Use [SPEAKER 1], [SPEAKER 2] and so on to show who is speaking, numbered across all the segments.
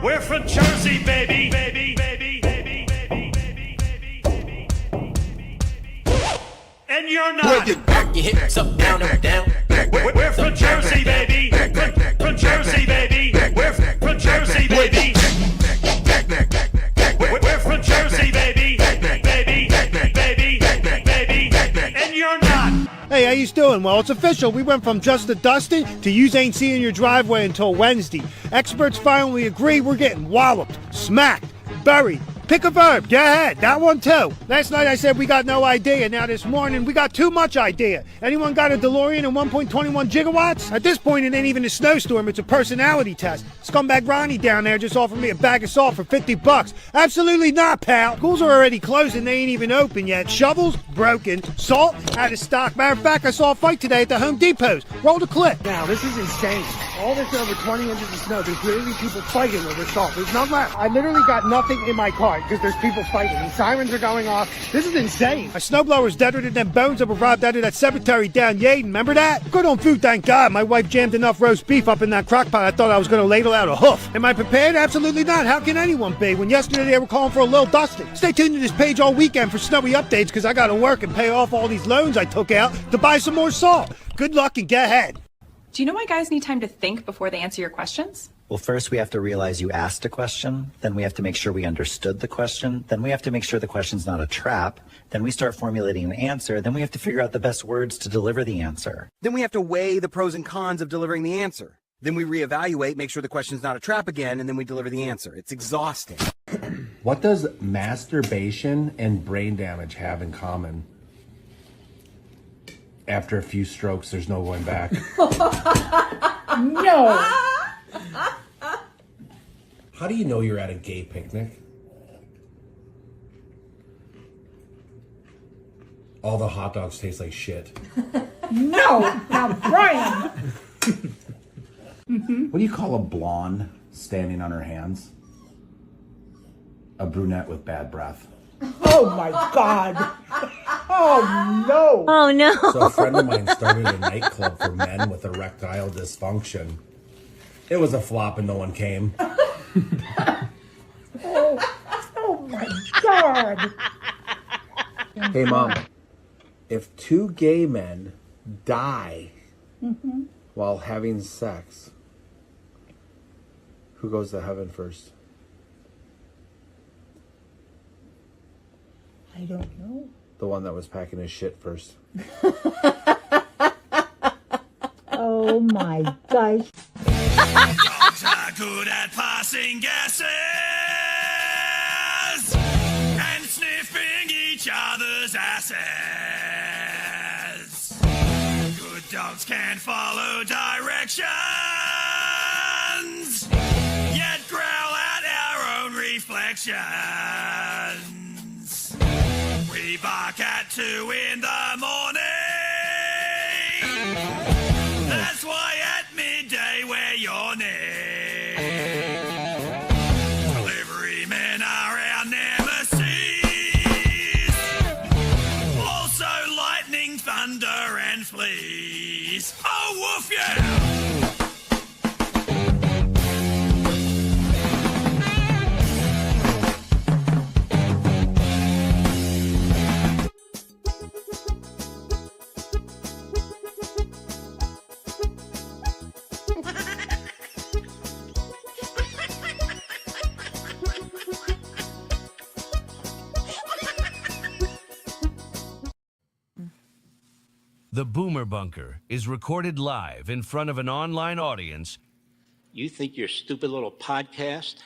[SPEAKER 1] We're from Jersey, baby, baby, baby, baby, baby, baby, baby, baby, baby. And you're not.
[SPEAKER 2] Back your hips up, down, up, down.
[SPEAKER 1] We're from Jersey, baby. From Jersey, baby. We're from Jersey, baby. We're from Jersey, baby. Baby, baby, baby, and you're not.
[SPEAKER 3] Hey, how you doing? Well, it's official. We went from just a dusting to you ain't seeing your driveway until Wednesday. Experts finally agree we're getting walloped, smacked, buried. Pick a verb. Go ahead. That one too. Last night I said we got no idea. Now this morning we got too much idea. Anyone got a DeLorean and 1.21 gigawatts? At this point it ain't even a snowstorm. It's a personality test. Scumbag Ronnie down there just offered me a bag of salt for $50. Absolutely not, pal. Schools are already closing. They ain't even open yet. Shovels broken. Salt out of stock. Matter of fact, I saw a fight today at the Home Depots. Roll the clip.
[SPEAKER 4] Now, this is insane. All this over 20 inches of snow. There's literally people fighting over salt. There's none left. I literally got nothing in my car because there's people fighting. And sirens are going off. This is insane.
[SPEAKER 3] My snowblower's deader than them bones that were robbed out of that cemetery down Yaden. Remember that? Good on food, thank God. My wife jammed enough roast beef up in that crock pot I thought I was going to ladle out a hoof. Am I prepared? Absolutely not. How can anyone be? When yesterday they were calling for a little dusting. Stay tuned to this page all weekend for snowy updates because I got to work and pay off all these loans I took out to buy some more salt. Good luck and get ahead.
[SPEAKER 5] Do you know why guys need time to think before they answer your questions?
[SPEAKER 6] Well, first we have to realize you asked a question, then we have to make sure we understood the question, then we have to make sure the question's not a trap, then we start formulating an answer, then we have to figure out the best words to deliver the answer.
[SPEAKER 7] Then we have to weigh the pros and cons of delivering the answer. Then we reevaluate, make sure the question's not a trap again, and then we deliver the answer. It's exhausting.
[SPEAKER 8] What does masturbation and brain damage have in common? After a few strokes, there's no going back.
[SPEAKER 4] No.
[SPEAKER 8] How do you know you're at a gay picnic? All the hot dogs taste like shit.
[SPEAKER 4] No. Now, Brian.
[SPEAKER 9] What do you call a blonde standing on her hands? A brunette with bad breath.
[SPEAKER 4] Oh, my God. Oh, no.
[SPEAKER 10] Oh, no.
[SPEAKER 8] So a friend of mine started a nightclub for men with erectile dysfunction. It was a flop and no one came.
[SPEAKER 4] Oh, my God.
[SPEAKER 8] Hey, Mom. If two gay men die while having sex, who goes to heaven first?
[SPEAKER 4] I don't know.
[SPEAKER 8] The one that was packing his shit first.
[SPEAKER 10] Oh my gosh.
[SPEAKER 1] Dogs are good at passing gases and sniffing each other's asses. Good dogs can follow directions, yet growl at our own reflections. We bark at 2 in the morning. That's why at midday we're yawning. Delivery men are our nemesis. Also lightning, thunder, and fleas. Oh, woof, yeah!
[SPEAKER 11] The Boomer Bunker is recorded live in front of an online audience.
[SPEAKER 2] You think your stupid little podcast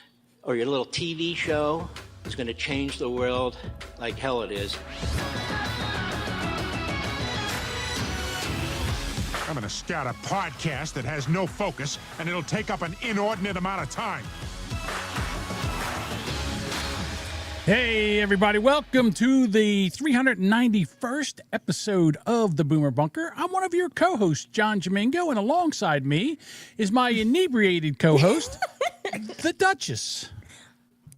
[SPEAKER 2] or your little TV show is going to change the world like hell it is?
[SPEAKER 12] I'm going to start a podcast that has no focus, and it'll take up an inordinate amount of time.
[SPEAKER 13] Hey, everybody. Welcome to the 391st episode of The Boomer Bunker. I'm one of your co-hosts, John Domingo, and alongside me is my inebriated co-host, the Duchess.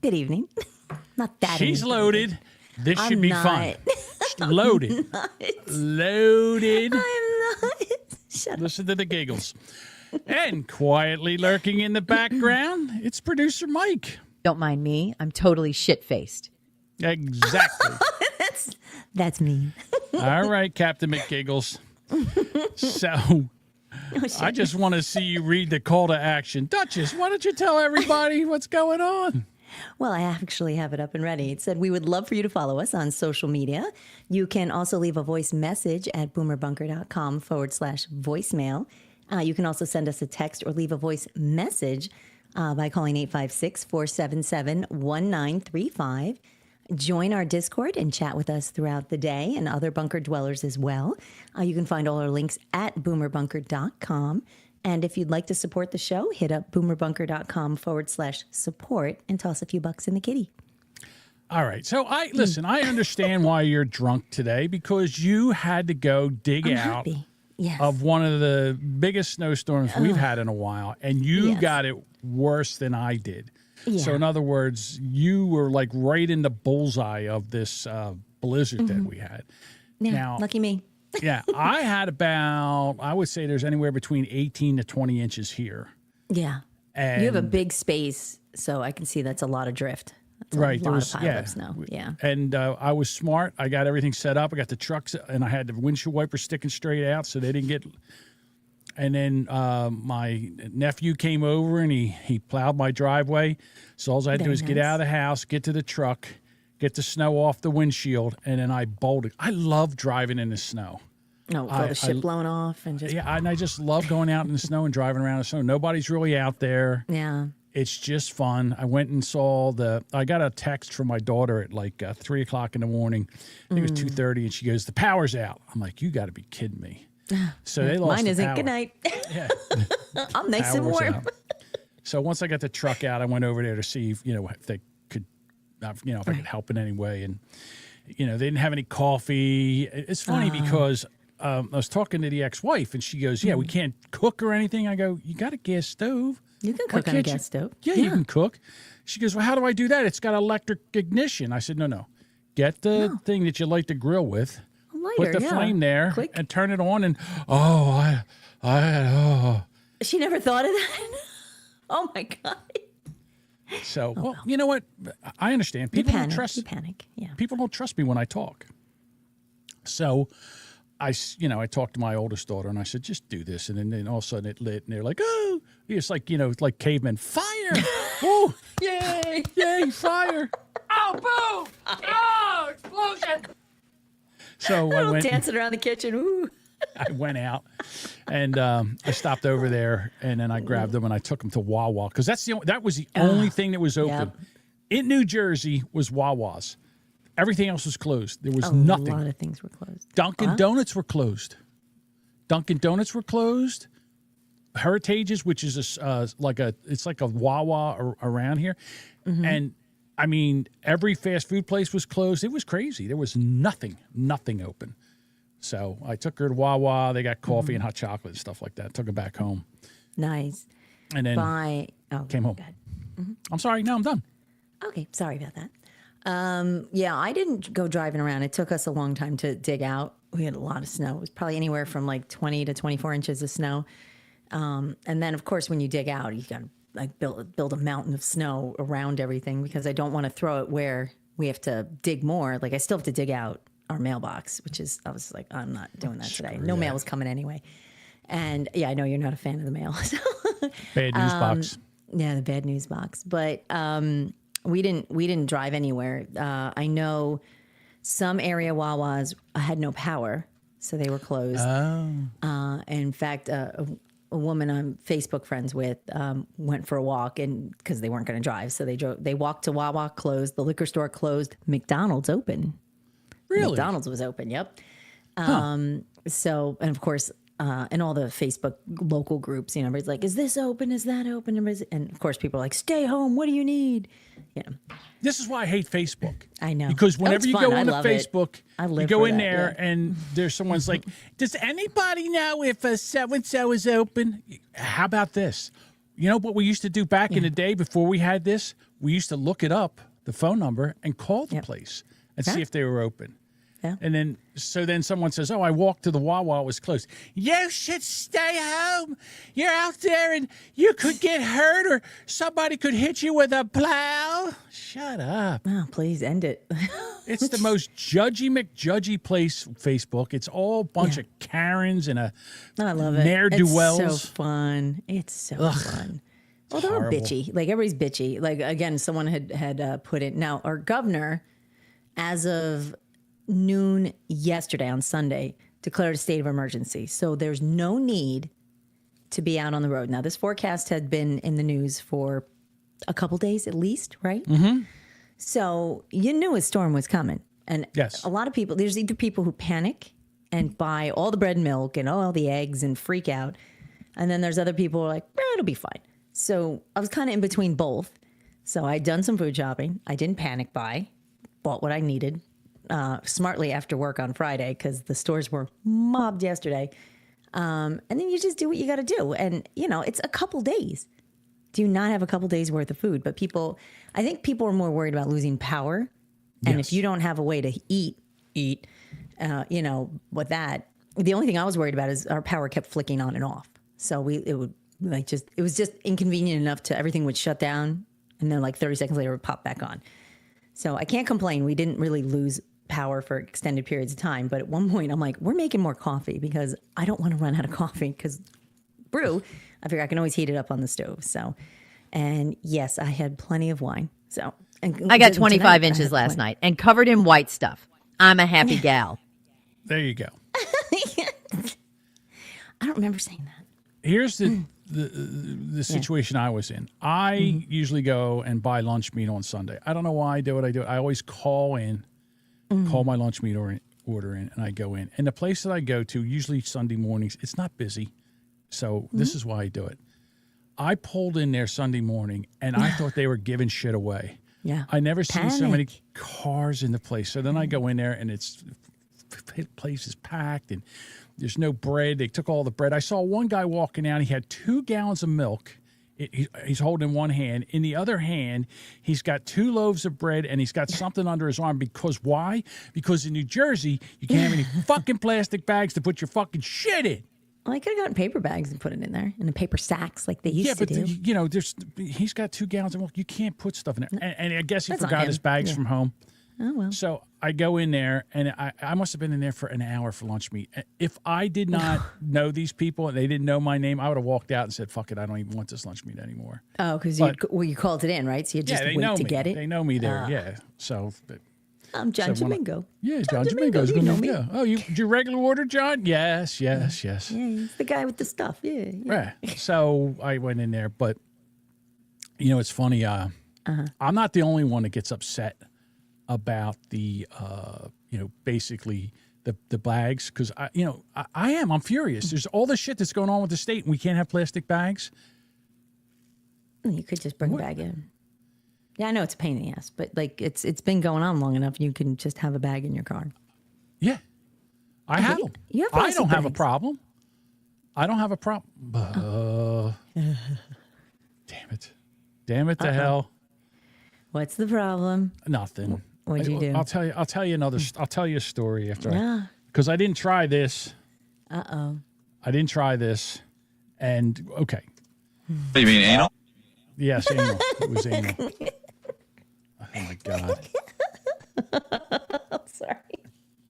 [SPEAKER 10] Good evening. Not that
[SPEAKER 13] She's
[SPEAKER 10] inebriated.
[SPEAKER 13] loaded. This
[SPEAKER 10] I'm
[SPEAKER 13] should be
[SPEAKER 10] not.
[SPEAKER 13] fun. Loaded.
[SPEAKER 10] Not.
[SPEAKER 13] Loaded.
[SPEAKER 10] I'm not. Shut up.
[SPEAKER 13] Listen to the giggles. And quietly lurking in the background, it's producer Mike.
[SPEAKER 10] Don't mind me. I'm totally shit-faced.
[SPEAKER 13] Exactly.
[SPEAKER 10] That's me.
[SPEAKER 13] All right, Captain McGiggles. So, I just want to see you read the call to action. Duchess, why don't you tell everybody what's going on?
[SPEAKER 10] Well, I actually have it up and ready. It said, we would love for you to follow us on social media. You can also leave a voice message at boomerbunker.com/voicemail. You can also send us a text or leave a voice message by calling 856-477-1935. Join our Discord and chat with us throughout the day and other bunker dwellers as well. You can find all our links at boomerbunker.com. And if you'd like to support the show, hit up boomerbunker.com/support and toss a few bucks in the kitty.
[SPEAKER 13] All right. So I understand why you're drunk today, because you had to go dig out of one of the biggest snowstorms we've had in a while, and you got it worse than I did.
[SPEAKER 10] Yeah.
[SPEAKER 13] So in other words, you were like right in the bullseye of this blizzard that we had.
[SPEAKER 10] Yeah,
[SPEAKER 13] now,
[SPEAKER 10] lucky me.
[SPEAKER 13] Yeah, I had about, I would say there's anywhere between 18 to 20 inches here.
[SPEAKER 10] Yeah.
[SPEAKER 13] And
[SPEAKER 10] you have a big space, so I can see that's a lot of drift. That's a
[SPEAKER 13] right,
[SPEAKER 10] lot of piled up snow. Yeah.
[SPEAKER 13] And I was smart. I got everything set up. I got the trucks, and I had the windshield wipers sticking straight out so they didn't get. And then my nephew came over, and he plowed my driveway. So all I had to do was get out of the house, get to the truck, get the snow off the windshield, and then I bolted. I love driving in the snow.
[SPEAKER 10] No, the shit blown off and just.
[SPEAKER 13] Yeah, and I just love going out in the snow and driving around in the snow. Nobody's really out there.
[SPEAKER 10] Yeah.
[SPEAKER 13] It's just fun. I went and saw I got a text from my daughter at like 3 o'clock in the morning. I think it was 2:30, and she goes, "The power's out." I'm like, "You got to be kidding me." So they lost
[SPEAKER 10] Mine isn't.
[SPEAKER 13] the power.
[SPEAKER 10] Good night.
[SPEAKER 13] Yeah.
[SPEAKER 10] I'm nice and
[SPEAKER 13] Power's
[SPEAKER 10] warm.
[SPEAKER 13] out. So once I got the truck out, I went over there to see if they could, if I could help in any way. And, they didn't have any coffee. It's funny because I was talking to the ex-wife, and she goes, "Yeah, we can't cook or anything." I go, "You got a gas stove.
[SPEAKER 10] You can cook on a gas stove.
[SPEAKER 13] Yeah, you can cook." She goes, "Well, how do I do that? It's got electric ignition." I said, No. Get the thing that you light the grill with. Put the flame there and turn it on, and
[SPEAKER 10] She never thought of that. Oh my God.
[SPEAKER 13] So, well, you know what? I understand. People don't trust.
[SPEAKER 10] You panic. Yeah.
[SPEAKER 13] People don't trust me when I talk. So, I talked to my oldest daughter, and I said, "Just do this," and then all of a sudden it lit, and they're like, "Oh!" It's like it's like cavemen. Fire! Oh, yay! Yay! Fire!
[SPEAKER 1] Oh, boom! Oh, explosion!
[SPEAKER 13] So I went
[SPEAKER 10] dancing around the kitchen. Ooh.
[SPEAKER 13] I went out, and I stopped over there, and then I grabbed them and I took them to Wawa, because that was the only thing that was open. In New Jersey was Wawa's. Everything else was closed. There was nothing.
[SPEAKER 10] A lot of things were closed.
[SPEAKER 13] Dunkin' Donuts were closed. Dunkin' Donuts were closed. Heritage's, which is it's like a Wawa around here, and I mean every fast food place was closed. It was crazy. There was nothing open. So I took her to Wawa. They got coffee and hot chocolate and stuff like that. Took her back home.
[SPEAKER 10] Nice.
[SPEAKER 13] And then came home. I'm sorry. No, I'm done.
[SPEAKER 10] Okay, sorry about that. I didn't go driving around. It took us a long time to dig out. We had a lot of snow. It was probably anywhere from like 20 to 24 inches of snow. And then, of course, when you dig out, you got to like build a mountain of snow around everything, because I don't want to throw it where we have to dig more. Like I still have to dig out our mailbox, I was like, I'm not doing that today. No mail was coming anyway. And I know you're not a fan of the mail. So.
[SPEAKER 13] Bad news box.
[SPEAKER 10] Yeah, the bad news box. But we didn't drive anywhere. I know some area Wawas had no power, so they were closed. In fact, a woman I'm Facebook friends with went for a walk, and because they weren't going to drive, so they walked to Wawa, closed. The liquor store closed. McDonald's open.
[SPEAKER 13] Really?
[SPEAKER 10] McDonald's was open. Yep. So, and of course, in all the Facebook local groups, everybody's like, "Is this open? Is that open?" And of course, people are like, "Stay home. What do you need?"
[SPEAKER 13] This is why I hate Facebook.
[SPEAKER 10] I know,
[SPEAKER 13] because whenever you go onto Facebook, you go in
[SPEAKER 10] that,
[SPEAKER 13] there and there's someone's like, "Does anybody know if a so and so is open?" How about this? You know what we used to do back in the day before we had this? We used to look it up, the phone number, and call the place and see if they were open.
[SPEAKER 10] Yeah.
[SPEAKER 13] And then someone says, "Oh, I walked to the Wawa, it was closed." You should stay home. You're out there and you could get hurt or somebody could hit you with a plow. Shut up.
[SPEAKER 10] Oh, please end it.
[SPEAKER 13] It's the most judgy McJudgy place, Facebook. It's all a bunch of Karens and
[SPEAKER 10] I love it.
[SPEAKER 13] ne'er-do-wells.
[SPEAKER 10] It's so fun. It's so fun. Well, they're all bitchy. Like, everybody's bitchy. Like, again, someone had put it. Now, our governor, as of noon yesterday on Sunday, declared a state of emergency. So there's no need to be out on the road. Now, this forecast had been in the news for a couple days at least, right?
[SPEAKER 13] Mm-hmm.
[SPEAKER 10] So you knew a storm was coming. And
[SPEAKER 13] yes,
[SPEAKER 10] a lot of people, there's either people who panic and buy all the bread and milk and all the eggs and freak out. And then there's other people who are like, it'll be fine. So I was kind of in between both. So I'd done some food shopping. I didn't panic buy, bought what I needed smartly after work on Friday because the stores were mobbed yesterday. And then you just do what you got to do. And, it's a couple days. Do you not have a couple days worth of food? But I think people are more worried about losing power. And if you don't have a way to eat, with that, the only thing I was worried about is our power kept flicking on and off. So it was just inconvenient enough to everything would shut down. And then 30 seconds later, it would pop back on. So I can't complain. We didn't really lose power for extended periods of time. But at one point, I'm like, we're making more coffee because I don't want to run out of coffee because brew, I figure I can always heat it up on the stove. So, and yes, I had plenty of wine. So
[SPEAKER 14] I got 25 inches last night and covered in white stuff. I'm a happy gal.
[SPEAKER 13] There you go.
[SPEAKER 10] I don't remember saying that.
[SPEAKER 13] Here's the situation I was in. I usually go and buy lunch meat on Sunday. I don't know why I do it. I always call my lunch meat order in, and I go in. And the place that I go to, usually Sunday mornings, it's not busy. So this is why I do it. I pulled in there Sunday morning, and I thought they were giving shit away.
[SPEAKER 10] Yeah.
[SPEAKER 13] I never seen so many cars in the place. So then I go in there, and the place is packed, and there's no bread. They took all the bread. I saw one guy walking out. He had 2 gallons of milk. He's holding in one hand. In the other hand, he's got 2 loaves of bread, and he's got something under his arm. Because why? Because in New Jersey, you can't have any fucking plastic bags to put your fucking shit in.
[SPEAKER 10] Well, I could have gotten paper bags and put it in there, in the paper sacks like they used to do.
[SPEAKER 13] Yeah, but he's got 2 gallons of milk. You can't put stuff in there. And I guess he forgot his bags from home.
[SPEAKER 10] Oh, well.
[SPEAKER 13] So I go in there, and I must have been in there for an hour for lunch meat. If I did not know these people and they didn't know my name, I would have walked out and said, fuck it, I don't even want this lunch meat anymore.
[SPEAKER 10] Oh, because you called it in, right? So you just wait to get it?
[SPEAKER 13] They know me there, yeah. So...
[SPEAKER 10] I'm John Domingo.
[SPEAKER 13] Yeah, John Domingo's going to know. Oh, did you regular order, John? Yes.
[SPEAKER 10] Yeah, he's the guy with the stuff. Yeah.
[SPEAKER 13] Right. So I went in there, but it's funny. I'm not the only one that gets upset about the, basically the bags because I am. I'm furious. There's all this shit that's going on with the state, and we can't have plastic bags.
[SPEAKER 10] You could just bring a bag in. Yeah, I know it's a pain in the ass, but it's been going on long enough. You can just have a bag in your car.
[SPEAKER 13] Yeah, I have them. I don't have a problem. I don't have a problem. Damn it to hell.
[SPEAKER 10] What's the problem?
[SPEAKER 13] Nothing.
[SPEAKER 10] What'd you do?
[SPEAKER 13] I'll tell you another. I'll tell you a story after. Because I didn't try this. I didn't try this, and okay.
[SPEAKER 15] You mean anal?
[SPEAKER 13] Yes, anal. It was anal. Oh, my God.
[SPEAKER 10] I'm sorry.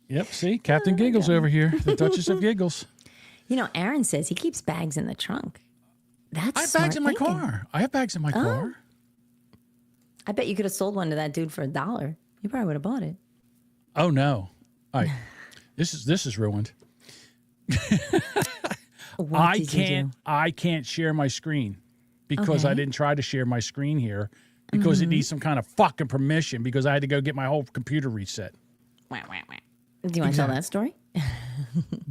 [SPEAKER 13] Yep, see? Captain Giggles over here. The Duchess of Giggles.
[SPEAKER 10] Aaron says he keeps bags in the trunk.
[SPEAKER 13] I have bags in my car. I have bags in my car.
[SPEAKER 10] I bet you could have sold one to that dude for $1. You probably would have bought it.
[SPEAKER 13] Oh, no. All right. This is ruined. I can't share my screen because I didn't try to share my screen here because it needs some kind of fucking permission because I had to go get my whole computer reset.
[SPEAKER 10] Do you want to tell that story?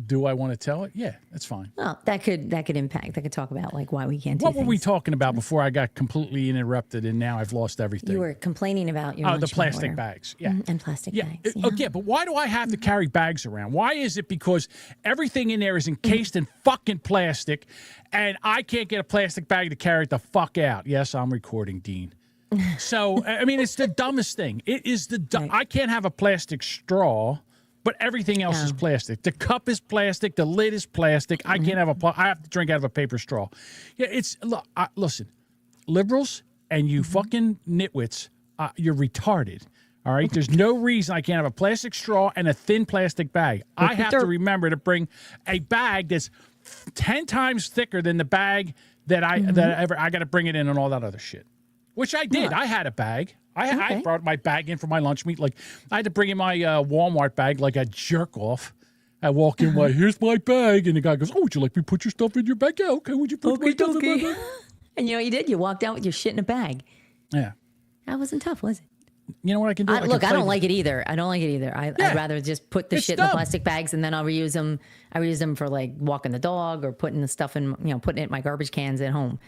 [SPEAKER 13] Do I want to tell it? Yeah, that's fine.
[SPEAKER 10] Well, that could impact. That could talk about why we can't do
[SPEAKER 13] What were we talking about before I got completely interrupted and now I've lost everything?
[SPEAKER 10] You were complaining about your
[SPEAKER 13] the plastic bags. Yeah.
[SPEAKER 10] And plastic bags.
[SPEAKER 13] Yeah, but why do I have to carry bags around? Why is it because everything in there is encased in fucking plastic and I can't get a plastic bag to carry it the fuck out? Yes, I'm recording, Dean. So, I mean, it's the dumbest thing. It is I can't have a plastic straw but everything else is plastic. The cup is plastic. The lid is plastic. I can't have I have to drink out of a paper straw. Yeah, listen, liberals and you fucking nitwits, you're retarded. All right, there's no reason I can't have a plastic straw and a thin plastic bag. I have to remember to bring a bag that's 10 times thicker than the bag that I got to bring it in and all that other shit, which I did. I had a bag. I brought my bag in for my lunch meat. Like I had to bring in my Walmart bag like a jerk off. I walk in, here's my bag, and the guy goes, "Oh, would you like me to put your stuff in your bag?" Yeah, okay. Would you put my stuff in my bag?
[SPEAKER 10] And you know what you did? You walked out with your shit in a bag.
[SPEAKER 13] Yeah,
[SPEAKER 10] that wasn't tough, was it?
[SPEAKER 13] You know what I can do?
[SPEAKER 10] I don't like it either. I'd rather just put the shit in the plastic bags and then I'll reuse them. I reuse them for like walking the dog or putting the stuff in, putting it in my garbage cans at home.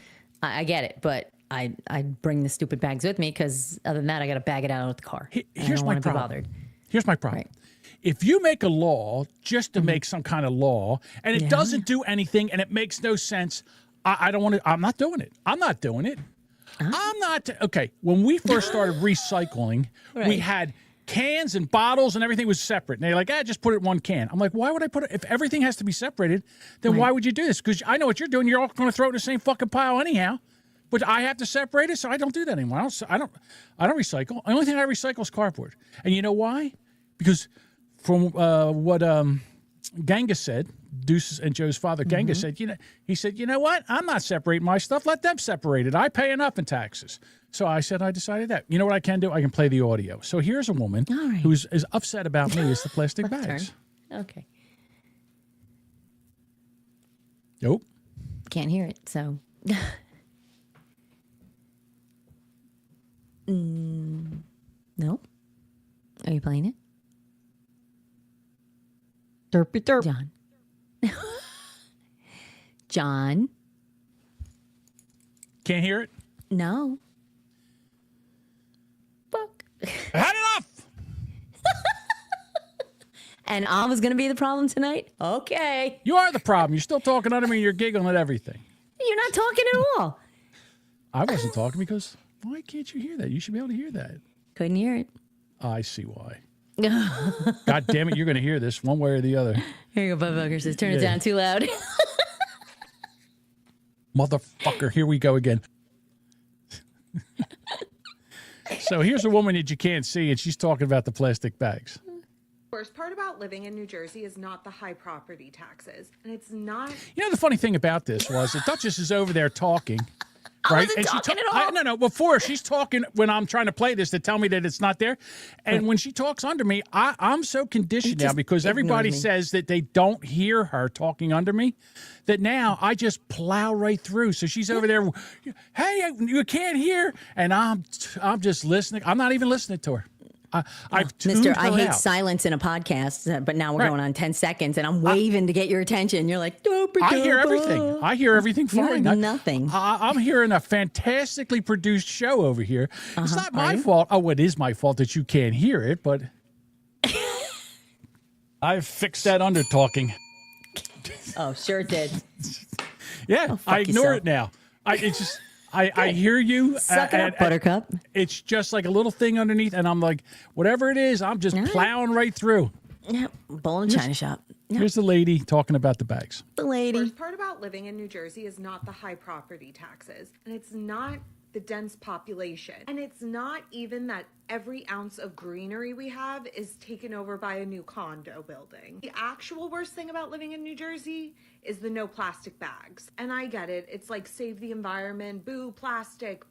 [SPEAKER 10] I get it, but I bring the stupid bags with me because other than that, I got to bag it out of the car.
[SPEAKER 13] Here's my problem. Here's my problem. Right. If you make a law just to make some kind of law and it doesn't do anything and it makes no sense, I don't want to. I'm not doing it. I'm not doing it. I'm not okay. When we first started recycling, we had cans and bottles and everything was separate. And they're like, just put it in one can. I'm like, why would I put it? If everything has to be separated, then why would you do this? Because I know what you're doing. You're all going to throw it in the same fucking pile anyhow. But I have to separate it, so I don't do that anymore. I don't recycle. The only thing I recycle is cardboard. And you know why? Because from what Genghis said, Deuce and Joe's father, Genghis said, he said, you know what? I'm not separating my stuff. Let them separate it. I pay enough in taxes. So I decided that. You know what I can do? I can play the audio. So here's a woman who's as upset about me as the plastic bags.
[SPEAKER 10] Okay.
[SPEAKER 13] Nope.
[SPEAKER 10] Can't hear it, so. No. Are you playing it?
[SPEAKER 14] Derpy derp.
[SPEAKER 10] John. John.
[SPEAKER 13] Can't hear it?
[SPEAKER 10] No.
[SPEAKER 13] Fuck. I had enough.
[SPEAKER 10] And I was going to be the problem tonight? Okay.
[SPEAKER 13] You are the problem. You're still talking under me and you're giggling at everything.
[SPEAKER 10] You're not talking at all.
[SPEAKER 13] I wasn't talking because why can't you hear that? You should be able to hear that.
[SPEAKER 10] Couldn't hear it.
[SPEAKER 13] I see why. God damn it, you're going to hear this one way or the other.
[SPEAKER 10] Here you go, Bubbucker says, turn it down too loud.
[SPEAKER 13] Motherfucker, here we go again. So here's a woman that you can't see, and she's talking about the plastic bags.
[SPEAKER 16] Worst part about living in New Jersey is not the high property taxes. And it's not...
[SPEAKER 13] You know, the funny thing about this was the Duchess is over there talking...
[SPEAKER 10] I wasn't talking at all.
[SPEAKER 13] No. Before she's talking when I'm trying to play this to tell me that it's not there, and when she talks under me, I'm so conditioned now because everybody says that they don't hear her talking under me, that now I just plow right through. So she's over there, hey, you can't hear, and I'm just listening. I'm not even listening to her. I've tuned
[SPEAKER 10] Mister,
[SPEAKER 13] her
[SPEAKER 10] I hate
[SPEAKER 13] out.
[SPEAKER 10] silence in a podcast, but now we're going on 10 seconds, and I'm waving to get your attention. You're like,
[SPEAKER 13] I hear everything. I hear everything fine.
[SPEAKER 10] You heard nothing.
[SPEAKER 13] I'm hearing a fantastically produced show over here. It's not my fault. Oh, it is my fault that you can't hear it, but I've fixed that under talking.
[SPEAKER 10] Oh, sure did.
[SPEAKER 13] Yeah, I ignore it now. I hear you.
[SPEAKER 10] Suck it up, Buttercup.
[SPEAKER 13] It's just like a little thing underneath, and I'm like, whatever it is, I'm just plowing right through.
[SPEAKER 10] Yep, bowl in China shop. Yep.
[SPEAKER 13] Here's the lady talking about the bags.
[SPEAKER 10] The lady.
[SPEAKER 16] Worst part about living in New Jersey is not the high property taxes, and it's not the dense population, and it's not even that every ounce of greenery we have is taken over by a new condo building. The actual worst thing about living in New Jersey is the no plastic bags. And I get it. It's like save the environment, boo, plastic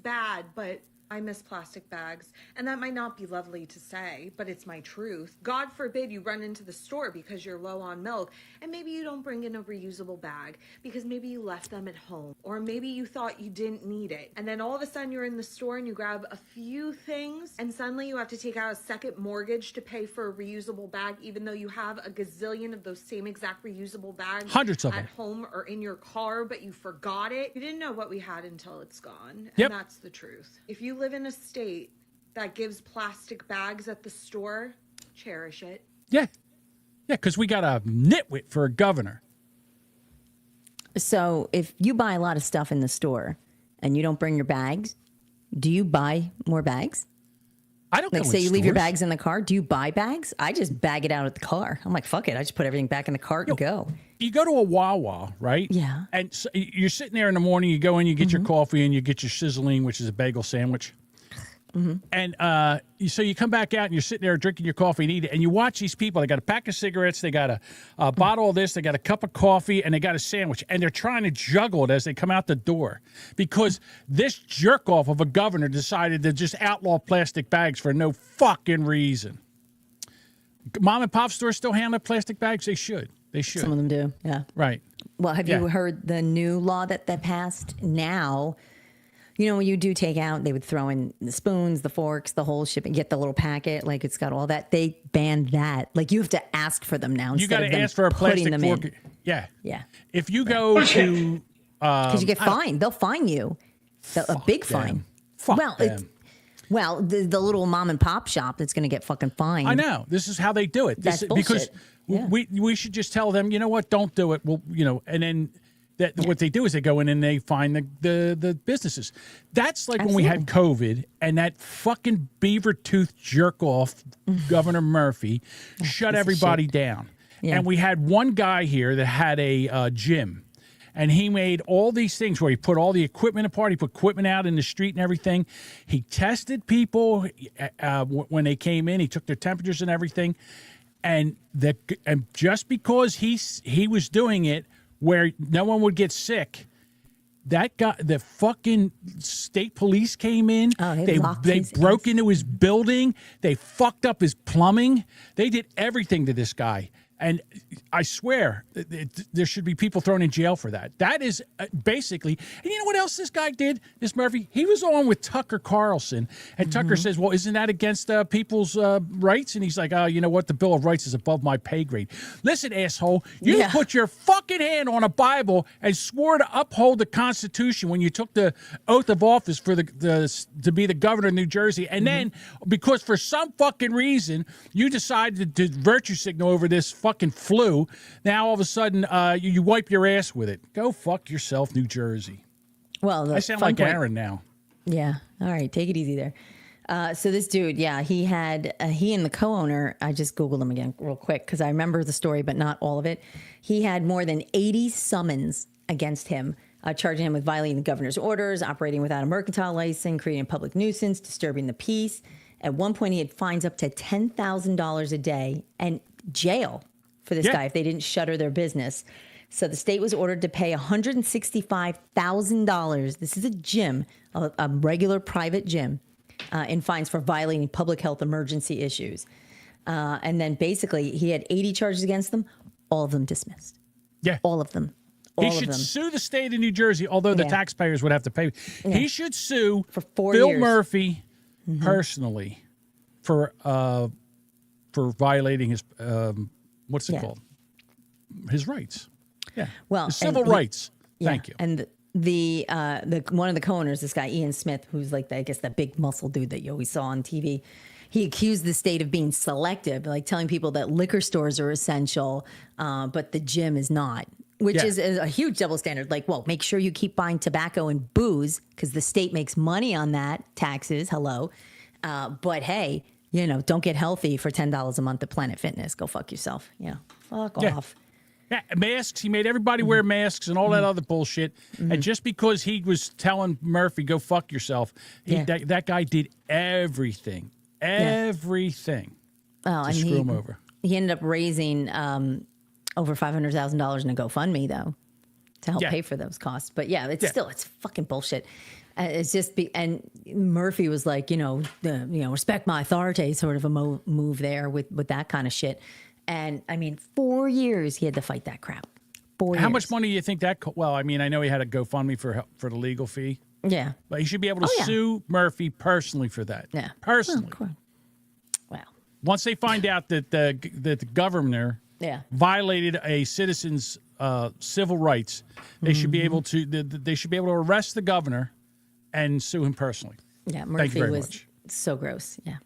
[SPEAKER 16] bad, but I miss plastic bags. And that might not be lovely to say, but it's my truth. God forbid you run into the store because you're low on milk and maybe you don't bring in a reusable bag because maybe you left them at home or maybe you thought you didn't need it. And then all of a sudden you're in the store and you grab a few things and suddenly you have to take out a second mortgage to pay for a reusable bag even though you have a gazillion of those same exact reusable bags
[SPEAKER 13] Hundreds of
[SPEAKER 16] at
[SPEAKER 13] them.
[SPEAKER 16] home or in your car, but you forgot it. You didn't know what we had until it's gone.
[SPEAKER 13] Yep.
[SPEAKER 16] And that's the truth. If you live in a state that gives plastic bags at the store, cherish it.
[SPEAKER 13] Yeah, because we got a nitwit for a governor.
[SPEAKER 10] So if you buy a lot of stuff in the store and you don't bring your bags, do you buy more bags?
[SPEAKER 13] I don't
[SPEAKER 10] like
[SPEAKER 13] go
[SPEAKER 10] say
[SPEAKER 13] in
[SPEAKER 10] you leave your
[SPEAKER 13] stores.
[SPEAKER 10] bags in the car. Do you buy bags? I just bag it out at the car. I'm like, fuck it. I just put everything back in the cart and go.
[SPEAKER 13] You go to a Wawa, right?
[SPEAKER 10] Yeah.
[SPEAKER 13] And so you're sitting there in the morning. You go in, you get your coffee, and you get your sizzling, which is a bagel sandwich. And so you come back out and you're sitting there drinking your coffee and eat it, and you watch these people. They got a pack of cigarettes, they got a bottle of this, they got a cup of coffee, and they got a sandwich, and they're trying to juggle it as they come out the door because this jerk off of a governor decided to just outlaw plastic bags for no fucking reason. Mom and pop stores still handle plastic bags. They should. They should.
[SPEAKER 10] Some of them do. Yeah.
[SPEAKER 13] Right.
[SPEAKER 10] Well, have you heard the new law that passed now? You know, when you do take out, they would throw in the spoons, the forks, the whole ship, and get the little packet. Like it's got all that. They banned that. Like you have to ask for them now.
[SPEAKER 13] You got to ask for a plastic fork. Yeah.
[SPEAKER 10] Yeah.
[SPEAKER 13] If you go to,
[SPEAKER 10] because you get fined, they'll fine you, a big fine.
[SPEAKER 13] Fuck
[SPEAKER 10] well,
[SPEAKER 13] them.
[SPEAKER 10] Well, the little mom and pop shop that's going to get fucking fined.
[SPEAKER 13] I know. This is how they do it.
[SPEAKER 10] That's
[SPEAKER 13] because
[SPEAKER 10] bullshit.
[SPEAKER 13] we should just tell them, you know what, don't do it. Well, and then what they do is they go in and they find the businesses. That's like when we had COVID and that fucking beaver tooth jerk off, Governor Murphy, shut everybody down. Yeah. And we had one guy here that had a gym. And he made all these things where he put all the equipment apart. He put equipment out in the street and everything. He tested people when they came in. He took their temperatures and everything. And just because he was doing it where no one would get sick, that guy, the fucking state police came in. They broke into his building. They fucked up his plumbing. They did everything to this guy. And I swear, there should be people thrown in jail for that. That is basically, and you know what else this guy did, this Murphy? He was on with Tucker Carlson, and Tucker says, well, isn't that against people's rights? And he's like, oh, you know what? The Bill of Rights is above my pay grade. Listen, asshole, you put your fucking hand on a Bible and swore to uphold the Constitution when you took the oath of office for to be the governor of New Jersey. And then, because for some fucking reason, you decided to virtue signal over this fucking flu. Now all of a sudden you wipe your ass with it. Go fuck yourself, New Jersey.
[SPEAKER 10] Well,
[SPEAKER 13] I sound like Aaron now.
[SPEAKER 10] Yeah. All right. Take it easy there. So this dude, he had he and the co-owner. I just Googled him again real quick because I remember the story, but not all of it. He had more than 80 summons against him, charging him with violating the governor's orders, operating without a mercantile license, creating a public nuisance, disturbing the peace. At one point, he had fines up to $10,000 a day and jail for this guy if they didn't shutter their business. So the state was ordered to pay $165,000. This is a gym, a regular private gym, in fines for violating public health emergency issues. And then basically he had 80 charges against them, all of them dismissed.
[SPEAKER 13] Yeah.
[SPEAKER 10] All of them.
[SPEAKER 13] He should sue the state of New Jersey, although the taxpayers would have to pay.
[SPEAKER 10] Yeah.
[SPEAKER 13] He should sue
[SPEAKER 10] for 4
[SPEAKER 13] Bill
[SPEAKER 10] years.
[SPEAKER 13] Murphy personally for violating his what's it called? His rights. Yeah.
[SPEAKER 10] Well,
[SPEAKER 13] his civil rights. Thank you.
[SPEAKER 10] And the one of the co-owners, this guy Ian Smith, who's like I guess that big muscle dude that you always saw on TV. He accused the state of being selective, like telling people that liquor stores are essential, but the gym is not. Which is a huge double standard. Like, well, make sure you keep buying tobacco and booze because the state makes money on that, taxes, hello. But hey, don't get healthy for $10 a month at Planet Fitness. Go fuck yourself. Fuck off.
[SPEAKER 13] Yeah, masks. He made everybody wear masks and all that other bullshit. And just because he was telling Murphy, go fuck yourself, that guy did everything. Everything.
[SPEAKER 10] To
[SPEAKER 13] screw him over.
[SPEAKER 10] He ended up raising over $500,000 in a GoFundMe, though, to help pay for those costs. But it's fucking bullshit. It's just and Murphy was like, respect my authority, sort of a move there with that kind of shit. And I mean, 4 years he had to fight that crap. 4 years.
[SPEAKER 13] How much money do you think that? Well, I mean, I know he had a GoFundMe for the legal fee.
[SPEAKER 10] Yeah,
[SPEAKER 13] but he should be able to sue Murphy personally for that.
[SPEAKER 10] Yeah,
[SPEAKER 13] personally.
[SPEAKER 10] Well,
[SPEAKER 13] once they find out that the governor violated a citizen's civil rights, they should be able to. They should be able to arrest the governor and sue him personally.
[SPEAKER 10] Yeah, Murphy
[SPEAKER 13] Thank you very
[SPEAKER 10] was
[SPEAKER 13] much.
[SPEAKER 10] So gross. Yeah,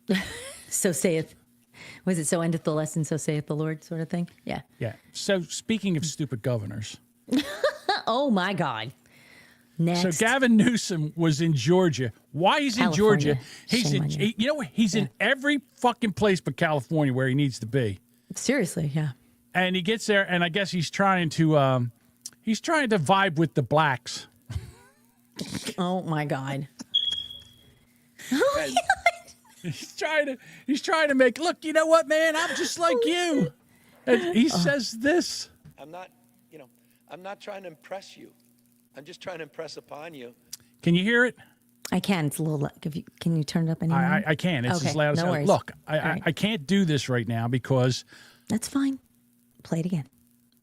[SPEAKER 10] so saith. Was it so endeth the lesson, so saith the Lord, sort of thing? Yeah.
[SPEAKER 13] Yeah. So speaking of stupid governors,
[SPEAKER 10] oh my God. Next.
[SPEAKER 13] So Gavin Newsom was in Georgia. Why he's in
[SPEAKER 10] California.
[SPEAKER 13] Georgia? He's
[SPEAKER 10] Shame
[SPEAKER 13] in.
[SPEAKER 10] on you.
[SPEAKER 13] You know, he's in every fucking place but California where he needs to be.
[SPEAKER 10] Seriously, yeah.
[SPEAKER 13] And he gets there, and I guess he's trying to vibe with the blacks.
[SPEAKER 10] Oh my God.
[SPEAKER 13] He's trying to make, look, you know what, man? I'm just like you. And he says this.
[SPEAKER 17] I'm not trying to impress you. I'm just trying to impress upon you.
[SPEAKER 13] Can you hear it?
[SPEAKER 10] I can. It's a little. Can you turn it up anymore?
[SPEAKER 13] I can. It's
[SPEAKER 10] okay,
[SPEAKER 13] as loud as
[SPEAKER 10] no worries.
[SPEAKER 13] Look,
[SPEAKER 10] right.
[SPEAKER 13] I can't do this right now because.
[SPEAKER 10] That's fine. Play it again.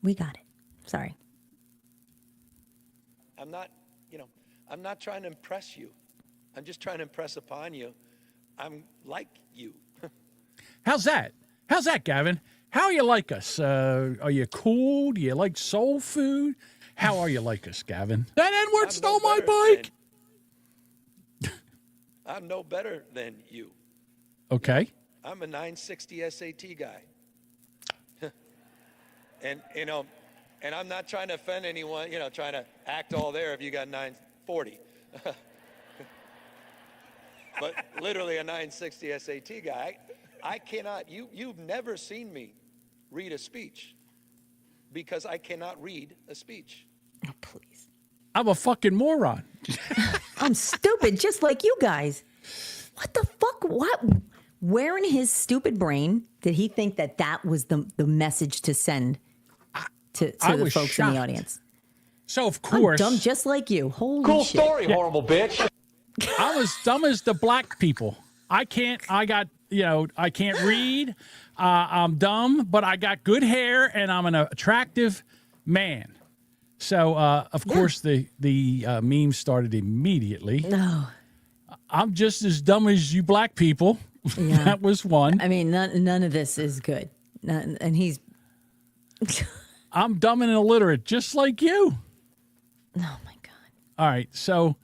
[SPEAKER 10] We got it. Sorry.
[SPEAKER 17] I'm not trying to impress you. I'm just trying to impress upon you. I'm like you.
[SPEAKER 13] How's that? How's that, Gavin? How you like us? Are you cool? Do you like soul food? How are you like us, Gavin? That N-word stole my bike.
[SPEAKER 17] I'm no better than you.
[SPEAKER 13] Okay.
[SPEAKER 17] I'm a 960 SAT guy. And I'm not trying to offend anyone, trying to act all there if you got 940. But literally a 960 SAT guy. I cannot, you've never seen me read a speech because I cannot read a speech.
[SPEAKER 10] Oh, please.
[SPEAKER 13] I'm a fucking moron.
[SPEAKER 10] I'm stupid, just like you guys. What the fuck? What? Where in his stupid brain did he think that was the message to send to the folks
[SPEAKER 13] shocked.
[SPEAKER 10] in the audience?
[SPEAKER 13] So, of course.
[SPEAKER 10] I'm dumb just like you. Holy
[SPEAKER 18] Cool
[SPEAKER 10] shit.
[SPEAKER 18] story, horrible bitch.
[SPEAKER 13] I'm as dumb as the black people. I can't read. I'm dumb, but I got good hair and I'm an attractive man. So, of course, the meme started immediately.
[SPEAKER 10] No.
[SPEAKER 13] I'm just as dumb as you black people.
[SPEAKER 10] Yeah.
[SPEAKER 13] That was one.
[SPEAKER 10] I mean, none of this is good. And he's...
[SPEAKER 13] I'm dumb and illiterate, just like you.
[SPEAKER 10] Oh, my God.
[SPEAKER 13] All right, so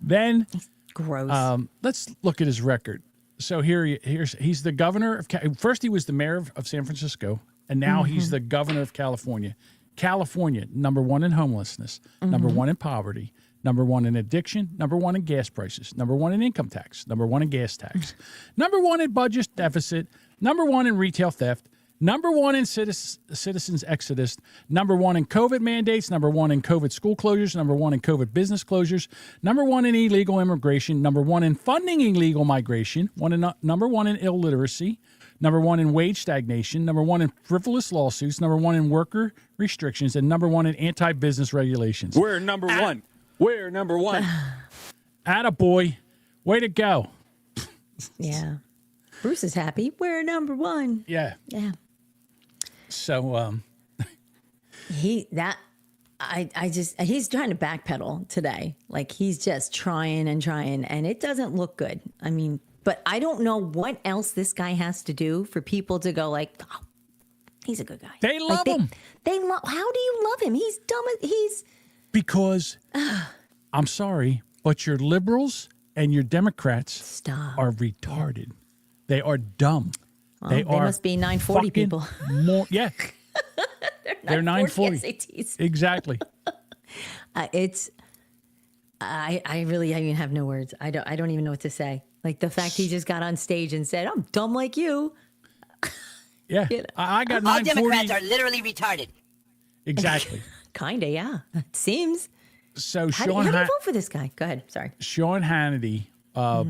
[SPEAKER 13] then...
[SPEAKER 10] Gross.
[SPEAKER 13] Let's look at his record. So he's the governor of... First, he was the mayor of San Francisco, and now he's the governor of California. California, number one in homelessness, number one in poverty, number one in addiction, number one in gas prices, number one in income tax, number one in gas tax, number one in budget deficit, number one in retail theft, number one in citizens exodus, number one in COVID mandates, number one in COVID school closures, number one in COVID business closures, number one in illegal immigration, number one in funding illegal migration, number one in illiteracy, number one in wage stagnation, number one in frivolous lawsuits, number one in worker restrictions, and number one in anti-business regulations.
[SPEAKER 18] We're number one. We're number one.
[SPEAKER 13] Attaboy. Way to go.
[SPEAKER 10] Yeah. Bruce is happy. We're number one.
[SPEAKER 13] Yeah.
[SPEAKER 10] Yeah.
[SPEAKER 13] So,
[SPEAKER 10] he's trying to backpedal today. Like he's just trying, and it doesn't look good. I mean, but I don't know what else this guy has to do for people to go like, oh, he's a good guy.
[SPEAKER 13] They love him.
[SPEAKER 10] They love. How do you love him? He's dumb.
[SPEAKER 13] Because I'm sorry, but your liberals and your Democrats are retarded. They are dumb.
[SPEAKER 10] Well, they must be 940 people.
[SPEAKER 13] Yeah. They're 940
[SPEAKER 10] SATs.
[SPEAKER 13] Exactly.
[SPEAKER 10] I really even have no words. I don't even know what to say. Like the fact he just got on stage and said, "I'm dumb like you."
[SPEAKER 13] Yeah.
[SPEAKER 10] You know?
[SPEAKER 13] I got
[SPEAKER 19] All
[SPEAKER 13] 940.
[SPEAKER 19] Democrats are literally retarded.
[SPEAKER 13] Exactly.
[SPEAKER 10] Kinda, yeah. It seems.
[SPEAKER 13] So
[SPEAKER 10] How do you vote for this guy? Go ahead. Sorry.
[SPEAKER 13] Sean Hannity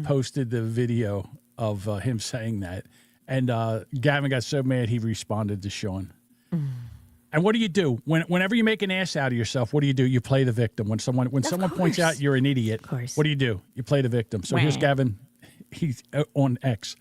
[SPEAKER 13] posted the video of him saying that, and Gavin got so mad he responded to Sean. And what do you do whenever you make an ass out of yourself? What do? You play the victim. When someone points out you're an idiot, what do? You play the victim. So here's Gavin. He's on X.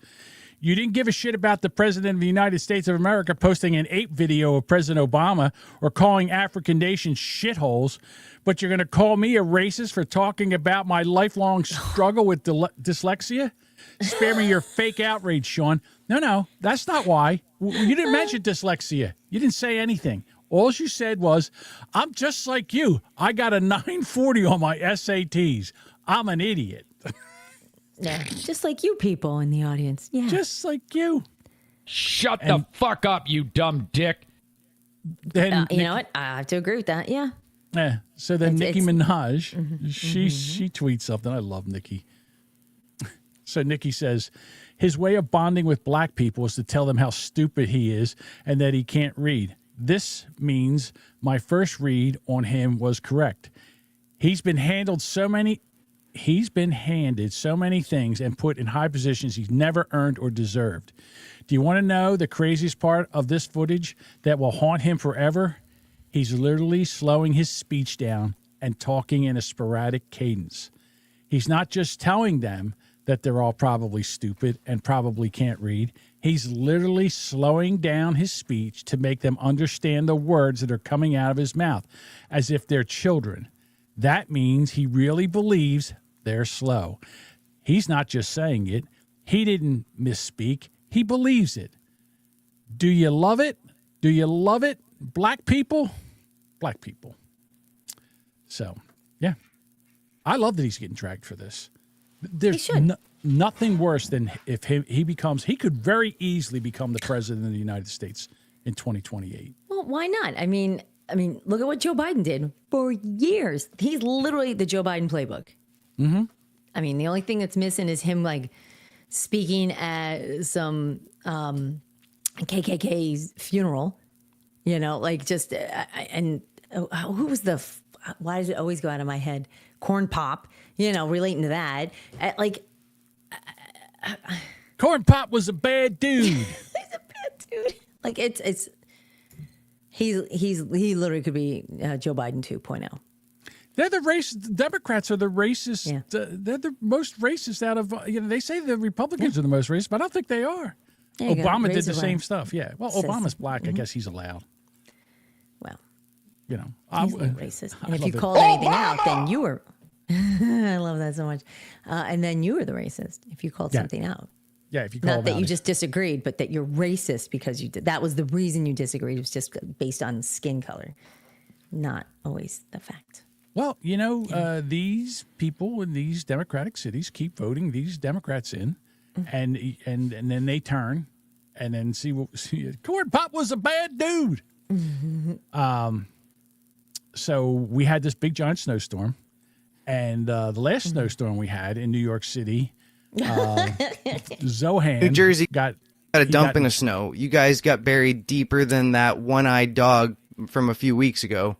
[SPEAKER 13] You didn't give a shit about the president of the United States of America posting an ape video of President Obama or calling African nations shitholes, but you're going to call me a racist for talking about my lifelong struggle with dyslexia? Spare me your fake outrage, Sean. No, that's not why. You didn't mention dyslexia. You didn't say anything. All you said was, I'm just like you. I got a 940 on my SATs. I'm an idiot.
[SPEAKER 10] Yeah, just like you people in the audience. Yeah.
[SPEAKER 13] Just like you.
[SPEAKER 18] Shut the fuck up, you dumb dick.
[SPEAKER 10] You know what? I have to agree with that. Yeah.
[SPEAKER 13] So then Nicki Minaj,
[SPEAKER 10] Mm-hmm,
[SPEAKER 13] she tweets something. I love Nicki. So Nicki says, his way of bonding with black people is to tell them how stupid he is and that he can't read. This means my first read on him was correct. He's been handed so many things and put in high positions he's never earned or deserved. Do you want to know the craziest part of this footage that will haunt him forever? He's literally slowing his speech down and talking in a sporadic cadence. He's not just telling them that they're all probably stupid and probably can't read. He's literally slowing down his speech to make them understand the words that are coming out of his mouth, as if they're children. That means he really believes they're slow. He's not just saying it. He didn't misspeak. He believes it. Do you love it? Do you love it? Black people? Black people. So, yeah. I love that he's getting dragged for this. There's nothing worse than if he could very easily become the president of the United States in 2028.
[SPEAKER 10] Well, why not? I mean, look at what Joe Biden did for years. He's literally the Joe Biden playbook.
[SPEAKER 13] Mm-hmm.
[SPEAKER 10] I mean, the only thing that's missing is him like speaking at some KKK's funeral. You know, like just who was why does it always go out of my head? Corn Pop. You know, relating to that,
[SPEAKER 13] Corn Pop was a bad dude.
[SPEAKER 10] He's a bad dude. Like he literally could be Joe Biden 2.0.
[SPEAKER 13] They're the racist. Democrats are the racist. Yeah. They're the most racist out of. They say the Republicans are the most racist, but I don't think they are. Obama did the same stuff. Yeah. Well, Obama's black. I guess he's allowed.
[SPEAKER 10] Well,
[SPEAKER 13] he's
[SPEAKER 10] racist. And if you called anything out, then you were. I love that so much. And then you were the racist if you called something out.
[SPEAKER 13] Yeah, if you called out.
[SPEAKER 10] Not that you just disagreed, but that you're racist because you did. That was the reason you disagreed. It was just based on skin color, not always the fact.
[SPEAKER 13] Well, these people in these Democratic cities keep voting these Democrats in, and then they turn, and then see Corn Pop was a bad dude. So we had this big giant snowstorm. And the last snowstorm we had in New York City, Zohan,
[SPEAKER 19] New Jersey
[SPEAKER 13] got
[SPEAKER 19] a dump in the snow. You guys got buried deeper than that one-eyed dog from a few weeks ago.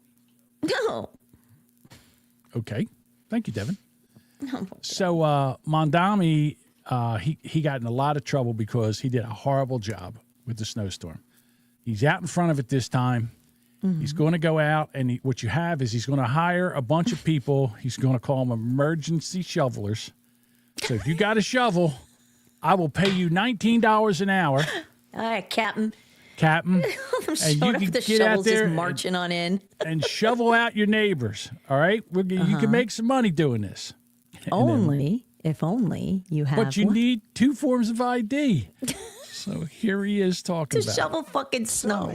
[SPEAKER 13] Okay. Thank you, Devin. So Mondami, he got in a lot of trouble because he did a horrible job with the snowstorm. He's out in front of it this time. Mm-hmm. He's going to go out, and what you have is he's going to hire a bunch of people. He's going to call them emergency shovelers. So if you got a shovel, I will pay you $19 an hour.
[SPEAKER 10] All right, Captain.
[SPEAKER 13] And you can
[SPEAKER 10] the
[SPEAKER 13] get out there
[SPEAKER 10] just marching on in
[SPEAKER 13] and shovel out your neighbors. All right, you can make some money doing this.
[SPEAKER 10] If only you have.
[SPEAKER 13] But you need 2 forms of ID. So here he is talking
[SPEAKER 10] to shovel fucking snow.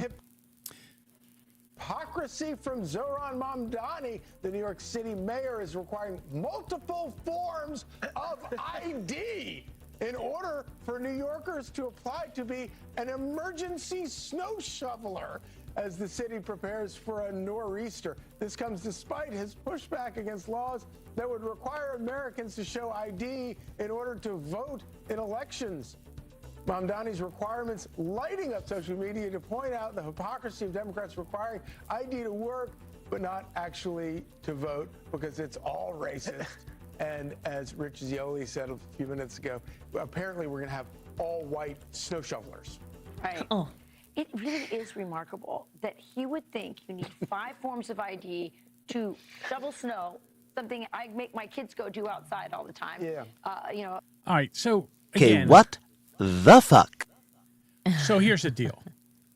[SPEAKER 20] Hypocrisy from Zoran Mamdani. The New York City mayor is requiring multiple forms of ID in order for New Yorkers to apply to be an emergency snow shoveler as the city prepares for a nor'easter. This comes despite his pushback against laws that would require Americans to show ID in order to vote in elections. Mamdani's requirements lighting up social media to point out the hypocrisy of Democrats requiring ID to work, but not actually to vote because it's all racist. And as Rich Zioli said a few minutes ago, apparently we're going to have all white snow shovelers.
[SPEAKER 21] Right. Oh. It really is remarkable that he would think you need 5 forms of ID to shovel snow, something I make my kids go do outside all the time.
[SPEAKER 20] Yeah.
[SPEAKER 13] All right. So,
[SPEAKER 22] okay,
[SPEAKER 13] again,
[SPEAKER 22] what the fuck?
[SPEAKER 13] So here's the deal.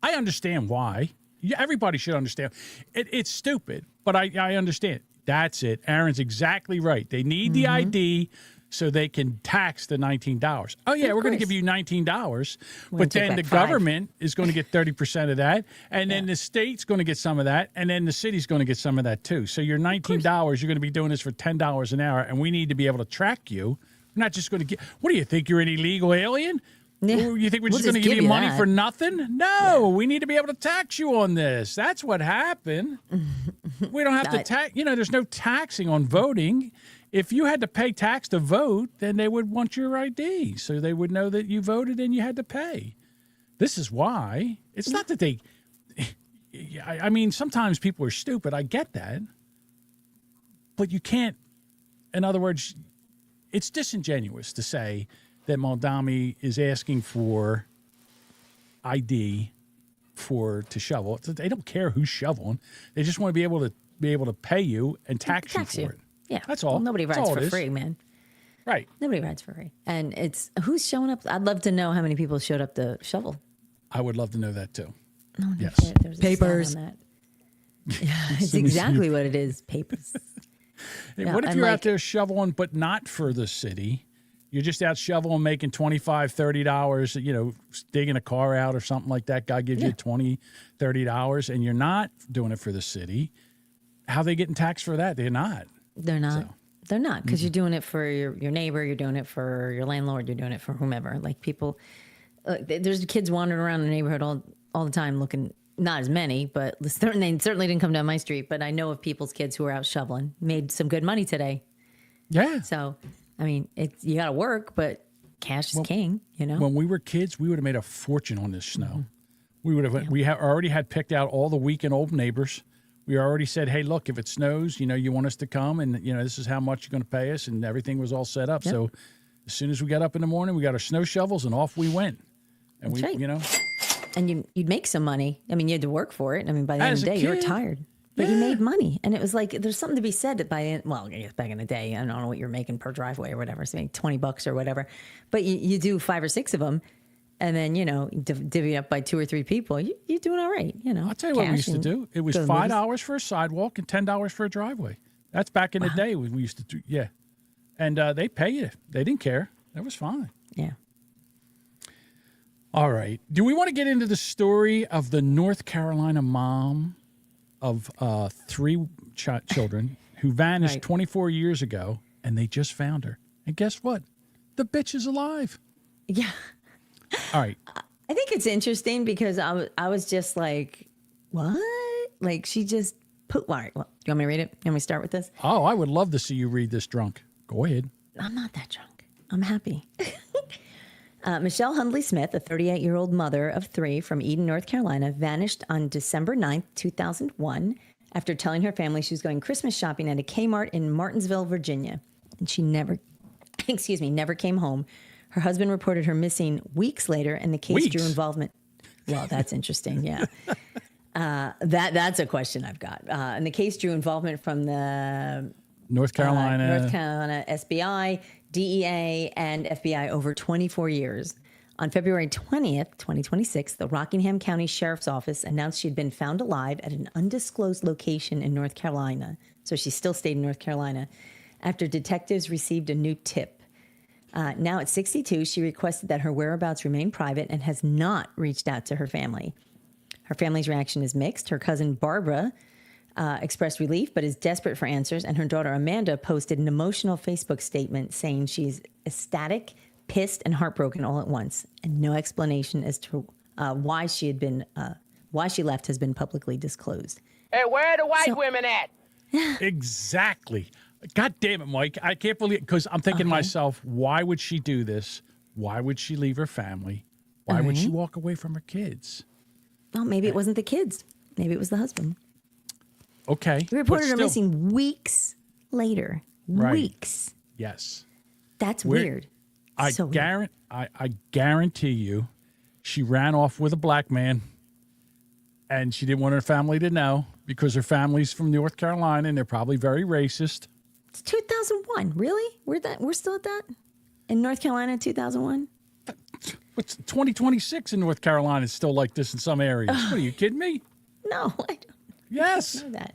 [SPEAKER 13] I understand why. Everybody should understand. It's stupid, but I understand. That's it. Aaron's exactly right. They need the ID so they can tax the $19. Oh, yeah, we're going to give you $19, but then the government is going to get 30% of that, and then the state's going to get some of that, and then the city's going to get some of that too. So your $19, you're going to be doing this for $10 an hour, and we need to be able to track you. We're not just going to get – what do you think, you're an illegal alien? Ooh, you think we're
[SPEAKER 10] We'll
[SPEAKER 13] just going to
[SPEAKER 10] just
[SPEAKER 13] give
[SPEAKER 10] give
[SPEAKER 13] you
[SPEAKER 10] you
[SPEAKER 13] money
[SPEAKER 10] that.
[SPEAKER 13] for nothing? No, we need to be able to tax you on this. That's what happened. We don't have to tax. There's no taxing on voting. If you had to pay tax to vote, then they would want your ID, so they would know that you voted and you had to pay. This is why. It's not that they. I mean, sometimes people are stupid. I get that, but you can't. In other words, it's disingenuous to say that Moldami is asking for ID to shovel. They don't care who's shoveling. They just want to be able to pay you and tax you for it.
[SPEAKER 10] Yeah,
[SPEAKER 13] that's all.
[SPEAKER 10] Well, nobody
[SPEAKER 13] That's
[SPEAKER 10] rides
[SPEAKER 13] all
[SPEAKER 10] for
[SPEAKER 13] it is.
[SPEAKER 10] free, man.
[SPEAKER 13] Right.
[SPEAKER 10] Nobody rides for free. And it's who's showing up. I'd love to know how many people showed up to shovel.
[SPEAKER 13] I would love to know that too.
[SPEAKER 10] No,
[SPEAKER 13] yes.
[SPEAKER 10] There's papers. On that. Yeah, it's exactly what it is. Papers.
[SPEAKER 13] Hey,
[SPEAKER 10] Yeah,
[SPEAKER 13] what if
[SPEAKER 10] and
[SPEAKER 13] you're
[SPEAKER 10] like-
[SPEAKER 13] out there shoveling, but not for the city? You're just out shoveling, making $25, $30, digging a car out or something like that. God gives you $20, $30, and you're not doing it for the city. How are they getting taxed for that? They're not.
[SPEAKER 10] They're not. They're not, because you're doing it for your neighbor. You're doing it for your landlord. You're doing it for whomever. Like people, there's kids wandering around the neighborhood all the time looking. Not as many, but they certainly didn't come down my street. But I know of people's kids who are out shoveling. Made some good money today.
[SPEAKER 13] Yeah.
[SPEAKER 10] So, I mean, you got to work, but cash is king.
[SPEAKER 13] When we were kids, we would have made a fortune on this snow. We would have. We already had picked out all the weak and old neighbors. We already said, hey, look, if it snows, you want us to come, and this is how much you're going to pay us, and everything was all set up.
[SPEAKER 10] Yep.
[SPEAKER 13] So, as soon as we got up in the morning, we got our snow shovels, and off we went. And
[SPEAKER 10] That's
[SPEAKER 13] we,
[SPEAKER 10] right. And you'd make some money. I mean, you had to work for it. I mean, by the end of
[SPEAKER 13] As
[SPEAKER 10] the
[SPEAKER 13] a
[SPEAKER 10] day, you were
[SPEAKER 13] kid.
[SPEAKER 10] tired. But you made money. And it was like, there's something to be said that by the end, well, I guess back in the day, I don't know what you're making per driveway or whatever, so maybe $20 or whatever. But you do 5 or 6 of them, and then, divvy up by 2 or 3 people, you're doing all right,
[SPEAKER 13] I'll tell you what we used to do. It was $5 for a sidewalk and $10 for a driveway. That's back in the day when we used to do, yeah. And they pay you. They didn't care. That was fine.
[SPEAKER 10] Yeah.
[SPEAKER 13] All right. Do we want to get into the story of the North Carolina mom of 3 children who vanished 24 years ago, and they just found her? And guess what? The bitch is alive.
[SPEAKER 10] Yeah.
[SPEAKER 13] All right.
[SPEAKER 10] I think it's interesting because I was just like, what? Like, she just put, all right, well, you want me to read it? You want me to start with this?
[SPEAKER 13] Oh, I would love to see you read this drunk. Go ahead.
[SPEAKER 10] I'm not that drunk. I'm happy. Michelle Hundley Smith, a 38-year-old mother of 3 from Eden, North Carolina, vanished on December 9th, 2001, after telling her family she was going Christmas shopping at a Kmart in Martinsville, Virginia. And she never came home. Her husband reported her missing weeks later, and the case drew involvement. Well, that's interesting, yeah. That's a question I've got. And the case drew involvement from the
[SPEAKER 13] North Carolina
[SPEAKER 10] SBI, DEA, and FBI over 24 years. On February 20th, 2026, the Rockingham County Sheriff's Office announced she'd been found alive at an undisclosed location in North Carolina. So she still stayed in North Carolina after detectives received a new tip. Now at 62, she requested that her whereabouts remain private and has not reached out to her family. Her family's reaction is mixed. Her cousin Barbara expressed relief, but is desperate for answers. And her daughter Amanda posted an emotional Facebook statement saying she's ecstatic, pissed, and heartbroken all at once, and no explanation as to why she left has been publicly disclosed.
[SPEAKER 3] Hey, where are the white women at?
[SPEAKER 13] Exactly. God damn it, Mike. I can't believe it, because I'm thinking to myself, why would she do this? Why would she leave her family? Why would she walk away from her kids?
[SPEAKER 10] Well, maybe it wasn't the kids. Maybe it was the husband.
[SPEAKER 13] Okay.
[SPEAKER 10] He reported her missing weeks later.
[SPEAKER 13] Right.
[SPEAKER 10] Weeks.
[SPEAKER 13] Yes.
[SPEAKER 10] That's weird.
[SPEAKER 13] I guarantee you she ran off with a black man, and she didn't want her family to know because her family's from North Carolina and they're probably very racist.
[SPEAKER 10] It's 2001. Really? We're still at that? In North Carolina, 2001?
[SPEAKER 13] What's 2026 in North Carolina is still like this in some areas. What, are you kidding me?
[SPEAKER 10] No, I don't.
[SPEAKER 13] Yes.
[SPEAKER 10] know that.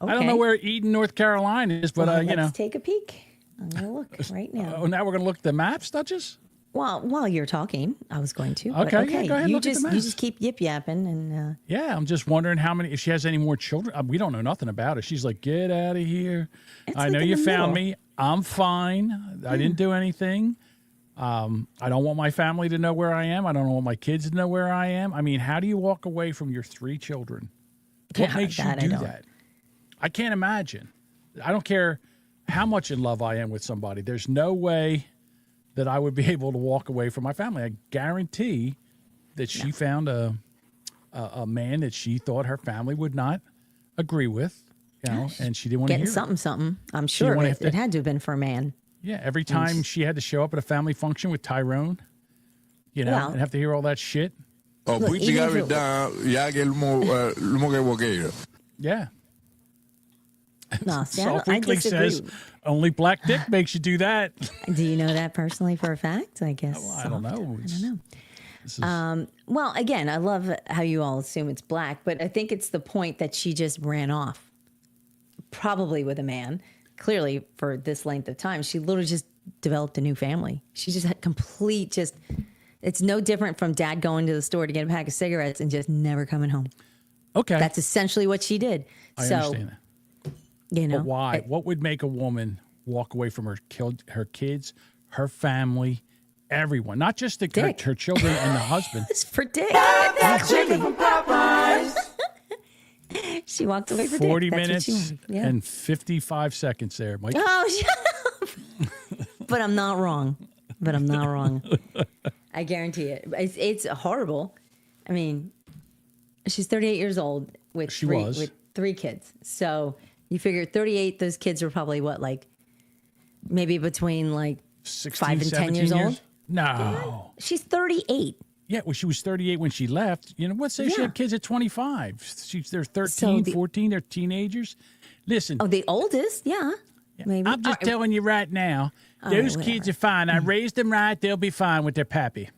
[SPEAKER 13] I don't know where Eden, North Carolina is, but
[SPEAKER 10] let's take a peek. I'm going to look right now.
[SPEAKER 13] Oh, now we're going to look at the maps, Duchess?
[SPEAKER 10] Well, while you're talking, I was going to. But
[SPEAKER 13] Okay, yeah, go ahead,
[SPEAKER 10] you
[SPEAKER 13] look at the
[SPEAKER 10] just
[SPEAKER 13] maps.
[SPEAKER 10] keep yip-yapping and
[SPEAKER 13] Yeah, I'm just wondering if she has any more children. We don't know nothing about her. She's like, get out of here. I know
[SPEAKER 10] like in
[SPEAKER 13] you
[SPEAKER 10] the
[SPEAKER 13] found
[SPEAKER 10] middle.
[SPEAKER 13] me. I'm fine. I didn't do anything. I don't want my family to know where I am. I don't want my kids to know where I am. I mean, how do you walk away from your 3 children? What makes you do that? I can't imagine. I don't care how much in love I am with somebody. There's no way that I would be able to walk away from my family. I guarantee that she found a man that she thought her family would not agree with, and she didn't want to hear
[SPEAKER 10] something. I'm sure it had to have been for a man.
[SPEAKER 13] Yeah, every time she had to show up at a family function with Tyrone, and have to hear all that shit.
[SPEAKER 5] Oh,
[SPEAKER 13] yeah.
[SPEAKER 10] No,
[SPEAKER 13] Salt Weekly says only black dick makes you do that.
[SPEAKER 10] Do you know that personally for a fact? I guess.
[SPEAKER 13] Well, I don't know.
[SPEAKER 10] Well, again, I love how you all assume it's black, but I think it's the point that she just ran off, probably with a man. Clearly, for this length of time, she literally just developed a new family. She just had it's no different from dad going to the store to get a pack of cigarettes and just never coming home.
[SPEAKER 13] Okay.
[SPEAKER 10] That's essentially what she did.
[SPEAKER 13] I understand that.
[SPEAKER 10] But
[SPEAKER 13] why? What would make a woman walk away from her kids, her family, everyone, not just her children and the husband?
[SPEAKER 10] It's for dick. She walked away for
[SPEAKER 13] 40
[SPEAKER 10] dick.
[SPEAKER 13] minutes and 55 seconds there, Mike.
[SPEAKER 10] Oh, shut up. But I'm not wrong. I guarantee it. It's horrible. I mean, she's 38 years old with 3 kids. So you figure 38, those kids were probably maybe between
[SPEAKER 13] 16,
[SPEAKER 10] 5 and 10 years old?
[SPEAKER 13] No.
[SPEAKER 10] She's 38.
[SPEAKER 13] Yeah, well, she was 38 when she left. Let's say she had kids at 25. They're 13, 14, they're teenagers. Listen.
[SPEAKER 10] Oh, the oldest, maybe.
[SPEAKER 13] I'm just telling you right now, those kids are fine. I raised them right. They'll be fine with their pappy.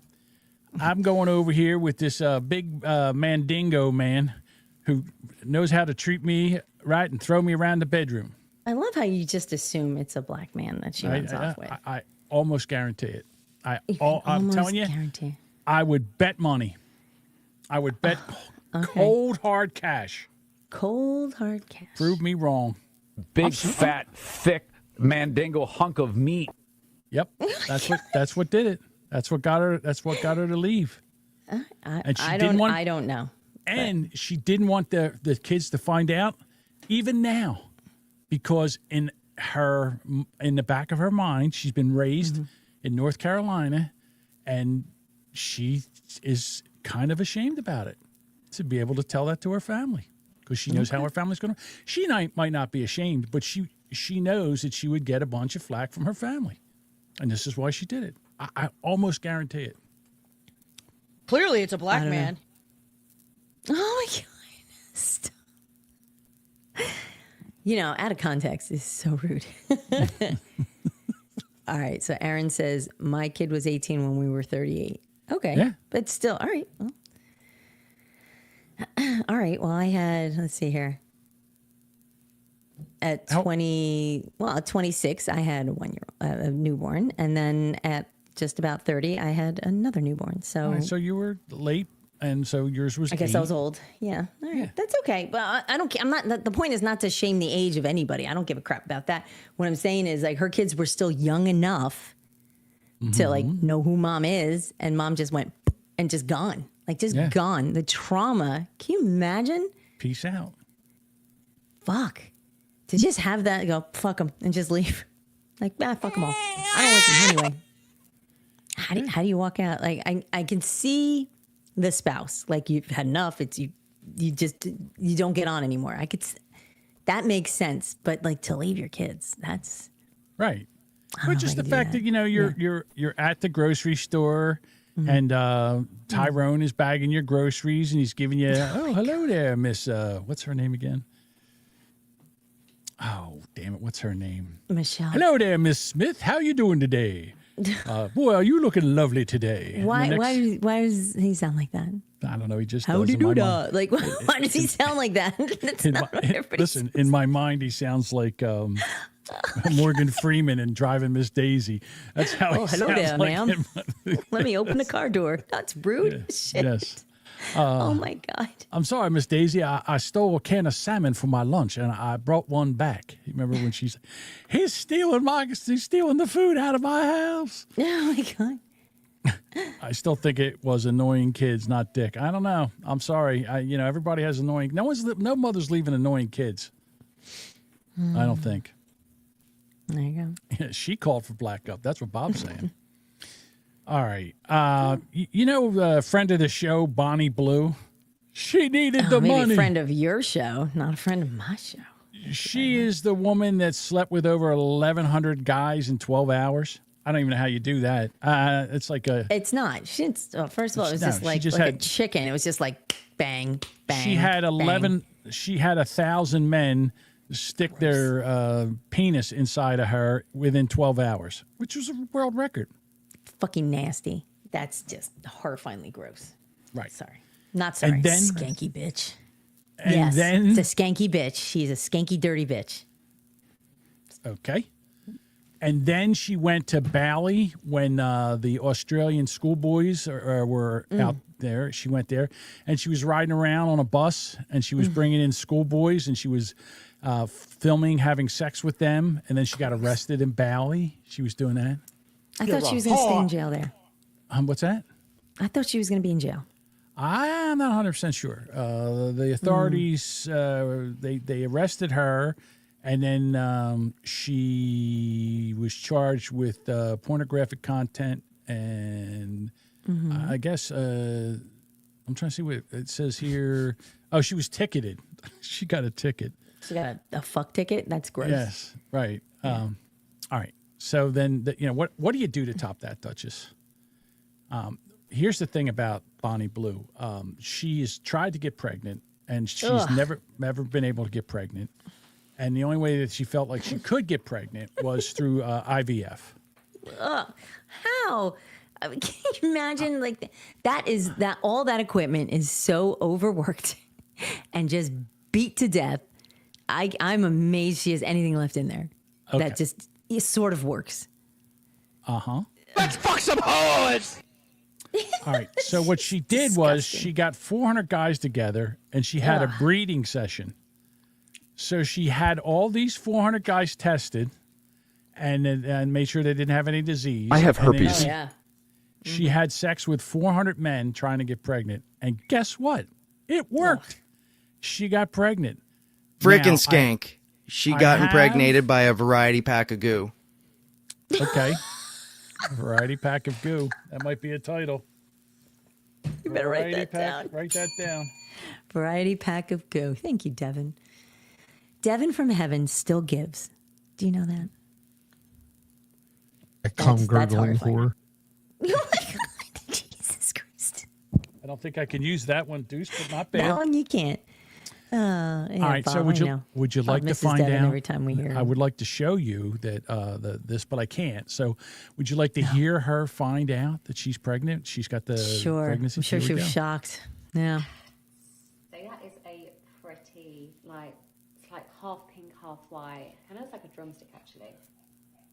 [SPEAKER 13] I'm going over here with this big mandingo man who knows how to treat me right and throw me around the bedroom.
[SPEAKER 10] I love how you just assume it's a black man that she runs off with.
[SPEAKER 13] I almost guarantee it. I'm telling you, I would bet money. I would bet cold, hard cash.
[SPEAKER 10] Cold, hard cash.
[SPEAKER 13] Prove me wrong.
[SPEAKER 18] Big, fat, thick mandingo hunk of meat.
[SPEAKER 13] Yep, that's what did it. That's what got her to leave.
[SPEAKER 10] I don't know.
[SPEAKER 13] And she didn't want the kids to find out, even now, because in the back of her mind, she's been raised in North Carolina, and she is kind of ashamed about it, to be able to tell that to her family, because she knows how her family's going to. She might not be ashamed, but she knows that she would get a bunch of flack from her family, and this is why she did it. I almost guarantee it.
[SPEAKER 6] Clearly, it's a black man.
[SPEAKER 10] Oh my God! Stop. Out of context is so rude. All right, so Aaron says my kid was 18 when we were 38. Okay, but still, all right. Well, all right. Well, I had, let's see here. At 26, I had a newborn, and then at just about 30, I had another newborn. So,
[SPEAKER 13] right, so you were late, and so yours was.
[SPEAKER 10] I guess I was old. Yeah, all right, that's okay. But I don't care. I'm not. The point is not to shame the age of anybody. I don't give a crap about that. What I'm saying is, her kids were still young enough to know who mom is, and mom just went and just gone, gone. The trauma. Can you imagine?
[SPEAKER 13] Peace out.
[SPEAKER 10] Fuck. To just have that go, fuck them, and just leave. Fuck them all. I don't like them anyway. How do you walk out? I can see the spouse. You've had enough. It's you don't get on anymore. That makes sense. But to leave your kids, that's
[SPEAKER 13] right. But just the fact that you're at the grocery store and Tyrone is bagging your groceries and he's giving you hello there, Miss what's her name again? Oh, damn it. What's her name?
[SPEAKER 10] Michelle.
[SPEAKER 13] Hello there, Miss Smith. How you doing today? Boy, are you looking lovely today.
[SPEAKER 10] Why does he sound like that?
[SPEAKER 13] I don't know. He just
[SPEAKER 10] How
[SPEAKER 13] does
[SPEAKER 10] do
[SPEAKER 13] in
[SPEAKER 10] you
[SPEAKER 13] my
[SPEAKER 10] do
[SPEAKER 13] mind.
[SPEAKER 10] that? Why does he sound like that? That's not what everybody
[SPEAKER 13] Listen, in my mind, he sounds like Morgan Freeman in Driving Miss Daisy. That's how he
[SPEAKER 10] hello
[SPEAKER 13] sounds
[SPEAKER 10] there,
[SPEAKER 13] like
[SPEAKER 10] ma'am. Let me open the car door. That's rude. Shit.
[SPEAKER 13] Yes.
[SPEAKER 10] Oh my God.
[SPEAKER 13] I'm sorry, Miss Daisy. I stole a can of salmon for my lunch, and I brought one back. You remember when she's, he's stealing the food out of my house.
[SPEAKER 10] Oh my God.
[SPEAKER 13] I still think it was annoying kids, not Dick. I don't know. I'm sorry. Everybody has annoying. No mother's leaving annoying kids. I don't think.
[SPEAKER 10] There you
[SPEAKER 13] go. She called for black up. That's what Bob's saying. All right. A friend of the show, Bonnie Blue. She needed the
[SPEAKER 10] maybe
[SPEAKER 13] money.
[SPEAKER 10] A friend of your show, not a friend of my show.
[SPEAKER 13] She is the woman that slept with over 1,100 guys in 12 hours. I don't even know how you do that. It's like a.
[SPEAKER 10] It's not. First of all, it was just like a chicken. It was just like bang, bang.
[SPEAKER 13] She had 11.
[SPEAKER 10] Bang.
[SPEAKER 13] She had 1,000 men stick their penis inside of her within 12 hours, which was a world record.
[SPEAKER 10] Fucking nasty. That's just horrifyingly gross.
[SPEAKER 13] Right.
[SPEAKER 10] Sorry. Not sorry.
[SPEAKER 13] And then,
[SPEAKER 10] skanky bitch.
[SPEAKER 13] And
[SPEAKER 10] yes,
[SPEAKER 13] then
[SPEAKER 10] it's a skanky bitch. She's a skanky, dirty bitch.
[SPEAKER 13] Okay. And then she went to Bali when the Australian schoolboys were out there. She went there, and she was riding around on a bus, and she was bringing in schoolboys, and she was filming having sex with them, and then she got arrested in Bali. She was doing that.
[SPEAKER 10] I thought she was going to stay in jail there.
[SPEAKER 13] What's that?
[SPEAKER 10] I thought she was going to be in jail.
[SPEAKER 13] I'm not 100% sure. The authorities, they arrested her, and then she was charged with pornographic content, and I guess I'm trying to see what it says here. Oh, she was ticketed. She got a ticket.
[SPEAKER 10] She got a fuck ticket? That's gross.
[SPEAKER 13] Yes, right. All right. So then, what do you do to top that, Duchess? Here's the thing about Bonnie Blue. She's tried to get pregnant, and she's never been able to get pregnant. And the only way that she felt like she could get pregnant was through IVF.
[SPEAKER 10] How? I mean, can you imagine? Like that all that equipment is so overworked and just beat to death. I'm amazed she has anything left in there.
[SPEAKER 13] Okay.
[SPEAKER 10] That just it sort of works.
[SPEAKER 1] Let's fuck some hoes.
[SPEAKER 13] All right. So what she did was she got 400 guys together, and she had a breeding session. So she had all these 400 guys tested, and made sure they didn't have any disease.
[SPEAKER 22] I have herpes.
[SPEAKER 10] Oh, yeah.
[SPEAKER 13] She had sex with 400 men trying to get pregnant, and guess what? It worked. She got pregnant.
[SPEAKER 19] Frickin' skank. She got impregnated by a variety pack of goo.
[SPEAKER 13] Okay. Variety pack of goo. That might be a title.
[SPEAKER 10] You better write that down.
[SPEAKER 13] Write that down.
[SPEAKER 10] Variety pack of goo. Thank you, Devin. Devin from heaven still gives. Do you know that?
[SPEAKER 5] I come gurgling whore.
[SPEAKER 10] Oh my God. Jesus Christ.
[SPEAKER 13] I don't think I can use that one, Deuce, but not bad.
[SPEAKER 10] That one you can't. Yeah,
[SPEAKER 13] all right, so would you
[SPEAKER 10] Bob
[SPEAKER 13] like to
[SPEAKER 10] misses
[SPEAKER 13] find
[SPEAKER 10] Devin
[SPEAKER 13] out?
[SPEAKER 10] every time we hear him.
[SPEAKER 13] I would like to show you that this, but I can't. So, would you like to hear her find out that she's pregnant? She's got the pregnancy.
[SPEAKER 10] I'm sure
[SPEAKER 13] Here
[SPEAKER 10] she
[SPEAKER 13] we
[SPEAKER 10] was
[SPEAKER 13] go.
[SPEAKER 10] shocked. Yeah.
[SPEAKER 7] So that is a pretty, it's like half pink, half white. And it's like a drumstick, actually.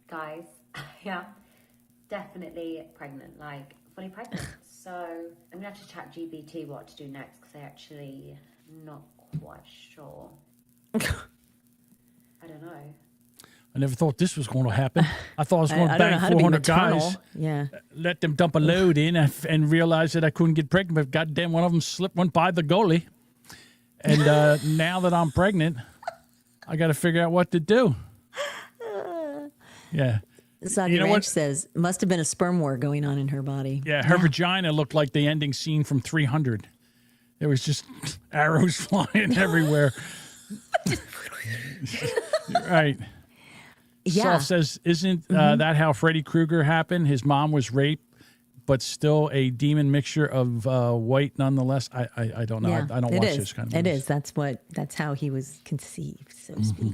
[SPEAKER 7] Guys, yeah, definitely pregnant, fully pregnant. So I'm going to have to chat GBT what to do next, because I'm actually not quite sure. I don't know.
[SPEAKER 13] I never thought this was going to happen. I thought I was going to
[SPEAKER 10] I don't know
[SPEAKER 13] bang
[SPEAKER 10] how to be
[SPEAKER 13] 400 guys,
[SPEAKER 10] maternal. Yeah.
[SPEAKER 13] let them dump a load in, and realize that I couldn't get pregnant. But goddamn, one of them slipped one by the goalie. And now that I'm pregnant, I got to figure out what to do. Yeah.
[SPEAKER 10] Soggy Ranch says, must have been a sperm war going on in her body.
[SPEAKER 13] Yeah, her vagina looked like the ending scene from 300. There was just arrows flying everywhere. Right.
[SPEAKER 10] Yeah.
[SPEAKER 13] Self says, isn't that how Freddy Krueger happened? His mom was raped, but still a demon mixture of white nonetheless. I don't know.
[SPEAKER 10] Yeah,
[SPEAKER 13] I don't watch this kind of
[SPEAKER 10] It
[SPEAKER 13] movies.
[SPEAKER 10] is. That's how he was conceived, so to speak.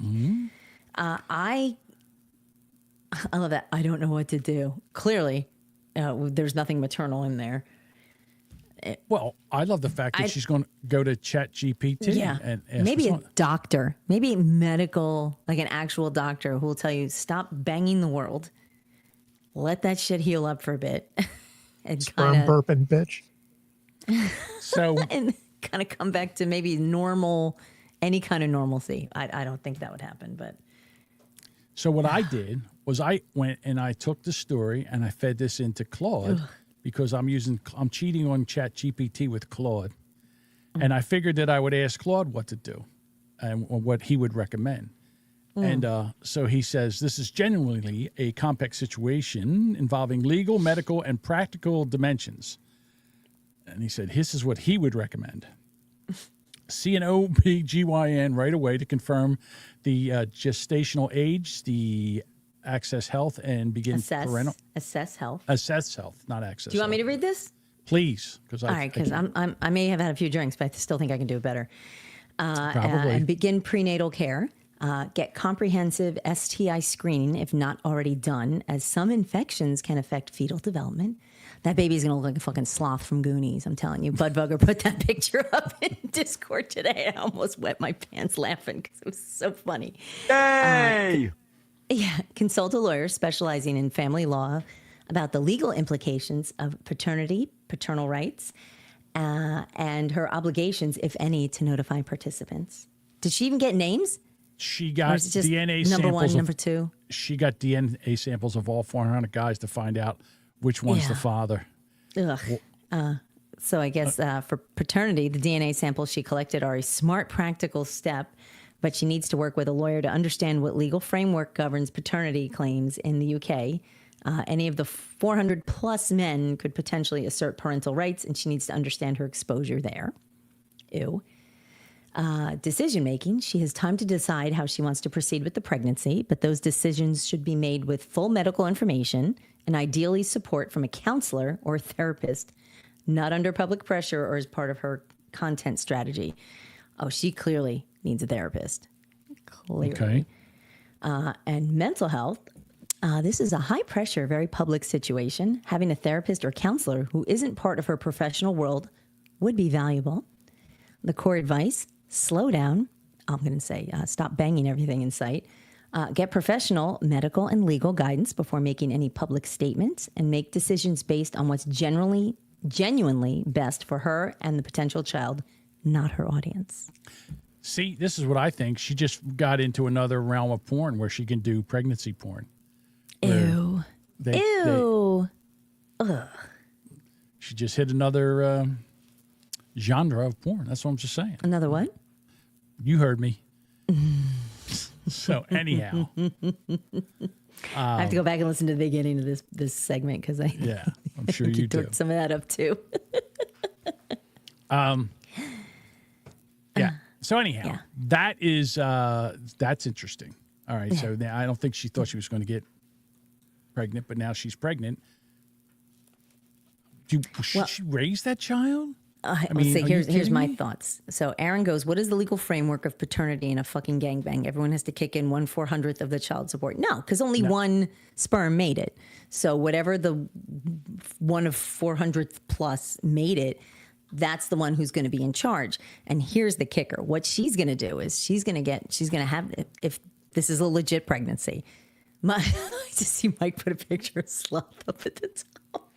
[SPEAKER 10] I love that. I don't know what to do. Clearly, there's nothing maternal in there.
[SPEAKER 13] Well, I love the fact that she's going to go to Chat GPT.
[SPEAKER 10] Yeah.
[SPEAKER 13] And ask
[SPEAKER 10] Maybe
[SPEAKER 13] for
[SPEAKER 10] a
[SPEAKER 13] something.
[SPEAKER 10] doctor, maybe medical, like an actual doctor who will tell you, stop banging the world. Let that shit heal up for a bit. And
[SPEAKER 5] Sperm burping bitch.
[SPEAKER 13] So
[SPEAKER 10] and kind of come back to maybe normal, any kind of normalcy. I don't think that would happen, but.
[SPEAKER 13] So what I did was I went and I took the story and I fed this into Claude because I'm cheating on ChatGPT with Claude. And I figured that I would ask Claude what to do and what he would recommend. And so he says, this is genuinely a complex situation involving legal, medical, and practical dimensions. And he said, this is what he would recommend. See an OBGYN right away to confirm the gestational age, the access health, and begin
[SPEAKER 10] assess health.
[SPEAKER 13] Assess health, not access.
[SPEAKER 10] Do you want me to read this?
[SPEAKER 13] Please, because
[SPEAKER 10] all right, because I may have had a few drinks, but I still think I can do it better.
[SPEAKER 13] Probably.
[SPEAKER 10] And begin prenatal care. Get comprehensive STI screening if not already done, as some infections can affect fetal development. That baby's going to look like a fucking sloth from Goonies, I'm telling you. Budbugger put that picture up in Discord today. I almost wet my pants laughing because it was so funny.
[SPEAKER 18] Yay!
[SPEAKER 10] Consult a lawyer specializing in family law about the legal implications of paternity, paternal rights, and her obligations, if any, to notify participants. Did she even get names?
[SPEAKER 13] She got DNA samples.
[SPEAKER 10] Number one, number two.
[SPEAKER 13] She got DNA samples of all 400 guys to find out which one's the father.
[SPEAKER 10] Ugh. So I guess for paternity, the DNA samples she collected are a smart, practical step, but she needs to work with a lawyer to understand what legal framework governs paternity claims in the UK. Any of the 400 plus men could potentially assert parental rights, and she needs to understand her exposure there. Ew. Decision making. She has time to decide how she wants to proceed with the pregnancy, but those decisions should be made with full medical information and ideally support from a counselor or a therapist, not under public pressure or as part of her content strategy. Oh, she clearly needs a therapist. Clearly.
[SPEAKER 13] Okay.
[SPEAKER 10] And mental health. This is a high pressure, very public situation. Having a therapist or counselor who isn't part of her professional world would be valuable. The core advice: slow down. I'm going to say stop banging everything in sight. Get professional medical and legal guidance before making any public statements, and make decisions based on what's genuinely best for her and the potential child, not her audience.
[SPEAKER 13] See, this is what I think. She just got into another realm of porn where she can do pregnancy porn.
[SPEAKER 10] Ew. Ew. Ugh.
[SPEAKER 13] She just hit another genre of porn. That's what I'm just saying.
[SPEAKER 10] Another what?
[SPEAKER 13] You heard me. So anyhow,
[SPEAKER 10] I have to go back and listen to the beginning of this segment because I
[SPEAKER 13] I'm sure you do.
[SPEAKER 10] Some of that up too.
[SPEAKER 13] So anyhow, that is that's interesting. All right. So now I don't think she thought she was going to get pregnant, but now she's pregnant. Should she raise that child?
[SPEAKER 10] I mean, see, here's my thoughts. So Aaron goes, what is the legal framework of paternity in a fucking gangbang? Everyone has to kick in 1/400th of the child support. No, because only one sperm made it. So whatever the 1/400th plus made it, that's the one who's going to be in charge. And here's the kicker. What she's going to do is she's going to have, if this is a legit pregnancy, I just see Mike put a picture of Sloth up at the top.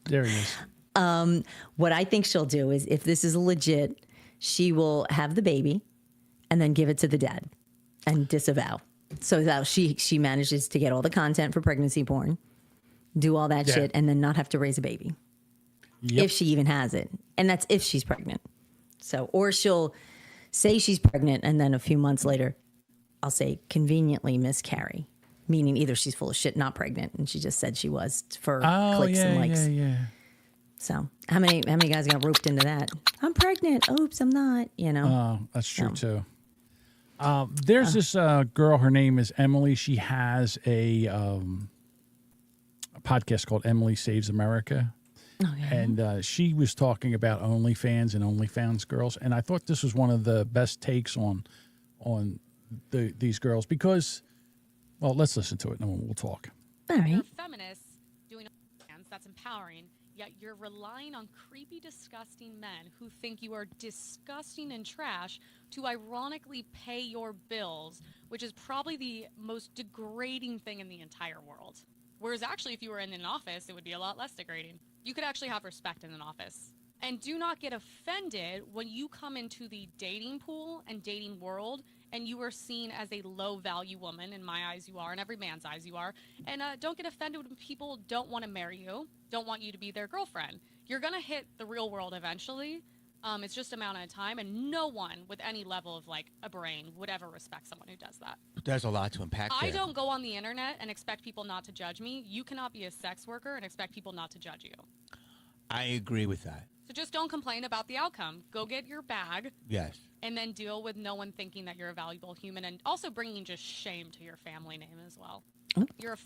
[SPEAKER 13] There he is.
[SPEAKER 10] What I think she'll do is, if this is legit, she will have the baby and then give it to the dad and disavow. So that she manages to get all the content for pregnancy porn, do all that shit, and then not have to raise a baby. Yep. If she even has it. And that's if she's pregnant. So, or she'll say she's pregnant and then a few months later, I'll say conveniently miscarry. Meaning either she's full of shit, not pregnant, and she just said she was for clicks and likes. So how many guys got roped into that? I'm pregnant. Oops, I'm not. You know.
[SPEAKER 13] That's true too. There's this girl. Her name is Emily. She has a podcast called Emily Saves America. And she was talking about OnlyFans and OnlyFans girls, and I thought this was one of the best takes on these girls because, well, let's listen to it and then we'll talk.
[SPEAKER 10] All right.
[SPEAKER 5] You're feminists doing OnlyFans, that's empowering, yet you're relying on creepy, disgusting men who think you are disgusting and trash to ironically pay your bills, which is probably the most degrading thing in the entire world. Whereas actually, if you were in an office, it would be a lot less degrading. You could actually have respect in an office. And do not get offended when you come into the dating pool and dating world and you are seen as a low-value woman. In my eyes, you are. In every man's eyes, you are. And don't get offended when people don't want to marry you, don't want you to be their girlfriend. You're going to hit the real world eventually. It's just a matter of time, and no one with any level of, like, a brain would ever respect someone who does that.
[SPEAKER 4] There's a lot to unpack there.
[SPEAKER 5] I don't go on the internet and expect people not to judge me. You cannot be a sex worker and expect people not to judge you.
[SPEAKER 4] I agree with that.
[SPEAKER 5] So just don't complain about the outcome. Go get your bag.
[SPEAKER 4] Yes.
[SPEAKER 5] And then deal with no one thinking that you're a valuable human, and also bringing just shame to your family name as well. You're a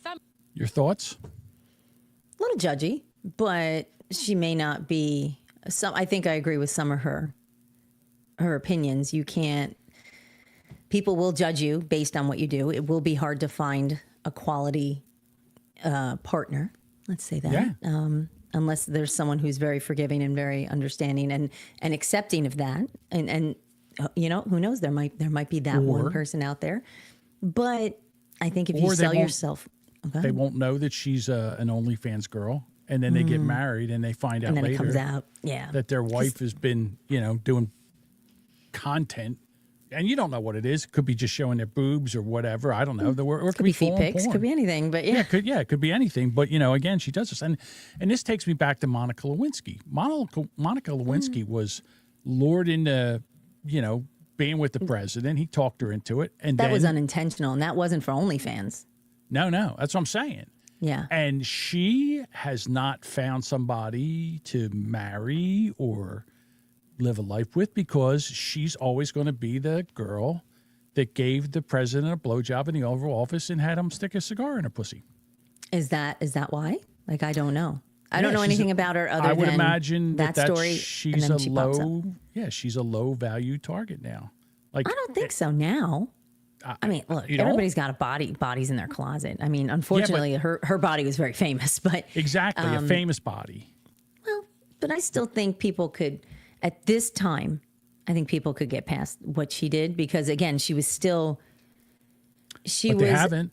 [SPEAKER 13] Your thoughts?
[SPEAKER 10] A little judgy, but she may not be. I think I agree with some of her opinions. You can't. People will judge you based on what you do. It will be hard to find a quality partner. Let's say that.
[SPEAKER 13] Yeah.
[SPEAKER 10] Unless there's someone who's very forgiving and very understanding and accepting of that. And you know, who knows? There might be that one person out there. But I think if you sell yourself,
[SPEAKER 13] they won't know that she's an OnlyFans girl, and then they get married and they find out
[SPEAKER 10] and then
[SPEAKER 13] later
[SPEAKER 10] it comes out,
[SPEAKER 13] that their wife has been, doing content. And you don't know what it is. It could be just showing their boobs or whatever. I don't know. Or it could be
[SPEAKER 10] feet pics.
[SPEAKER 13] porn.
[SPEAKER 10] Could be anything. But
[SPEAKER 13] it could be anything. But again, she does this, and this takes me back to Monica Lewinsky. Monica Lewinsky was lured into, being with the president. He talked her into it, and
[SPEAKER 10] that was unintentional, and that wasn't for OnlyFans.
[SPEAKER 13] No, that's what I'm saying.
[SPEAKER 10] Yeah.
[SPEAKER 13] And she has not found somebody to marry or live a life with, because she's always going to be the girl that gave the president a blowjob in the Oval Office and had him stick a cigar in her pussy.
[SPEAKER 10] Is that why? Like, I don't know. I don't know anything about her other
[SPEAKER 13] I would
[SPEAKER 10] than
[SPEAKER 13] imagine that
[SPEAKER 10] story.
[SPEAKER 13] She's
[SPEAKER 10] and then
[SPEAKER 13] she's a low value target now. Like,
[SPEAKER 10] I don't think so now. I mean, look, everybody's got bodies in their closet. I mean, unfortunately, her body was very famous, but
[SPEAKER 13] exactly a famous body.
[SPEAKER 10] Well, but I still think people could. At this time, I think people could get past what she did, because, again, she was still.
[SPEAKER 13] But they haven't.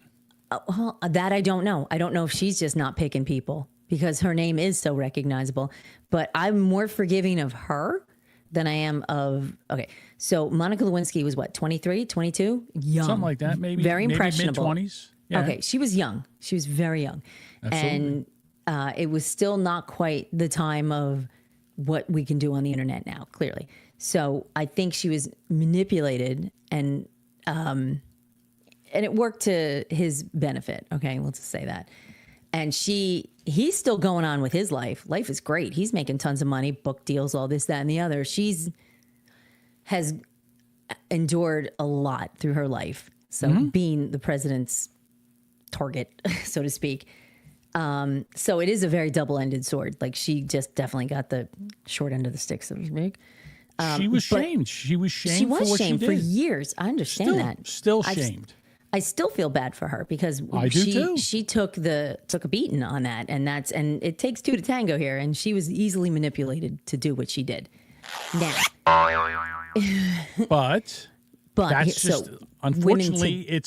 [SPEAKER 10] Well, that I don't know. I don't know if she's just not picking people because her name is so recognizable. But I'm more forgiving of her than I am of. Okay, so Monica Lewinsky was what, 23, 22? Young.
[SPEAKER 13] Something like that, maybe.
[SPEAKER 10] Very impressionable.
[SPEAKER 13] Mid-20s. Yeah.
[SPEAKER 10] Okay, she was young. She was very young.
[SPEAKER 13] Absolutely.
[SPEAKER 10] And it was still not quite the time of what we can do on the internet now, clearly. So I think she was manipulated, and it worked to his benefit. Okay, let's just say that. And he's still going on with his life. Life is great. He's making tons of money, book deals, all this, that, and the other. Has endured a lot through her life. So being the president's target, so to speak. So it is a very double-ended sword. Like, she just definitely got the short end of the stick, so to speak.
[SPEAKER 13] She was shamed. She was shamed.
[SPEAKER 10] She was
[SPEAKER 13] for what
[SPEAKER 10] shamed
[SPEAKER 13] she
[SPEAKER 10] for
[SPEAKER 13] did.
[SPEAKER 10] years. I understand that.
[SPEAKER 13] Still shamed.
[SPEAKER 10] I still feel bad for her because
[SPEAKER 13] I do too.
[SPEAKER 10] She took a beating on that, and it takes two to tango here, and she was easily manipulated to do what she did. Now,
[SPEAKER 13] but that's just unfortunately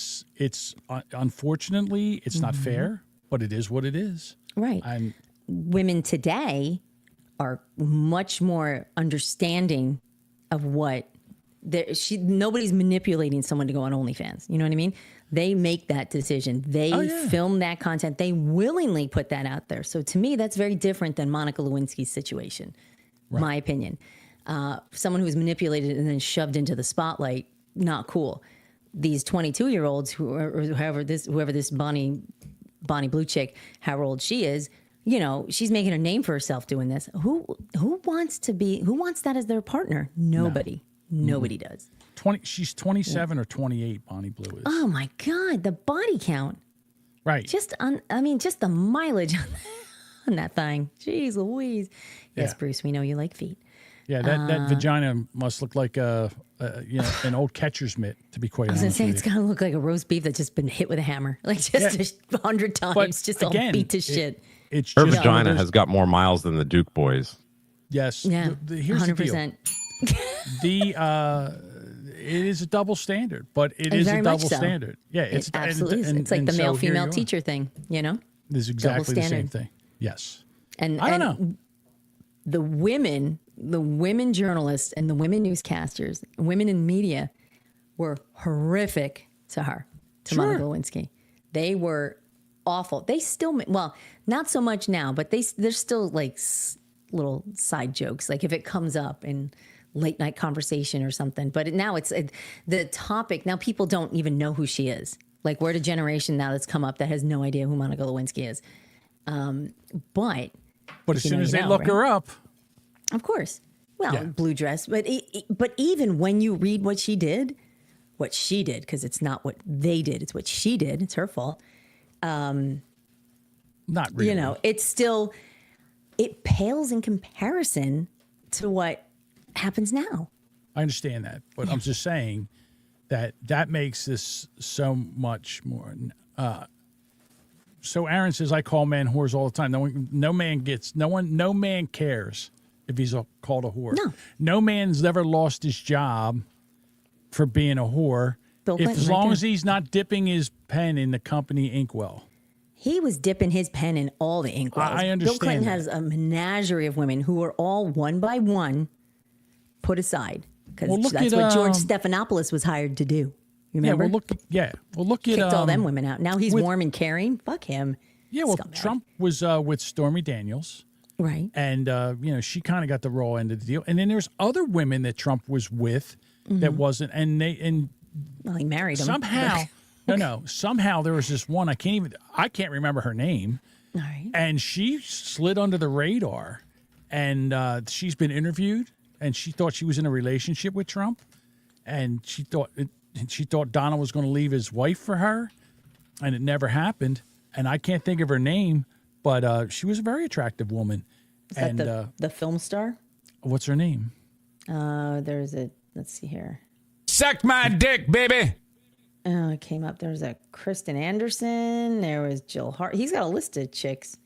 [SPEAKER 13] unfortunately it's not fair, but it is what it is.
[SPEAKER 10] Right. Women today are much more understanding of what nobody's manipulating someone to go on OnlyFans. You know what I mean? They make that decision. They film that content. They willingly put that out there. So to me, that's very different than Monica Lewinsky's situation, my opinion. Someone who was manipulated and then shoved into the spotlight, not cool. These 22-year-olds, whoever this Bonnie Blue chick, how old she is, she's making a name for herself doing this. Who wants that as their partner? Nobody. Nobody does.
[SPEAKER 13] She's 27 or 28, Bonnie Blue is.
[SPEAKER 10] Oh my God, the body count.
[SPEAKER 13] Right.
[SPEAKER 10] Just the mileage on that thing. Jeez Louise. Yes, Bruce, we know you like feet.
[SPEAKER 13] Yeah, that vagina must look like an old catcher's mitt, to be quite honest.
[SPEAKER 10] I was going to say, it's
[SPEAKER 13] going
[SPEAKER 10] to look like a roast beef that's just been hit with a hammer. Like just 100 times, just all beat to shit.
[SPEAKER 9] Her vagina has got more miles than the Duke boys.
[SPEAKER 13] Yes.
[SPEAKER 10] Yeah,
[SPEAKER 13] here's
[SPEAKER 10] 100%.
[SPEAKER 13] The deal. It is a double standard, but it is a double standard. Yeah, it's
[SPEAKER 10] absolutely. It's like the male-female teacher thing,
[SPEAKER 13] This is exactly the same thing. Yes.
[SPEAKER 10] And
[SPEAKER 13] I don't know.
[SPEAKER 10] The women the women journalists and the women newscasters, women in media were horrific to her, to Monica Lewinsky. They were awful. They still, well, not so much now, but there's still like little side jokes. Like if it comes up in late night conversation or something, but now it's the topic. Now people don't even know who she is. Like we're the generation now that's come up that has no idea who Monica Lewinsky is. But
[SPEAKER 13] as soon as they look her up,
[SPEAKER 10] of course, well, blue dress. But even when you read what she did, because it's not what they did, it's what she did. It's her fault.
[SPEAKER 13] Not really.
[SPEAKER 10] You know, it's still, it pales in comparison to what happens now.
[SPEAKER 13] I understand that, but I'm just saying that makes this so much more. So Aaron says, I call men whores all the time. No man cares if he's called a whore. No man's ever lost his job for being a whore, as long as he's not dipping his pen in the company inkwell.
[SPEAKER 10] He was dipping his pen in all the inkwells.
[SPEAKER 13] I understand.
[SPEAKER 10] Bill Clinton has a menagerie of women who are all one by one put aside, because that's what George Stephanopoulos was hired to do. You remember?
[SPEAKER 13] Look
[SPEAKER 10] kicked
[SPEAKER 13] at
[SPEAKER 10] all them women out. Now he's warm and caring. Fuck him.
[SPEAKER 13] Yeah, well, Scumbag. Trump was with Stormy Daniels.
[SPEAKER 10] Right.
[SPEAKER 13] And, she kind of got the raw end of the deal. And then there's other women that Trump was with that wasn't.
[SPEAKER 10] Well, he married them.
[SPEAKER 13] Somehow, somehow there was this one, I can't remember her name.
[SPEAKER 10] All right.
[SPEAKER 13] And she slid under the radar. And she's been interviewed. And she thought she was in a relationship with Trump. And she thought Donald was going to leave his wife for her. And it never happened. And I can't think of her name. But she was a very attractive woman.
[SPEAKER 10] Is that the film star?
[SPEAKER 13] What's her name?
[SPEAKER 10] Let's see here.
[SPEAKER 18] Suck my dick, baby.
[SPEAKER 10] It came up. There was a Kristen Anderson. There was Jill Hart. He's got a list of chicks.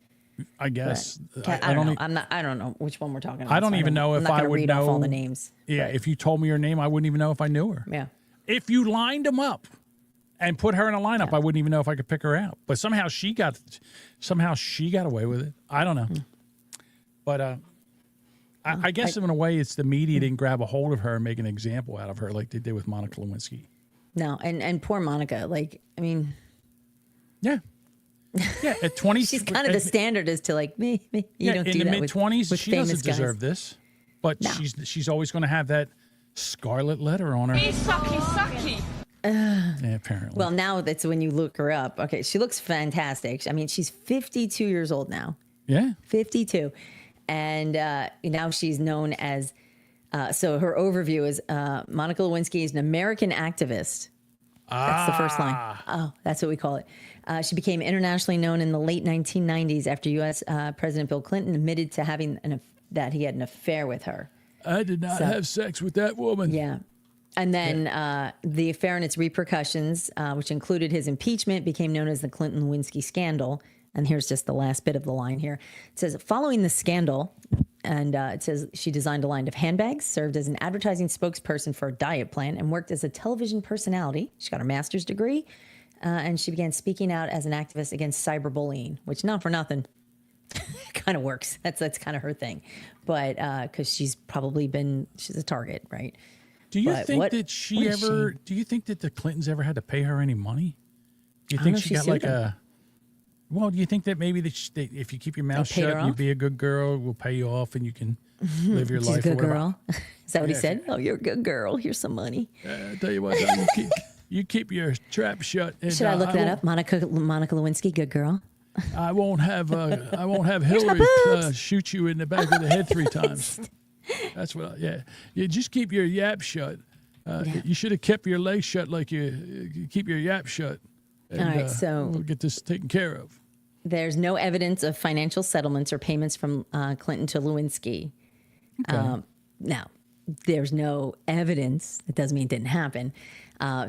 [SPEAKER 13] I guess.
[SPEAKER 10] I don't know. I don't know which one we're talking about.
[SPEAKER 13] I don't even know if I would
[SPEAKER 10] read
[SPEAKER 13] know
[SPEAKER 10] off all the names.
[SPEAKER 13] Yeah, if you told me her name, I wouldn't even know if I knew her.
[SPEAKER 10] Yeah.
[SPEAKER 13] If you lined them up and put her in a lineup, I wouldn't even know if I could pick her out. But somehow she got away with it. I don't know. But I guess in a way, it's the media didn't grab a hold of her and make an example out of her like they did with Monica Lewinsky.
[SPEAKER 10] No, and poor Monica. Like, I mean,
[SPEAKER 13] yeah, at 20,
[SPEAKER 10] she's kind of the standard as to like me. You don't do that in the
[SPEAKER 13] mid-20s. She doesn't deserve this, but she's always going to have that scarlet letter on her.
[SPEAKER 21] Be sucky.
[SPEAKER 13] Yeah, apparently.
[SPEAKER 10] Well, now that's when you look her up. Okay, she looks fantastic. I mean, she's 52 years old now.
[SPEAKER 13] Yeah,
[SPEAKER 10] 52, and now she's known as. So her overview is Monica Lewinsky is an American activist. That's the first line. Oh, that's what we call it. She became internationally known in the late 1990s after U.S. President Bill Clinton admitted to having that he had an affair with her.
[SPEAKER 13] I did not have sex with that woman.
[SPEAKER 10] Yeah. And then the affair and its repercussions, which included his impeachment, became known as the Clinton-Lewinsky scandal. And here's just the last bit of the line here. It says, following the scandal, and it says she designed a line of handbags, served as an advertising spokesperson for a diet plan, and worked as a television personality. She got her master's degree, and she began speaking out as an activist against cyberbullying, which, not for nothing, kind of works. That's kind of her thing. But because she's a target, right?
[SPEAKER 13] Do you think that do you think that the Clintons ever had to pay her any money? Do you think she got like a... Well, do you think that maybe if you keep your mouth shut, you be a good girl, we'll pay you off and you can live your life?
[SPEAKER 10] She's a good girl. Is that what he said? Oh, you're a good girl. Here's some money.
[SPEAKER 13] I tell you what, you keep your trap shut. And,
[SPEAKER 10] should I look that up? Monica Lewinsky, good girl.
[SPEAKER 13] I won't have Hillary shoot you in the back of the head 3 times. That's what. You just keep your yap shut. You should have kept your legs shut like you keep your yap shut. And,
[SPEAKER 10] all right, so
[SPEAKER 13] we'll get this taken care of.
[SPEAKER 10] There's no evidence of financial settlements or payments from Clinton to Lewinsky.
[SPEAKER 13] Okay.
[SPEAKER 10] Now, there's no evidence. It doesn't mean it didn't happen.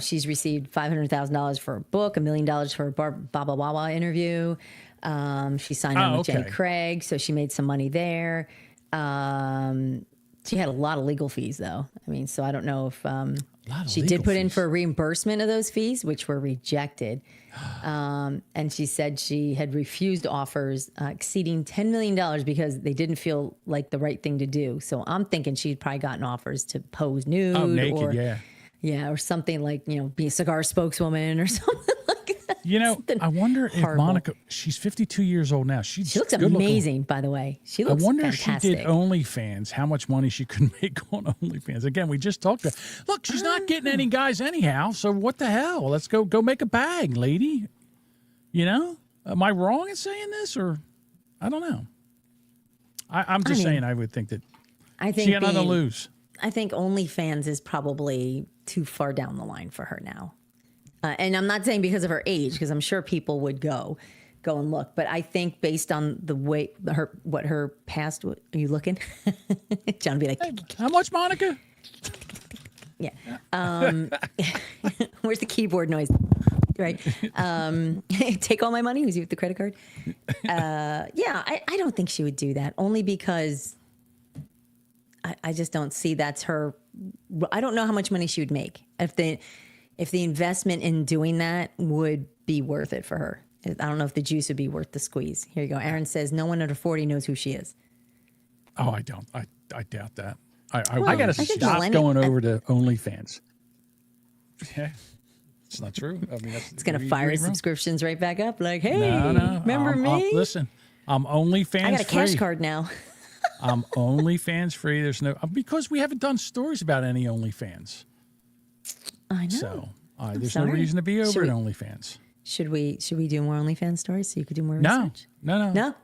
[SPEAKER 10] She's received $500,000 for a book, $1 million for a Baba Wawa interview. She signed on with Jenny Craig, so she made some money there. She had a lot of legal fees, though. I mean, so I don't know if she did
[SPEAKER 13] legal
[SPEAKER 10] put in
[SPEAKER 13] fees.
[SPEAKER 10] for a reimbursement of those fees, which were rejected. And she said she had refused offers exceeding $10 million because they didn't feel like the right thing to do. So I'm thinking she'd probably gotten offers to pose nude,
[SPEAKER 13] naked,
[SPEAKER 10] or
[SPEAKER 13] yeah,
[SPEAKER 10] or something like, you know, be a cigar spokeswoman or something like that.
[SPEAKER 13] You know, I wonder if
[SPEAKER 10] horrible.
[SPEAKER 13] Monica, she's 52 years old now. She
[SPEAKER 10] Looks amazing, by the way. She looks
[SPEAKER 13] I wonder
[SPEAKER 10] fantastic.
[SPEAKER 13] if she did OnlyFans, how much money she could make on OnlyFans. Again, we just talked about, look, she's not getting any guys anyhow, so what the hell? Let's go make a bag, lady. You know? Am I wrong in saying this, or I don't know. I'm just saying I would think that she had nothing to lose.
[SPEAKER 10] I think OnlyFans is probably too far down the line for her now. And I'm not saying because of her age, because I'm sure people would go and look. But I think based on the way what her past, are you looking? John would be like,
[SPEAKER 13] hey, how much, Monica?
[SPEAKER 10] Yeah. Where's the keyboard noise? Right. Take all my money. Who's you with the credit card? Yeah, I don't think she would do that, only because I just don't see that's her. I don't know how much money she would make if the investment in doing that would be worth it for her. I don't know if the juice would be worth the squeeze. Here you go. Aaron says no one under 40 knows who she is.
[SPEAKER 13] Oh, I don't. I doubt that. I
[SPEAKER 10] Well,
[SPEAKER 13] got to
[SPEAKER 10] I think
[SPEAKER 13] stop going over to OnlyFans. Yeah, it's not true. I mean,
[SPEAKER 10] it's going to fire subscriptions right back up. Like, hey,
[SPEAKER 13] no.
[SPEAKER 10] remember me?
[SPEAKER 13] Listen, I'm OnlyFans.
[SPEAKER 10] I got a
[SPEAKER 13] free.
[SPEAKER 10] cash card now.
[SPEAKER 13] I'm OnlyFans free. There's no because we haven't done stories about any OnlyFans.
[SPEAKER 10] I know.
[SPEAKER 13] So there's
[SPEAKER 10] sorry.
[SPEAKER 13] no reason to be over
[SPEAKER 10] Should
[SPEAKER 13] at
[SPEAKER 10] we-
[SPEAKER 13] OnlyFans.
[SPEAKER 10] Should we do more OnlyFans stories so you could do more research?
[SPEAKER 13] No.
[SPEAKER 10] No.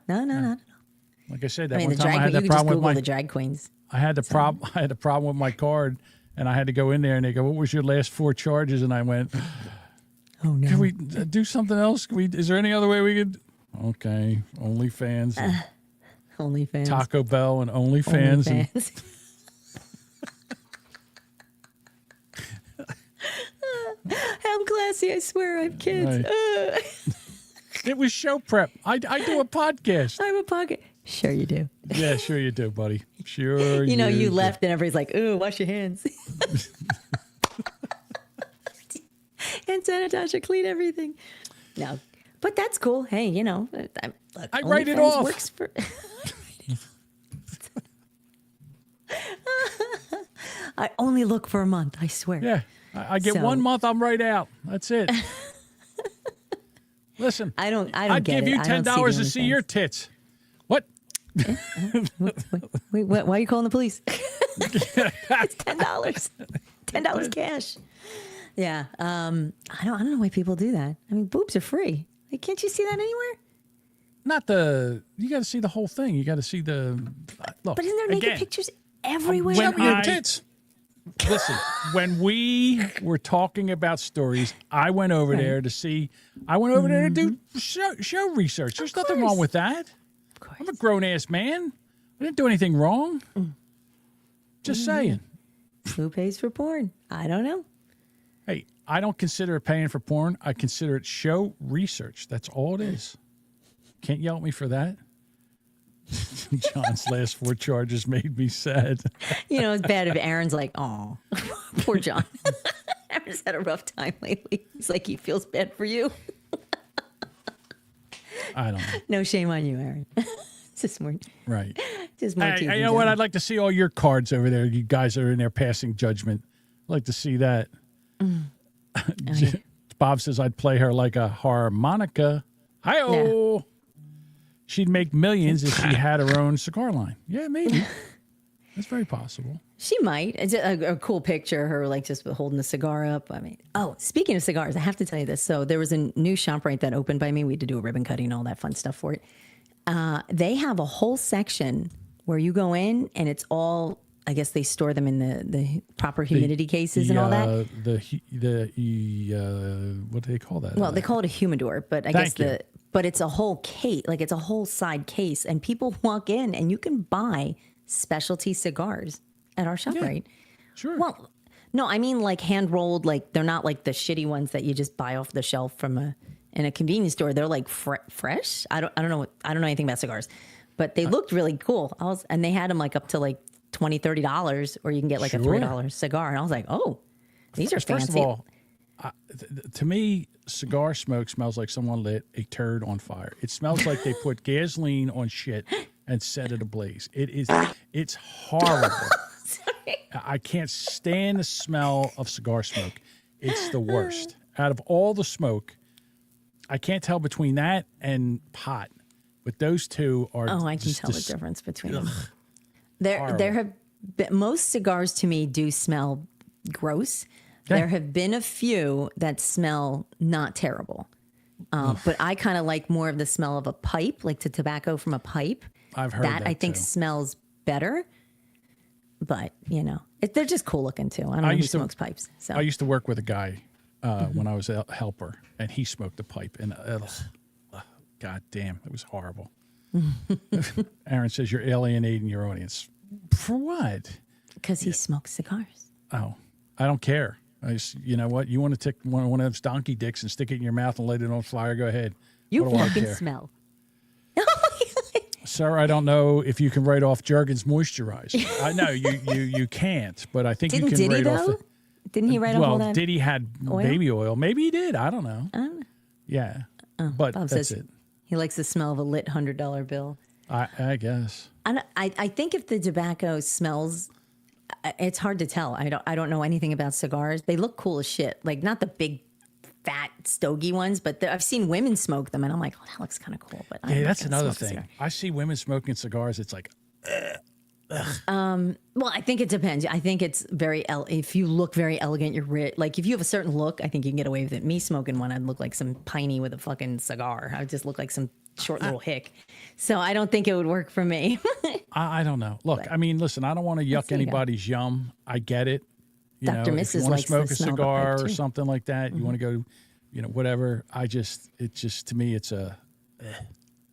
[SPEAKER 13] Like I said, that
[SPEAKER 10] I mean,
[SPEAKER 13] one
[SPEAKER 10] the
[SPEAKER 13] time I
[SPEAKER 10] drag
[SPEAKER 13] had
[SPEAKER 10] you
[SPEAKER 13] that
[SPEAKER 10] could just
[SPEAKER 13] problem with
[SPEAKER 10] Google
[SPEAKER 13] my
[SPEAKER 10] the drag queens.
[SPEAKER 13] I had a problem with my card, and I had to go in there, and they go, "What was your last 4 charges?" And I went,
[SPEAKER 10] "Oh no,
[SPEAKER 13] can we do something else? Is there any other way we could?" Okay, OnlyFans, and
[SPEAKER 10] OnlyFans,
[SPEAKER 13] Taco Bell, and OnlyFans. And,
[SPEAKER 10] I'm classy. I swear, I have kids.
[SPEAKER 13] Right. It was show prep. I do a podcast.
[SPEAKER 10] I have a podcast. Sure you do.
[SPEAKER 13] Yeah, sure you do, buddy. Sure
[SPEAKER 10] You know, you
[SPEAKER 13] do.
[SPEAKER 10] left and everybody's like, ooh, wash your hands. And sanitizer, clean everything. No, but that's cool. Hey, you know, look,
[SPEAKER 13] I write it
[SPEAKER 10] OnlyFans
[SPEAKER 13] off.
[SPEAKER 10] Works for... I only look for a month, I swear.
[SPEAKER 13] Yeah, I get 1 month, I'm right out. That's it. Listen, I'd
[SPEAKER 10] get
[SPEAKER 13] give
[SPEAKER 10] it.
[SPEAKER 13] you
[SPEAKER 10] I don't see
[SPEAKER 13] $10
[SPEAKER 10] the
[SPEAKER 13] to see
[SPEAKER 10] OnlyFans.
[SPEAKER 13] your tits. What?
[SPEAKER 10] Wait, why are you calling the police? It's $10. $10 cash. Yeah. I don't know why people do that. I mean, boobs are free. Like, can't you see that anywhere?
[SPEAKER 13] You got to see the whole thing. You got to see the, look.
[SPEAKER 10] But isn't there naked
[SPEAKER 13] again,
[SPEAKER 10] pictures everywhere?
[SPEAKER 13] Show me your tits. Listen, when we were talking about stories, I went over there to see. I went over there to do show research. There's nothing wrong with that. I'm a grown ass man. I didn't do anything wrong. Just saying.
[SPEAKER 10] Who pays for porn? I don't know.
[SPEAKER 13] Hey, I don't consider it paying for porn. I consider it show research. That's all it is. Can't yell at me for that. John's last 4 charges made me sad.
[SPEAKER 10] You know, it's bad if Aaron's like, oh, poor John. Aaron's had a rough time lately. He's like, he feels bad for you.
[SPEAKER 13] I don't know.
[SPEAKER 10] No shame on you, Aaron. It's just more.
[SPEAKER 13] Right.
[SPEAKER 10] Just more
[SPEAKER 13] Hey,
[SPEAKER 10] teasing
[SPEAKER 13] you know what?
[SPEAKER 10] John.
[SPEAKER 13] I'd like to see all your cards over there. You guys are in there passing judgment. I'd like to see that. Bob says I'd play her like a harmonica. Hi-oh. She'd make millions if she had her own cigar line. Yeah, maybe. That's very possible.
[SPEAKER 10] She might. It's a cool picture, her like just holding the cigar up. I mean, speaking of cigars, I have to tell you this. So there was a new shop right that opened by me. We had to do a ribbon cutting and all that fun stuff for it. They have a whole section where you go in and it's all, I guess they store them in the proper humidity cases and all that.
[SPEAKER 13] What do they call that?
[SPEAKER 10] Well, they call it a humidor, but I guess but it's a whole case, like it's a whole side case, and people walk in and you can buy specialty cigars at our shop, right?
[SPEAKER 13] Sure.
[SPEAKER 10] Well, no, I mean like hand rolled, like they're not like the shitty ones that you just buy off the shelf from in a convenience store. They're like fresh. I don't know anything about cigars, but they looked really cool. And they had them like up to like $20, $30, or you can get like a $3 cigar. And I was like, oh, these are fancy.
[SPEAKER 13] First of all, to me, cigar smoke smells like someone lit a turd on fire. It smells like they put gasoline on shit and set it ablaze. It's horrible. I can't stand the smell of cigar smoke. It's the worst. Out of all the smoke, I can't tell between that and pot. But those two are.
[SPEAKER 10] Oh, I can tell the difference between them. There have been, most cigars to me do smell gross. Okay. There have been a few that smell not terrible. But I kind of like more of the smell of a pipe, like the tobacco from a pipe.
[SPEAKER 13] I've heard that
[SPEAKER 10] I think smells better. But, you know, they're just cool looking too. I don't know who smokes pipes. So
[SPEAKER 13] I used to work with a guy when I was a helper, and he smoked a pipe. And God damn, it was horrible. Aaron says you're alienating your audience. For what?
[SPEAKER 10] Because he smokes cigars.
[SPEAKER 13] Oh, I don't care. You know what? You want to take one of those donkey dicks and stick it in your mouth and light it on fire? Go ahead.
[SPEAKER 10] You fucking smell.
[SPEAKER 13] Sir, I don't know if you can write off Jergens moisturizer. I know you can't, but I think you can write off.
[SPEAKER 10] Didn't he write off all that?
[SPEAKER 13] Well, Diddy had baby oil. Maybe he did. I don't know. Yeah, but
[SPEAKER 10] Bob
[SPEAKER 13] that's
[SPEAKER 10] says
[SPEAKER 13] it.
[SPEAKER 10] He likes the smell of a lit $100 bill.
[SPEAKER 13] I guess.
[SPEAKER 10] I think if the tobacco smells, it's hard to tell. I don't know anything about cigars. They look cool as shit. Like not the big, fat, stogie ones, but I've seen women smoke them, and I'm like, oh, that looks kind of cool. But
[SPEAKER 13] yeah, that's another thing. I see women smoking cigars. It's like,
[SPEAKER 10] well, I think it depends. I think it's very if you look very elegant, you're rich. Like if you have a certain look, I think you can get away with it. Me smoking one, I'd look like some piney with a fucking cigar. I would just look like some short little hick. So I don't think it would work for me.
[SPEAKER 13] I don't know. Look, I mean, listen, I don't want to yuck anybody's yum. I get it. You
[SPEAKER 10] Dr.
[SPEAKER 13] know,
[SPEAKER 10] Mrs.
[SPEAKER 13] if you want to smoke a cigar or
[SPEAKER 10] too.
[SPEAKER 13] something like that, you want to go, you know, whatever. It just to me, it's a.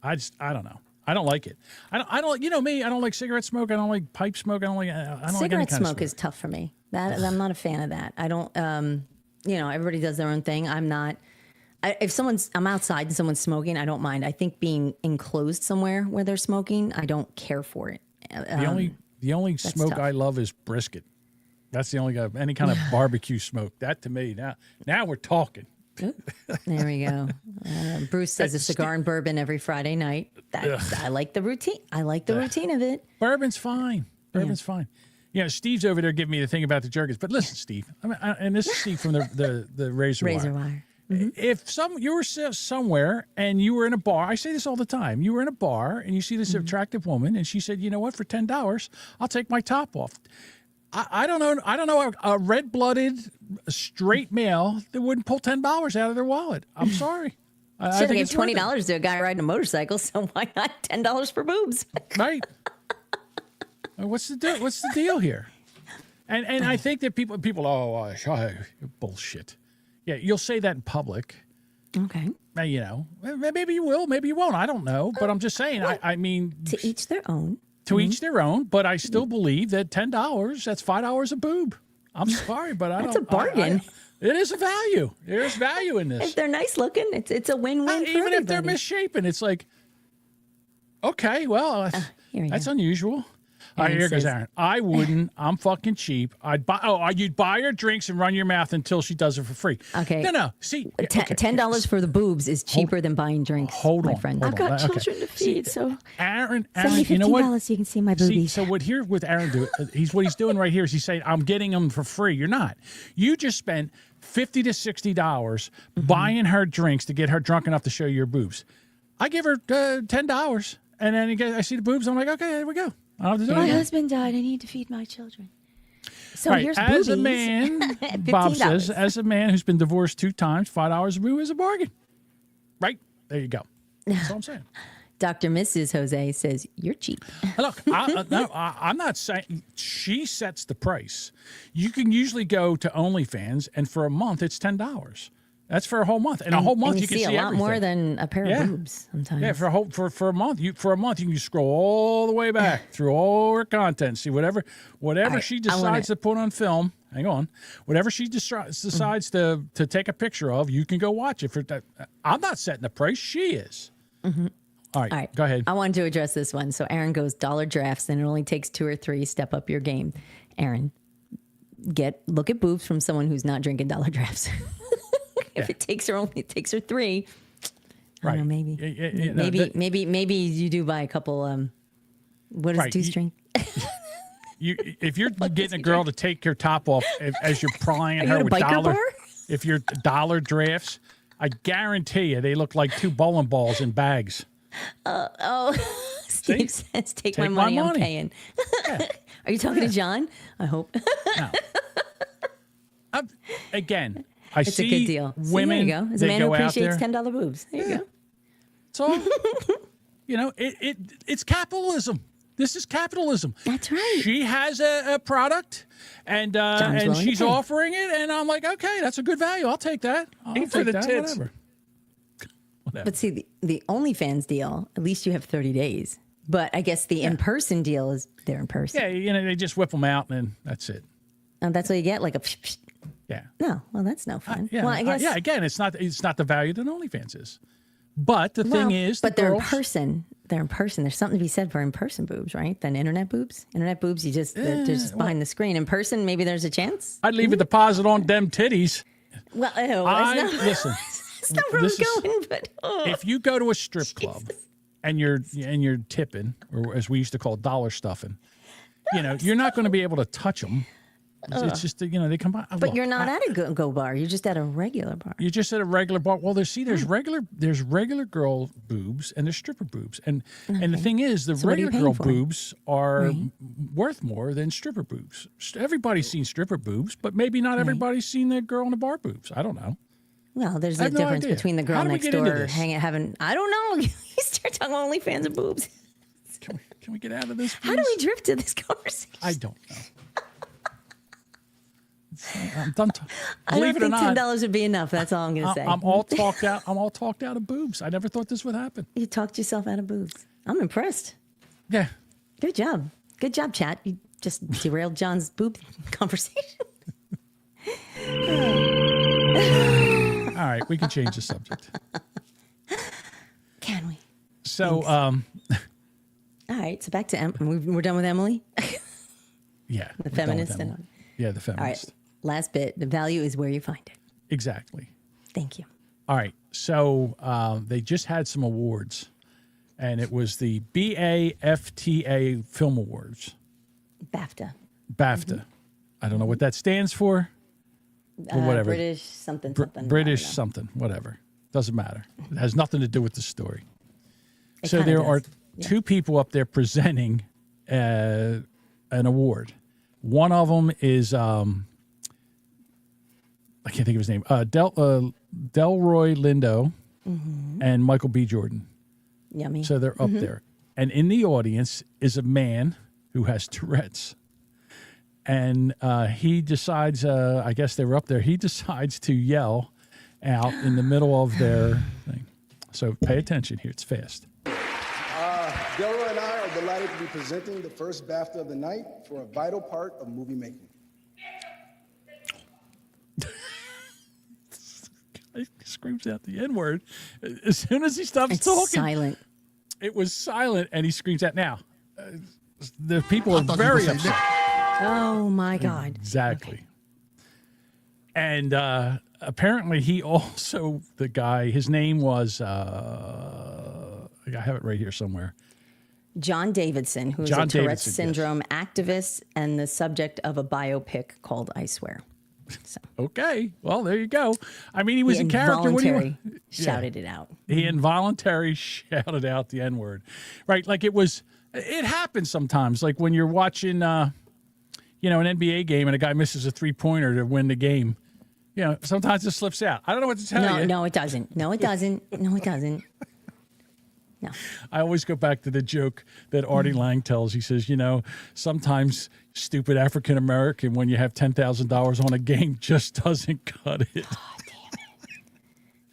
[SPEAKER 13] I don't know. I don't like it. I don't. You know me. I don't like cigarette smoke. I don't like pipe smoke. I don't like. I don't like any
[SPEAKER 10] cigarette
[SPEAKER 13] kind of
[SPEAKER 10] smoke is tough for me. I'm not a fan of that. I don't. You know, everybody does their own thing. I'm not. If I'm outside and someone's smoking, I don't mind. I think being enclosed somewhere where they're smoking, I don't care for it.
[SPEAKER 13] The only smoke
[SPEAKER 10] tough.
[SPEAKER 13] I love is brisket. That's the only any kind of barbecue smoke. That to me now we're talking.
[SPEAKER 10] There we go. Bruce says a cigar and bourbon every Friday night. I like the routine. I like the routine of it.
[SPEAKER 13] Bourbon's fine. Bourbon's fine. You know, Steve's over there giving me the thing about the Jergens. But listen, Steve, and this is Steve from the Razor Wire.
[SPEAKER 10] Mm-hmm.
[SPEAKER 13] If you were somewhere and you were in a bar, I say this all the time. You were in a bar and you see this attractive woman, and she said, "You know what? For $10, I'll take my top off." I don't know. I don't know a red-blooded straight male that wouldn't pull $10 out of their wallet. I'm sorry.
[SPEAKER 10] Should have gave $20 to a guy riding a motorcycle. So why not $10 for boobs?
[SPEAKER 13] Right. What's the deal here? And I think that people bullshit. Yeah, you'll say that in public.
[SPEAKER 10] Okay.
[SPEAKER 13] You know, maybe you will, maybe you won't. I don't know, but I'm just saying. I mean,
[SPEAKER 10] to each their own.
[SPEAKER 13] To each their own. But I still believe that $10, that's $5 a boob. I'm sorry, but
[SPEAKER 10] That's a bargain.
[SPEAKER 13] It is a value. There's value in this.
[SPEAKER 10] If they're nice looking, it's a win-win for
[SPEAKER 13] even
[SPEAKER 10] everybody.
[SPEAKER 13] if they're misshapen, it's like, okay, well, that's unusual. All right, here goes Aaron. I wouldn't. I'm fucking cheap. You'd buy her drinks and run your mouth until she does it for free.
[SPEAKER 10] Okay.
[SPEAKER 13] No. See,
[SPEAKER 10] $10 for the boobs is cheaper than buying drinks.
[SPEAKER 13] Hold on,
[SPEAKER 10] friend.
[SPEAKER 13] hold
[SPEAKER 10] I've got
[SPEAKER 13] on. Okay.
[SPEAKER 10] children to feed, so
[SPEAKER 13] Aaron,
[SPEAKER 10] send me $15
[SPEAKER 13] you know what?
[SPEAKER 10] so you can see my boobies.
[SPEAKER 13] So what Aaron do? What he's doing right here is he's saying, "I'm getting them for free." You're not. You just spent $50 to $60 buying her drinks to get her drunk enough to show your boobs. I give her $10, and then I see the boobs. I'm like, okay, there we go. I don't have to do
[SPEAKER 10] My
[SPEAKER 13] anything.
[SPEAKER 10] husband died. I need to feed my children. So
[SPEAKER 13] Right,
[SPEAKER 10] here's
[SPEAKER 13] as
[SPEAKER 10] boobies.
[SPEAKER 13] a man, Bob says, as a man who's been divorced 2 times, $5 a boob is a bargain. Right? There you go. That's all I'm saying.
[SPEAKER 10] Dr. Mrs. Jose says, you're cheap.
[SPEAKER 13] Look, I'm not saying she sets the price. You can usually go to OnlyFans, and for a month, it's $10. That's for a whole month. And a whole month, you can see
[SPEAKER 10] a lot
[SPEAKER 13] everything.
[SPEAKER 10] more than a pair of boobs sometimes.
[SPEAKER 13] Yeah, for a month, you can scroll all the way back through all her content, see whatever she decides to put on film. Hang on, whatever she decides to take a picture of, you can go watch it. I'm not setting the price; she is. All right, go ahead.
[SPEAKER 10] I wanted to address this one. So Aaron goes dollar drafts, and it only takes 2 or 3. Step up your game. Aaron, look at boobs from someone who's not drinking dollar drafts. If it takes her 3, I don't know, maybe maybe you do buy a couple. What is 2 string?
[SPEAKER 13] If you're getting a girl to take her top off as you're prying her with if you're dollar drafts, I guarantee you they look like 2 bowling balls in bags.
[SPEAKER 10] Steve says, "Take my money. I'm paying." Yeah. Are you talking to John? I hope.
[SPEAKER 13] No. Again,
[SPEAKER 10] it's a good deal.
[SPEAKER 13] Women,
[SPEAKER 10] there you go. As a man who appreciates $10 boobs, there you go.
[SPEAKER 13] It's all. It's capitalism. This is capitalism.
[SPEAKER 10] That's right.
[SPEAKER 13] She has a product, and she's offering it, and I'm like, okay, that's a good value. I'll take that. I'll take
[SPEAKER 18] for the
[SPEAKER 13] that,
[SPEAKER 18] tits.
[SPEAKER 13] whatever.
[SPEAKER 10] But see, the OnlyFans deal, at least you have 30 days. But I guess the in-person deal is they're in person.
[SPEAKER 13] Yeah, they just whip them out, and then that's it.
[SPEAKER 10] And that's what you get, like a.
[SPEAKER 13] Yeah.
[SPEAKER 10] No, well, that's no fun.
[SPEAKER 13] Yeah,
[SPEAKER 10] well, I guess.
[SPEAKER 13] Again, it's not the value that OnlyFans is. But the thing is,
[SPEAKER 10] they're in person. They're in person. There's something to be said for in-person boobs, right? Than internet boobs. Internet boobs, they're just behind the screen. In person, maybe there's a chance.
[SPEAKER 13] I'd leave a deposit on them titties.
[SPEAKER 10] Well,
[SPEAKER 13] listen.
[SPEAKER 10] That's not where I'm going. But
[SPEAKER 13] if you go to a strip club and you're tipping, or as we used to call it, dollar stuffing, you're not going to be able to touch them. It's just they come by.
[SPEAKER 10] But you're not at a go bar. You're just at a regular bar.
[SPEAKER 13] You're just at a regular bar. Well, there's regular girl boobs and there's stripper boobs, and the thing is, the regular girl boobs are worth more than stripper boobs. Everybody's seen stripper boobs, but maybe not everybody's seen the girl in the bar boobs. I don't know.
[SPEAKER 10] Well, there's a difference between the girl next door having. I don't know. You start talking about OnlyFans and boobs.
[SPEAKER 13] Can we get out of this, please?
[SPEAKER 10] How do we drift to this conversation?
[SPEAKER 13] I don't know. I'm done.
[SPEAKER 10] I don't think $10 would be enough. That's all I'm going to say.
[SPEAKER 13] I'm all talked out. I'm all talked out of boobs. I never thought this would happen.
[SPEAKER 10] You talked yourself out of boobs. I'm impressed.
[SPEAKER 13] Yeah.
[SPEAKER 10] Good job. Good job, chat. You just derailed John's boob conversation.
[SPEAKER 13] All right, we can change the subject.
[SPEAKER 10] Can we?
[SPEAKER 13] So,
[SPEAKER 10] all right. So back to we're done with Emily.
[SPEAKER 13] Yeah,
[SPEAKER 10] the feminist.
[SPEAKER 13] Yeah, the feminist.
[SPEAKER 10] All right. Last bit. The value is where you find it.
[SPEAKER 13] Exactly.
[SPEAKER 10] Thank you.
[SPEAKER 13] All right. So they just had some awards, and it was the BAFTA Film Awards.
[SPEAKER 10] BAFTA.
[SPEAKER 13] BAFTA. I don't know what that stands for. But whatever.
[SPEAKER 10] British something.
[SPEAKER 13] British something. Whatever. Doesn't matter. It has nothing to do with the story. So there are 2 people up there presenting an award. One of them is I can't think of his name. Delroy Lindo and Michael B. Jordan.
[SPEAKER 10] Yummy.
[SPEAKER 13] So they're up there. And in the audience is a man who has Tourette's. And he decides, I guess they were up there, he decides to yell out in the middle of their thing. So pay attention here. It's fast.
[SPEAKER 8] Delroy and I are delighted to be presenting the first BAFTA of the night for a vital part of movie making.
[SPEAKER 13] He screams out the N-word. As soon as he stops talking.
[SPEAKER 10] Silent.
[SPEAKER 13] It was silent, and he screams out, now. The people are very upset.
[SPEAKER 10] Oh, my God.
[SPEAKER 13] Exactly. Okay. And apparently he also, the guy, his name was, I have it right here somewhere.
[SPEAKER 10] John Davidson, who's a Tourette's syndrome activist and the subject of a biopic called I Swear. So.
[SPEAKER 13] Okay. Well, there you go. I mean, he was a character.
[SPEAKER 10] Shouted it out.
[SPEAKER 13] He involuntarily shouted out the N-word. Right. Like it happens sometimes. Like when you're watching, an NBA game and a guy misses a 3-pointer to win the game. Sometimes it slips out. I don't know what to tell you.
[SPEAKER 10] No, it doesn't. No, it doesn't. No, it doesn't. No.
[SPEAKER 13] I always go back to the joke that Artie Lang tells. He says, sometimes stupid African American, when you have $10,000 on a game, just doesn't cut it.
[SPEAKER 10] Oh, damn it.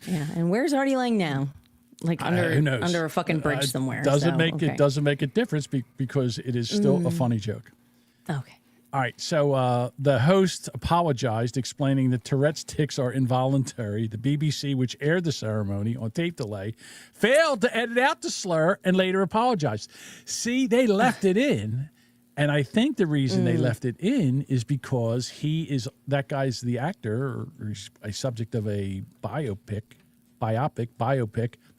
[SPEAKER 10] Yeah, and where's Artie Lang now? Like under a fucking bridge somewhere.
[SPEAKER 13] It doesn't make a difference because it is still a funny joke.
[SPEAKER 10] Okay.
[SPEAKER 13] All right, so the host apologized, explaining that Tourette's tics are involuntary. The BBC, which aired the ceremony on tape delay, failed to edit out the slur and later apologized. See, they left it in, and I think the reason they left it in is because that guy's the actor, or he's a subject of a biopic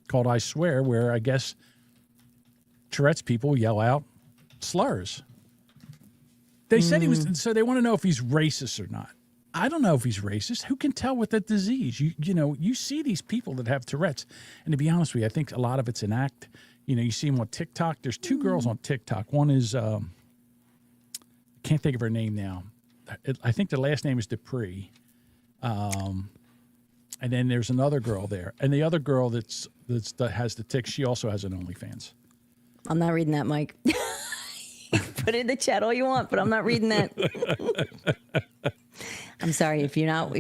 [SPEAKER 13] called I Swear, where I guess Tourette's people yell out slurs. They said he was, so they want to know if he's racist or not. I don't know if he's racist. Who can tell with that disease? You see these people that have Tourette's, and to be honest with you, I think a lot of it's an act. You see them on TikTok. There's two girls on TikTok. One is, I can't think of her name now. I think the last name is Dupree. And then there's another girl there. And the other girl that has the tics, she also has an OnlyFans.
[SPEAKER 10] I'm not reading that, Mike. Put it in the chat all you want, but I'm not reading that. I'm sorry if you're not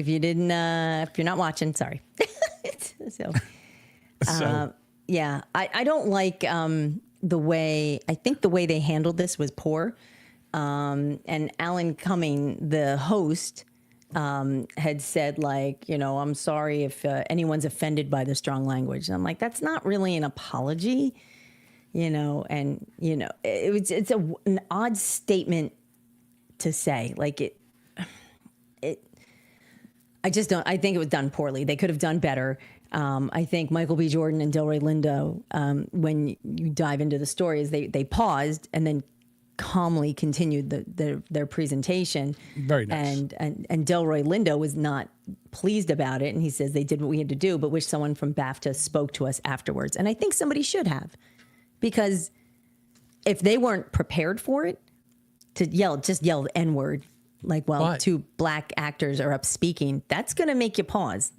[SPEAKER 10] watching. Sorry. Yeah, I don't like the way they handled this was poor. And Alan Cumming, the host, had said I'm sorry if anyone's offended by the strong language. And I'm like, that's not really an apology. It's an odd statement to say. I just don't. I think it was done poorly. They could have done better. I think Michael B. Jordan and Delroy Lindo, when you dive into the stories, they paused and then calmly continued their presentation.
[SPEAKER 13] Very nice.
[SPEAKER 10] And Delroy Lindo was not pleased about it, and he says they did what we had to do, but wish someone from BAFTA spoke to us afterwards. And I think somebody should have. Because if they weren't prepared for it, to just yell the N-word, two black actors are up speaking, that's going to make you pause.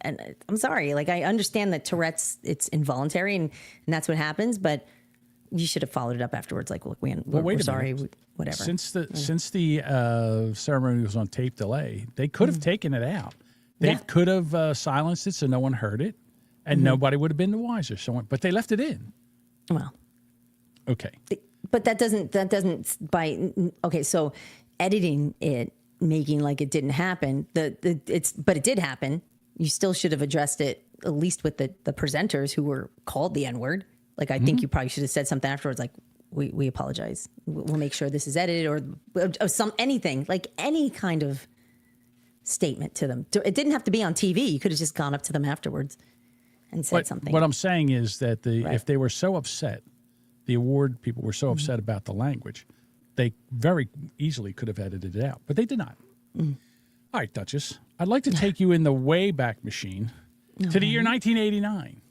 [SPEAKER 10] And I'm sorry, I understand that Tourette's, it's involuntary and that's what happens, but you should have followed it up afterwards. Look, we're sorry, whatever.
[SPEAKER 13] Since the ceremony was on tape delay, they could have taken it out. They could have silenced it so no one heard it, and nobody would have been the wiser. But they left it in.
[SPEAKER 10] Well,
[SPEAKER 13] okay,
[SPEAKER 10] but that doesn't so editing it, making like it didn't happen. But it did happen. You still should have addressed it at least with the presenters who were called the N-word. I think you probably should have said something afterwards, we apologize. We'll make sure this is edited or anything, any kind of statement to them. It didn't have to be on TV. You could have just gone up to them afterwards and said something.
[SPEAKER 13] What I'm saying is that if they were so upset, the award people were so upset about the language, they very easily could have edited it out, but they did not. All right, Duchess, I'd like to take you in the Wayback Machine to the year 1989.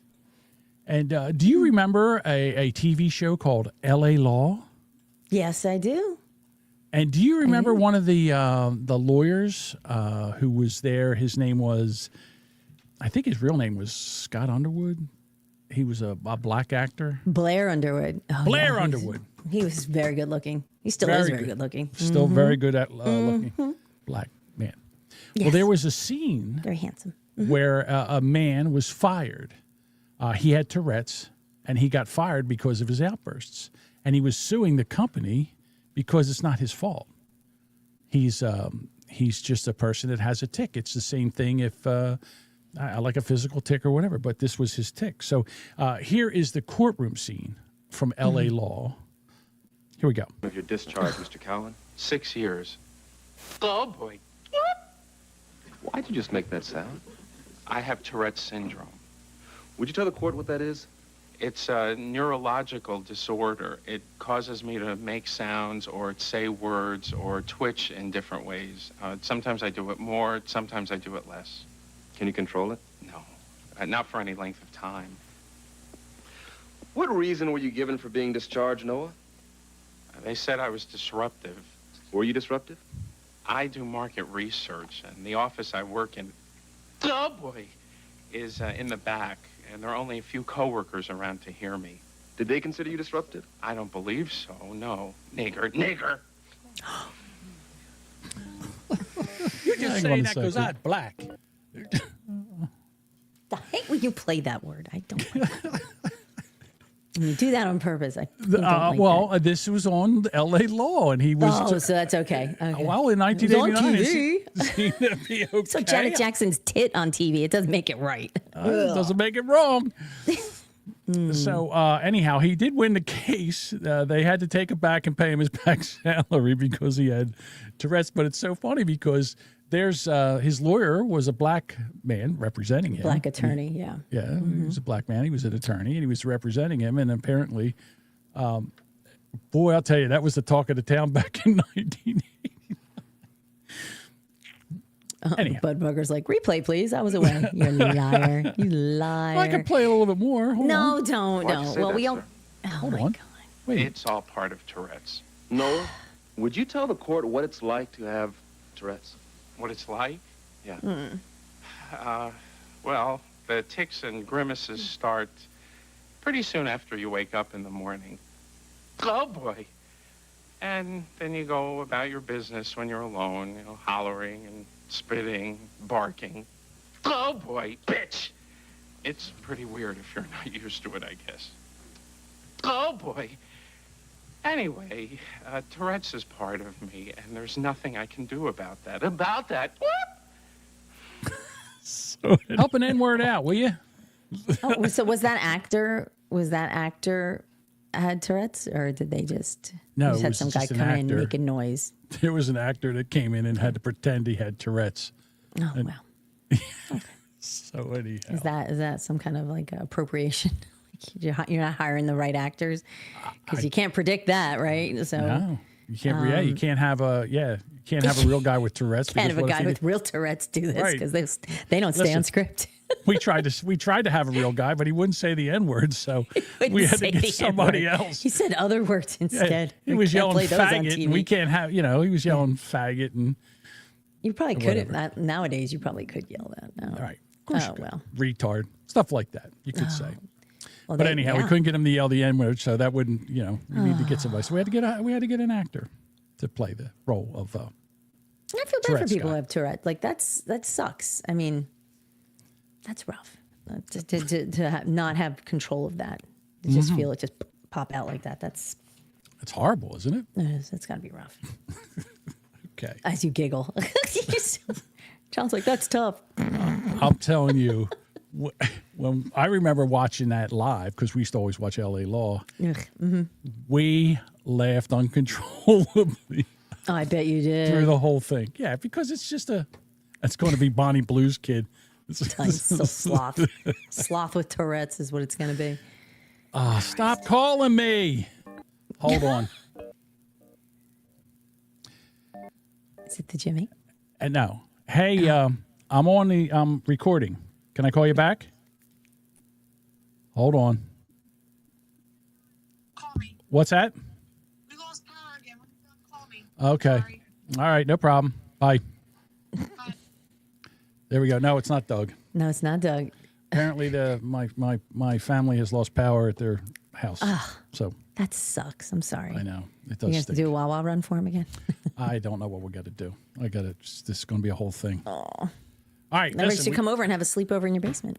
[SPEAKER 13] And do you remember a TV show called L.A. Law?
[SPEAKER 10] Yes, I do.
[SPEAKER 13] And do you remember one of the lawyers who was there? His name was... I think his real name was Scott Underwood. He was a black actor.
[SPEAKER 10] Blair Underwood. Oh,
[SPEAKER 13] Blair Underwood.
[SPEAKER 10] He was very good looking. He still is very good looking.
[SPEAKER 13] Still very good at looking. Black man.
[SPEAKER 10] Yes.
[SPEAKER 13] Well, there was a scene.
[SPEAKER 10] Very handsome.
[SPEAKER 13] Where a man was fired. He had Tourette's, and he got fired because of his outbursts. And he was suing the company because it's not his fault. He's just a person that has a tic. It's the same thing if... like a physical tic or whatever, but this was his tic. So here is the courtroom scene from L.A. Law. Here we go.
[SPEAKER 2] Of your discharge, Mr. Cowan, 6 years.
[SPEAKER 3] Oh, boy.
[SPEAKER 2] Why'd you just make that sound? I have Tourette's syndrome. Would you tell the court what that is? It's a neurological disorder. It causes me to make sounds or say words or twitch in different ways. Sometimes I do it more, sometimes I do it less. Can you control it? No, not for any length of time. What reason were you given for being discharged, Noah? They said I was disruptive. Were you disruptive? I do market research, and the office I work in, oh boy, is in the back, and there are only a few coworkers around to hear me. Did they consider you disruptive? I don't believe so, no. Nigger.
[SPEAKER 13] You're just saying that because I'm black.
[SPEAKER 10] I hate when you play that word. I don't like You do that on purpose. I don't like that.
[SPEAKER 13] This was on L.A. Law, and he was.
[SPEAKER 10] Oh, so that's okay.
[SPEAKER 13] Well, in 1989, it seemed to be okay.
[SPEAKER 10] So Janet Jackson's tit on TV. It doesn't make it right.
[SPEAKER 13] It doesn't make it wrong. So anyhow, he did win the case. They had to take it back and pay him his back salary because he had Tourette's. But it's so funny because there's his lawyer was a black man representing him.
[SPEAKER 10] Black attorney, yeah.
[SPEAKER 13] Yeah, he was a black man. He was an attorney, and he was representing him. And apparently, boy, I'll tell you, that was the talk of the town back in 1980. Anyhow.
[SPEAKER 10] Bud Bugger's like, replay, please. I was away. You liar. You liar.
[SPEAKER 13] I can play a little bit more. Hold
[SPEAKER 10] no,
[SPEAKER 13] on.
[SPEAKER 10] don't.
[SPEAKER 2] Why'd you
[SPEAKER 10] No.
[SPEAKER 2] say
[SPEAKER 10] Well,
[SPEAKER 2] that,
[SPEAKER 10] we
[SPEAKER 2] sir?
[SPEAKER 10] don't. Oh,
[SPEAKER 13] Hold
[SPEAKER 10] my
[SPEAKER 13] on.
[SPEAKER 10] God.
[SPEAKER 13] Wait.
[SPEAKER 2] It's all part of Tourette's.
[SPEAKER 11] Noah, would you tell the court what it's like to have Tourette's?
[SPEAKER 2] What it's like? Yeah.
[SPEAKER 10] Mm.
[SPEAKER 2] Well, the tics and grimaces start pretty soon after you wake up in the morning. Oh, boy. And then you go about your business when you're alone, hollering and spitting, barking. Oh, boy, bitch. It's pretty weird if you're not used to it, I guess. Oh, boy. Anyway, Tourette's is part of me, and there's nothing I can do about that. About that? What?
[SPEAKER 13] So, help an N-word out, will you?
[SPEAKER 10] Oh, so was that actor had Tourette's, or did they just
[SPEAKER 13] No,
[SPEAKER 10] just
[SPEAKER 13] it
[SPEAKER 10] had
[SPEAKER 13] was
[SPEAKER 10] some guy
[SPEAKER 13] just an
[SPEAKER 10] come in
[SPEAKER 13] actor.
[SPEAKER 10] making noise?
[SPEAKER 13] There was an actor that came in and had to pretend he had Tourette's.
[SPEAKER 10] Oh,
[SPEAKER 13] And-
[SPEAKER 10] wow.
[SPEAKER 13] So anyhow.
[SPEAKER 10] Is that some kind of like appropriation? You're not hiring the right actors because you can't predict that, right? So
[SPEAKER 13] No, you can't. You can't have you can't have a real guy with Tourette's.
[SPEAKER 10] can't have
[SPEAKER 13] because
[SPEAKER 10] a
[SPEAKER 13] what if
[SPEAKER 10] guy
[SPEAKER 13] he
[SPEAKER 10] with
[SPEAKER 13] did-
[SPEAKER 10] real Tourette's do this
[SPEAKER 13] Right.
[SPEAKER 10] because they don't stay on
[SPEAKER 13] Listen,
[SPEAKER 10] script.
[SPEAKER 13] we tried to have a real guy, but he wouldn't say the N word, so we had to get somebody else.
[SPEAKER 10] He said other words instead.
[SPEAKER 13] He
[SPEAKER 10] We
[SPEAKER 13] was
[SPEAKER 10] can't
[SPEAKER 13] yelling
[SPEAKER 10] play those on
[SPEAKER 13] faggot,
[SPEAKER 10] TV.
[SPEAKER 13] and we can't have. He was yelling faggot, and
[SPEAKER 10] You probably could
[SPEAKER 13] whatever.
[SPEAKER 10] have. Nowadays, you probably could yell that. No.
[SPEAKER 13] All right. Of course
[SPEAKER 10] Oh,
[SPEAKER 13] you could.
[SPEAKER 10] well.
[SPEAKER 13] Retard, stuff like that. You could say.
[SPEAKER 10] Well,
[SPEAKER 13] But
[SPEAKER 10] they-
[SPEAKER 13] anyhow, we
[SPEAKER 10] yeah.
[SPEAKER 13] couldn't get him to yell the N word, so that wouldn't. We need to get somebody. So we had to get an actor to play the role of.
[SPEAKER 10] I feel bad for
[SPEAKER 13] Tourette's
[SPEAKER 10] people
[SPEAKER 13] guy.
[SPEAKER 10] who have Tourette. Like that sucks. I mean, that's rough. To not have control of that. To just
[SPEAKER 13] Mhm.
[SPEAKER 10] feel it just pop out like that. That's
[SPEAKER 13] It's horrible, isn't it?
[SPEAKER 10] it's got to be rough.
[SPEAKER 13] Okay.
[SPEAKER 10] As you giggle, John's like, that's tough.
[SPEAKER 13] I'm telling you, when I remember watching that live because we used to always watch L.A. Law.
[SPEAKER 10] Ugh, mhm.
[SPEAKER 13] We laughed uncontrollably
[SPEAKER 10] Oh, I bet you did.
[SPEAKER 13] through the whole thing. Yeah, because it's going to be Bonnie Blue's kid.
[SPEAKER 10] So sloth. Sloth with Tourette's is what it's going to be.
[SPEAKER 13] Stop calling me. Hold on.
[SPEAKER 10] Is it the Jimmy?
[SPEAKER 13] No. Hey, I'm recording. Can I call you back? Hold on.
[SPEAKER 12] Call me.
[SPEAKER 13] What's that?
[SPEAKER 12] We lost power again. Call me.
[SPEAKER 13] Okay.
[SPEAKER 12] Sorry.
[SPEAKER 13] All right, no problem. Bye. There we go. No, it's not Doug.
[SPEAKER 10] No, it's not Doug.
[SPEAKER 13] Apparently, my family has lost power at their house.
[SPEAKER 10] Ugh.
[SPEAKER 13] So
[SPEAKER 10] That sucks. I'm sorry.
[SPEAKER 13] I know it
[SPEAKER 10] You
[SPEAKER 13] does.
[SPEAKER 10] have to
[SPEAKER 13] Stink.
[SPEAKER 10] do a Wawa run for him again.
[SPEAKER 13] I don't know what we got to do. This is going to be a whole thing.
[SPEAKER 10] Oh.
[SPEAKER 13] All right,
[SPEAKER 10] Everybody
[SPEAKER 13] listen,
[SPEAKER 10] should come over and have a sleepover in your basement.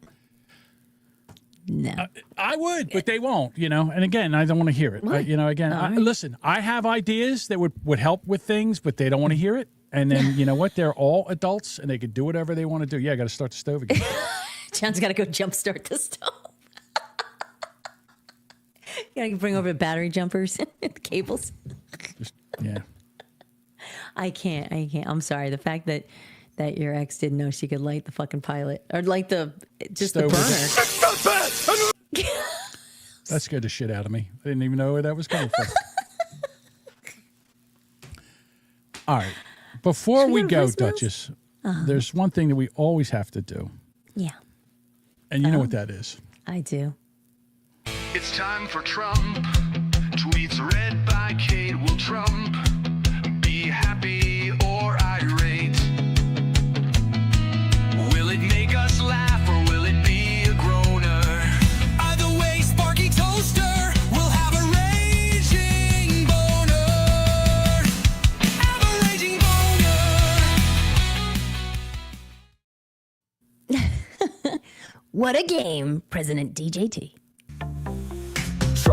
[SPEAKER 10] No.
[SPEAKER 13] I would, but they won't, And again, I don't want to hear it.
[SPEAKER 10] What?
[SPEAKER 13] Listen, I have ideas that would help with things, but they don't want to hear it. And then, you know what? They're all adults, and they can do whatever they want to do. Yeah, I got to start the stove again.
[SPEAKER 10] John's got to go jumpstart the stove. You got to bring over battery jumpers and cables.
[SPEAKER 13] Yeah.
[SPEAKER 10] I can't. I'm sorry. The fact that your ex didn't know she could light the fucking pilot or light the
[SPEAKER 13] Stove
[SPEAKER 10] burner.
[SPEAKER 13] That scared the shit out of me. I didn't even know where that was coming from. All right. Before we go, Duchess, there's one thing that we always have to do.
[SPEAKER 10] Yeah.
[SPEAKER 13] And you know what that is.
[SPEAKER 10] I do.
[SPEAKER 1] It's time for Trump. Tweets read by Kate will Trump. Be happy or irate. Will it make us laugh or will it be a groaner? Either way, Sparky Toaster will have a raging boner. Have a raging boner.
[SPEAKER 10] What a game, President DJT.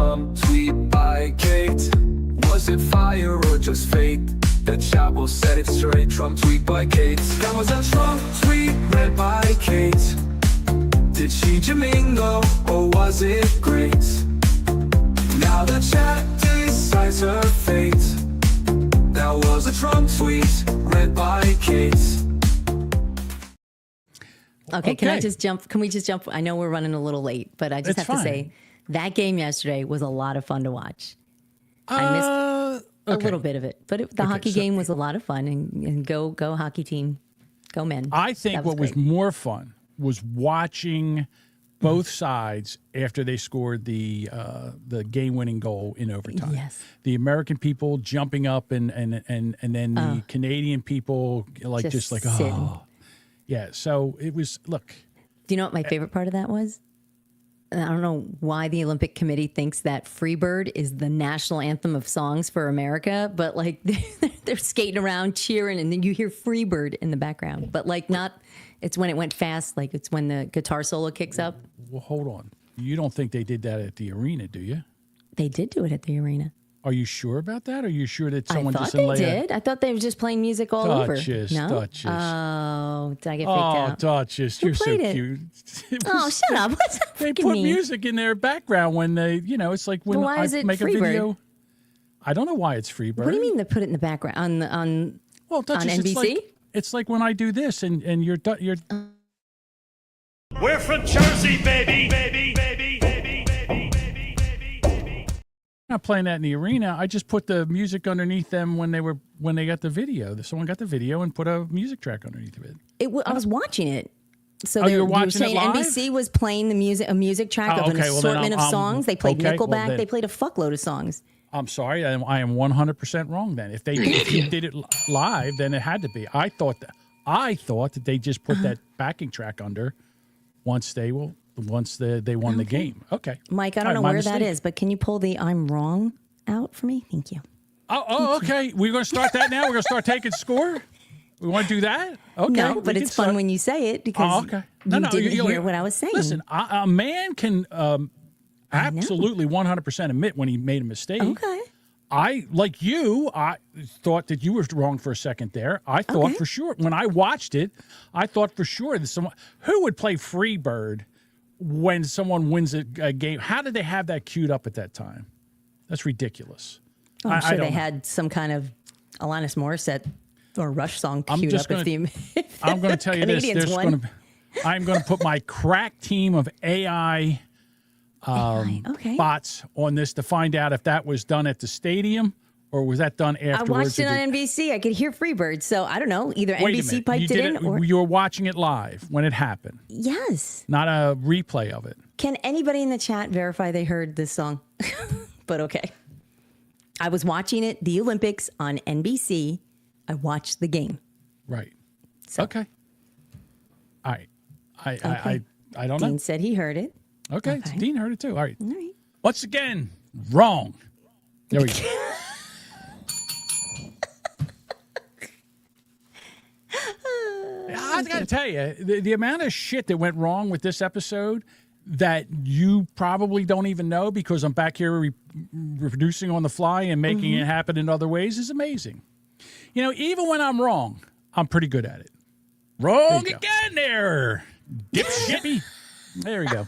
[SPEAKER 1] Trump tweet by Kate? Was it fire or just fate? The chapel set it straight. Trump tweet by Kate. That was a Trump tweet read by Kate. Did she Jamingo or was it great? Now the chat decides her fate. That was a Trump tweet read by Kate.
[SPEAKER 10] Okay, can I just jump? Can we just jump? I know we're running a little late, but I just have to say that game yesterday was a lot of fun to watch. I missed a little bit of it, but the hockey game was a lot of fun. And go hockey team, go men.
[SPEAKER 13] I think what was more fun was watching both sides after they scored the game-winning goal in overtime.
[SPEAKER 10] Yes.
[SPEAKER 13] The American people jumping up and then the Canadian people just like
[SPEAKER 10] sitting.
[SPEAKER 13] oh. Yeah, so it was, look.
[SPEAKER 10] Do you know what my favorite part of that was? I don't know why the Olympic Committee thinks that Freebird is the national anthem of songs for America, but like they're skating around cheering and then you hear Freebird in the background. But like it's when it went fast, like it's when the guitar solo kicks up.
[SPEAKER 13] Well, hold on. You don't think they did that at the arena, do you?
[SPEAKER 10] They did do it at the arena.
[SPEAKER 13] Are you sure about that? Or are you sure that someone
[SPEAKER 10] I thought
[SPEAKER 13] just
[SPEAKER 10] they did. I thought they were just playing music all over.
[SPEAKER 13] Duchess,
[SPEAKER 10] No?
[SPEAKER 13] Duchess.
[SPEAKER 10] Oh, did I get faked out?
[SPEAKER 13] Oh, Duchess, you're so
[SPEAKER 10] played it?
[SPEAKER 13] cute.
[SPEAKER 10] Oh, shut up. What's that
[SPEAKER 13] They
[SPEAKER 10] freaking
[SPEAKER 13] put
[SPEAKER 10] mean?
[SPEAKER 13] music in their background when they, it's like when
[SPEAKER 10] Well, why
[SPEAKER 13] I
[SPEAKER 10] is it
[SPEAKER 13] make
[SPEAKER 10] Freebird?
[SPEAKER 13] a video. I don't know why it's Freebird.
[SPEAKER 10] What do you mean they put it in the background on
[SPEAKER 13] Duchess,
[SPEAKER 10] NBC?
[SPEAKER 13] It's like when I do this and you're.
[SPEAKER 1] We're from Jersey, baby, baby, baby, baby, baby, baby, baby, baby.
[SPEAKER 13] I'm not playing that in the arena. I just put the music underneath them when they got the video. Someone got the video and put a music track underneath of it.
[SPEAKER 10] I was watching it. So
[SPEAKER 13] you were
[SPEAKER 10] you were
[SPEAKER 13] watching
[SPEAKER 10] saying
[SPEAKER 13] it live?
[SPEAKER 10] NBC was playing a music track
[SPEAKER 13] Oh,
[SPEAKER 10] of an
[SPEAKER 13] okay, well, then
[SPEAKER 10] assortment of
[SPEAKER 13] I'm-
[SPEAKER 10] songs. They played
[SPEAKER 13] okay,
[SPEAKER 10] Nickelback.
[SPEAKER 13] well, then-
[SPEAKER 10] They played a fuckload of songs.
[SPEAKER 13] I'm sorry, I am 100% wrong. Then if they did it live, then it had to be. I thought that they just put that backing track under once they won the game. Okay,
[SPEAKER 10] Mike, I don't know where that is, but can you pull the "I'm wrong" out for me? Thank you.
[SPEAKER 13] Oh, okay. We're going to start that now. We're going to start taking score. We want to do that? Okay.
[SPEAKER 10] No,
[SPEAKER 13] we
[SPEAKER 10] but
[SPEAKER 13] can
[SPEAKER 10] it's fun
[SPEAKER 13] start.
[SPEAKER 10] when you say it because
[SPEAKER 13] okay.
[SPEAKER 10] you didn't hear what I was saying.
[SPEAKER 13] Listen, a man can absolutely 100% admit when he made a mistake.
[SPEAKER 10] Okay.
[SPEAKER 13] I thought that you were wrong for a second there. I thought for sure when I watched it, I thought for sure that someone who would play Freebird when someone wins a game. How did they have that queued up at that time? That's ridiculous.
[SPEAKER 10] Oh, I'm
[SPEAKER 13] I
[SPEAKER 10] sure
[SPEAKER 13] don't
[SPEAKER 10] they
[SPEAKER 13] know.
[SPEAKER 10] had some kind of Alanis Morissette or Rush song
[SPEAKER 13] I'm
[SPEAKER 10] queued
[SPEAKER 13] just
[SPEAKER 10] up.
[SPEAKER 13] gonna,
[SPEAKER 10] If
[SPEAKER 13] I'm going to tell you this.
[SPEAKER 10] Canadians won.
[SPEAKER 13] I'm going to put my crack team of AI bots on this to find out if that was done at the stadium or was that done
[SPEAKER 10] I
[SPEAKER 13] afterwards.
[SPEAKER 10] watched it on NBC. I could hear Freebird, so I don't know. Either
[SPEAKER 13] Wait a
[SPEAKER 10] NBC
[SPEAKER 13] minute.
[SPEAKER 10] piped
[SPEAKER 13] You
[SPEAKER 10] it
[SPEAKER 13] did
[SPEAKER 10] in, or
[SPEAKER 13] you were watching it live when it happened,
[SPEAKER 10] yes.
[SPEAKER 13] not a replay of it.
[SPEAKER 10] Can anybody in the chat verify they heard this song? But okay. I was watching it, the Olympics on NBC. I watched the game.
[SPEAKER 13] Right.
[SPEAKER 10] So.
[SPEAKER 13] Okay. All right.
[SPEAKER 10] Okay.
[SPEAKER 13] I don't
[SPEAKER 10] Dean
[SPEAKER 13] know.
[SPEAKER 10] said he heard it.
[SPEAKER 13] Okay. Dean heard it too. All right.
[SPEAKER 10] All right.
[SPEAKER 13] Once again, wrong. There we go. I got to tell you, the amount of shit that went wrong with this episode that you probably don't even know because I'm back here reproducing on the fly and making it happen in other ways is amazing. Even when I'm wrong, I'm pretty good at it. Wrong again there, dipshit. There we go.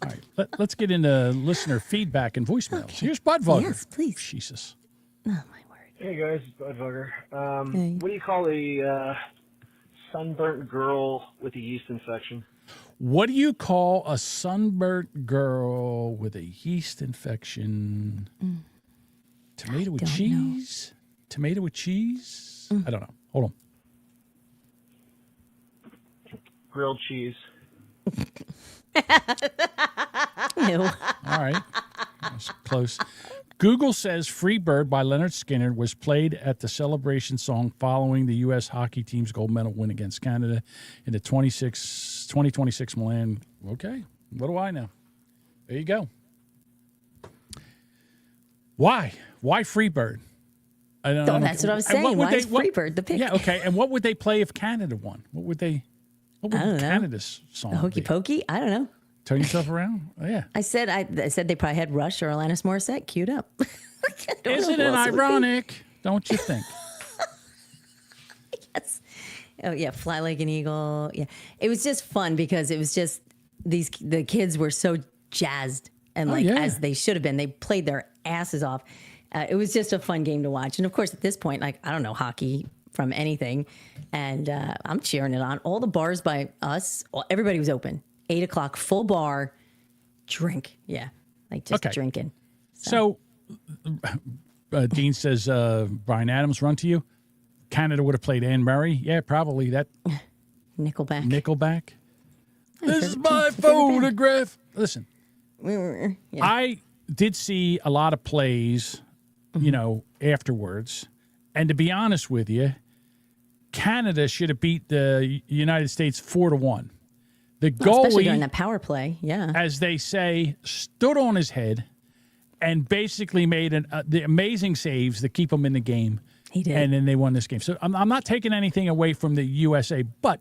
[SPEAKER 13] All right, let's get into listener feedback and voicemails.
[SPEAKER 10] Okay.
[SPEAKER 13] Here's Budvugger.
[SPEAKER 10] Yes, please.
[SPEAKER 13] Jesus.
[SPEAKER 10] Oh, my word.
[SPEAKER 14] Hey guys, it's Budvugger.
[SPEAKER 10] Hey.
[SPEAKER 14] What do you call a sunburnt girl with a yeast infection?
[SPEAKER 13] What do you call a sunburnt girl with a yeast infection? Tomato with cheese? Tomato with cheese? I don't know. Hold on.
[SPEAKER 14] Grilled cheese.
[SPEAKER 10] Ew.
[SPEAKER 13] All right. That's close. Google says Freebird by Leonard Skinner was played at the celebration song following the U.S. hockey team's gold medal win against Canada in the 2026 Milan. Okay. What do I know? There you go. Why? Why Freebird? I don't know.
[SPEAKER 10] That's what I was saying. Why is Freebird the pick?
[SPEAKER 13] Yeah, okay. And what would they play if Canada won? What would
[SPEAKER 10] I don't know.
[SPEAKER 13] Canada's song
[SPEAKER 10] The Hokey
[SPEAKER 13] be?
[SPEAKER 10] Pokey? I don't know.
[SPEAKER 13] Turn yourself around. Oh, yeah.
[SPEAKER 10] I said they probably had Rush or Alanis Morissette queued up.
[SPEAKER 13] Isn't it ironic? Don't you think?
[SPEAKER 10] Yes. Oh yeah, Fly Like an Eagle. Yeah, it was just fun because it was just the kids were so jazzed and as they should have been. They played their asses off. It was just a fun game to watch. And of course, at this point, like I don't know hockey from anything, and I'm cheering it on. All the bars by us, everybody was open. 8 o'clock, full bar, drink. Yeah, like just drinking.
[SPEAKER 13] So Dean says, Brian Adams, Run to You. Canada would have played Anne Murray. Yeah, probably that. Nickelback. This is my photograph. Listen, I did see a lot of plays, afterwards. And to be honest with you, Canada should have beat the United States 4-1. The goalie,
[SPEAKER 10] especially during that power play,
[SPEAKER 13] as they say, stood on his head and basically made the amazing saves that keep him in the game.
[SPEAKER 10] He did.
[SPEAKER 13] And then they won this game. So I'm not taking anything away from the USA, but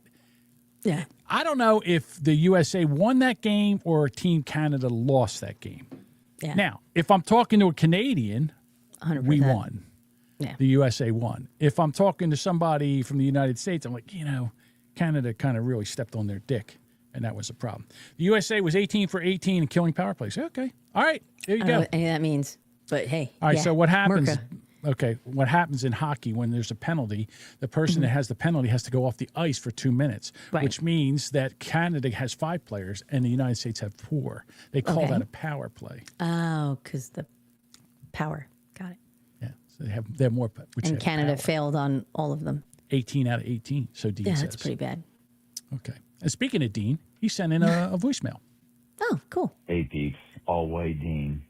[SPEAKER 13] I don't know if the USA won that game or Team Canada lost that game.
[SPEAKER 10] Yeah.
[SPEAKER 13] Now, if I'm talking to a Canadian,
[SPEAKER 10] 100%.
[SPEAKER 13] we won.
[SPEAKER 10] Yeah.
[SPEAKER 13] The USA won. If I'm talking to somebody from the United States, I'm like, Canada kind of really stepped on their dick, and that was a problem. The USA was 18 for 18 in killing power plays. Okay. All right. There you
[SPEAKER 10] I
[SPEAKER 13] go.
[SPEAKER 10] don't know what any of that means, but hey.
[SPEAKER 13] All right, so what happens?
[SPEAKER 10] Merca.
[SPEAKER 13] Okay, what happens in hockey when there's a penalty? The person that has the penalty has to go off the ice for 2 minutes, which means that Canada has 5 players and the United States have 4. They call that a power play.
[SPEAKER 10] Oh, because the power. Got it.
[SPEAKER 13] Yeah, so they have more.
[SPEAKER 10] And Canada failed on all of them.
[SPEAKER 13] 18 out of 18. So Dean says.
[SPEAKER 10] That's pretty bad.
[SPEAKER 13] Okay. And speaking of Dean, he sent in a voicemail.
[SPEAKER 10] Oh, cool.
[SPEAKER 15] Hey, peeps. All white Dean.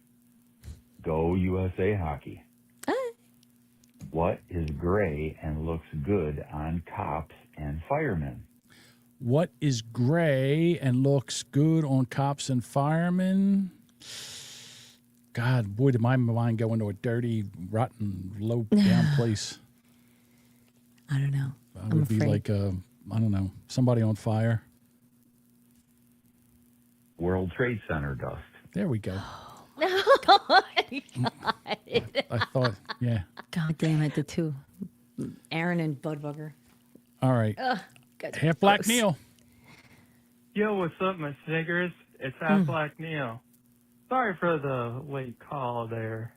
[SPEAKER 15] Go USA Hockey. What is gray and looks good on cops and firemen?
[SPEAKER 13] What is gray and looks good on cops and firemen? God, boy, did my mind go into a dirty, rotten, low-down place.
[SPEAKER 10] I don't know.
[SPEAKER 13] I would be like, I don't know, somebody on fire.
[SPEAKER 15] World Trade Center dust.
[SPEAKER 13] There we go.
[SPEAKER 10] Oh, God.
[SPEAKER 13] I thought, yeah.
[SPEAKER 10] God damn it, the two. Aaron and Budbugger.
[SPEAKER 13] All right.
[SPEAKER 10] Guys are
[SPEAKER 13] Half Black
[SPEAKER 10] gross.
[SPEAKER 13] Neil.
[SPEAKER 16] Yo, what's up, my Snickers? It's Half Black Neil. Sorry for the late call there.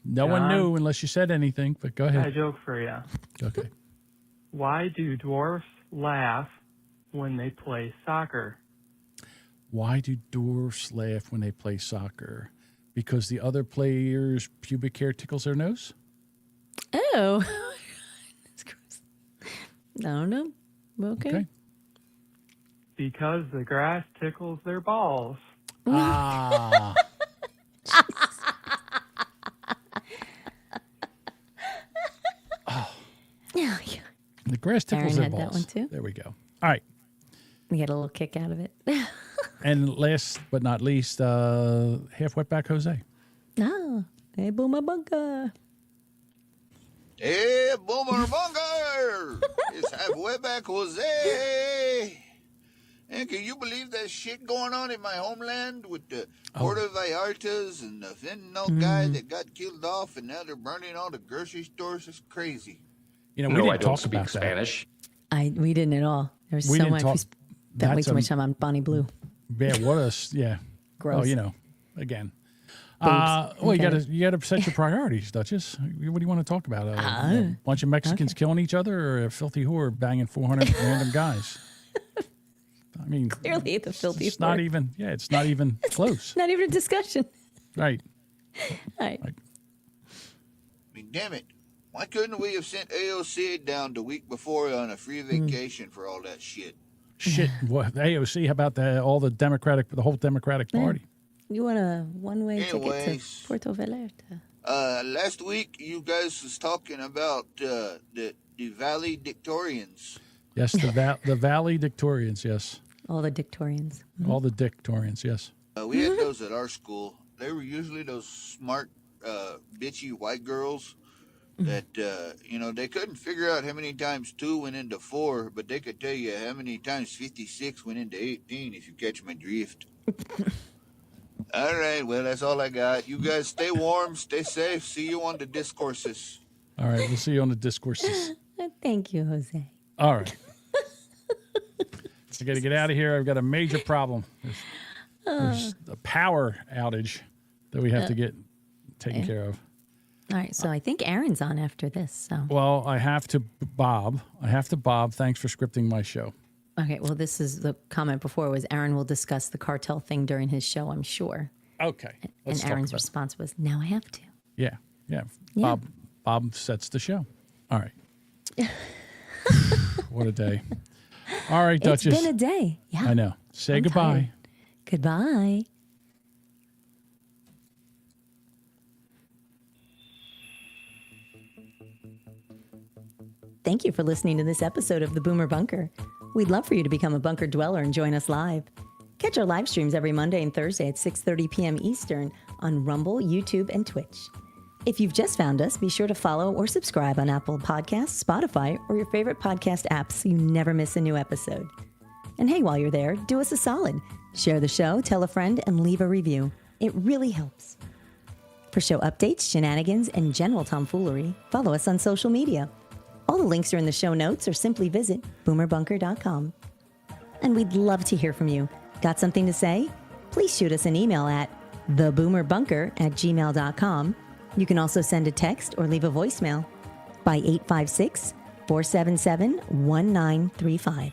[SPEAKER 13] No one knew unless you said anything, but go
[SPEAKER 16] I
[SPEAKER 13] ahead.
[SPEAKER 16] joke for you.
[SPEAKER 13] Okay.
[SPEAKER 16] Why do dwarfs laugh when they play soccer?
[SPEAKER 13] Why do dwarfs laugh when they play soccer? Because the other players' pubic hair tickles their nose?
[SPEAKER 10] Oh. That's gross. I don't know. Okay.
[SPEAKER 16] Because the grass tickles their balls.
[SPEAKER 13] Ah.
[SPEAKER 10] Yeah.
[SPEAKER 13] The grass tickles
[SPEAKER 10] Aaron
[SPEAKER 13] their
[SPEAKER 10] had that
[SPEAKER 13] balls.
[SPEAKER 10] one too.
[SPEAKER 13] There we go. All right.
[SPEAKER 10] We get a little kick out of it.
[SPEAKER 13] And last but not least, half wetback Jose.
[SPEAKER 10] No. Hey, Boomer Bunker.
[SPEAKER 23] Hey, Boomer Bunker! It's half wetback Jose! And can you believe that shit going on in my homeland with the Puerto Vallartas and the fentanyl guy that got killed off and now they're burning all the grocery stores? It's crazy.
[SPEAKER 13] We didn't talk about Spanish.
[SPEAKER 10] We didn't at all. There was
[SPEAKER 13] We
[SPEAKER 10] so
[SPEAKER 13] didn't
[SPEAKER 10] much.
[SPEAKER 13] talk-
[SPEAKER 10] We spent way
[SPEAKER 13] that's
[SPEAKER 10] too much time on Bonnie Blue.
[SPEAKER 13] Yeah, what a yeah.
[SPEAKER 10] Gross.
[SPEAKER 13] Oh, again.
[SPEAKER 10] Boobs.
[SPEAKER 13] Well,
[SPEAKER 10] Okay.
[SPEAKER 13] you gotta set your priorities, Duchess. What do you want to talk about? A bunch of Mexicans killing each other, or a filthy whore banging 400 random guys? I mean,
[SPEAKER 10] Clearly the filthy
[SPEAKER 13] It's not
[SPEAKER 10] whore.
[SPEAKER 13] even. Yeah, it's not even close.
[SPEAKER 10] Not even a discussion.
[SPEAKER 13] Right.
[SPEAKER 10] All right.
[SPEAKER 23] I mean, damn it. Why couldn't we have sent AOC down the week before on a free vacation for all that shit?
[SPEAKER 13] Shit. What AOC? How about the whole Democratic Party?
[SPEAKER 10] You want a one-way ticket to
[SPEAKER 23] Anyways.
[SPEAKER 10] Puerto Vallarta?
[SPEAKER 23] Last week you guys was talking about the valedictorians.
[SPEAKER 13] Yes, the valedictorians. Yes,
[SPEAKER 10] All the Dictorians.
[SPEAKER 13] all the dictorians. Yes.
[SPEAKER 23] We had those at our school. They were usually those smart, bitchy white girls that, they couldn't figure out how many times 2 went into 4, but they could tell you how many times 56 went into 18, if you catch my drift. All right, well, that's all I got. You guys stay warm, stay safe. See you on the discourses.
[SPEAKER 13] All right, we'll see you on the discourses.
[SPEAKER 10] Thank you, Jose.
[SPEAKER 13] All right. I got to get out of here. I've got a major problem. There's a power outage that we have to get taken care of.
[SPEAKER 10] All right, so I think Aaron's on after this. So.
[SPEAKER 13] Well, I have to Bob. Thanks for scripting my show.
[SPEAKER 10] Okay, well, this is the comment before was Aaron will discuss the cartel thing during his show, I'm sure.
[SPEAKER 13] Okay.
[SPEAKER 10] And Aaron's response was, now I have to.
[SPEAKER 13] Yeah. Bob sets the show. All right. What a day. All right, Duchess.
[SPEAKER 10] It's been a day. Yeah.
[SPEAKER 13] I know. Say goodbye.
[SPEAKER 10] Tired. Goodbye. Thank you for listening to this episode of The Boomer Bunker. We'd love for you to become a bunker dweller and join us live. Catch our live streams every Monday and Thursday at 6:30 p.m. Eastern on Rumble, YouTube, and Twitch. If you've just found us, be sure to follow or subscribe on Apple Podcasts, Spotify, or your favorite podcast apps so you never miss a new episode. And hey, while you're there, do us a solid. Share the show, tell a friend, and leave a review. It really helps. For show updates, shenanigans, and general tomfoolery, follow us on social media. All the links are in the show notes or simply visit boomerbunker.com. And we'd love to hear from you. Got something to say? Please shoot us an email at theboomerbunker@gmail.com. You can also send a text or leave a voicemail by 856-477-1935.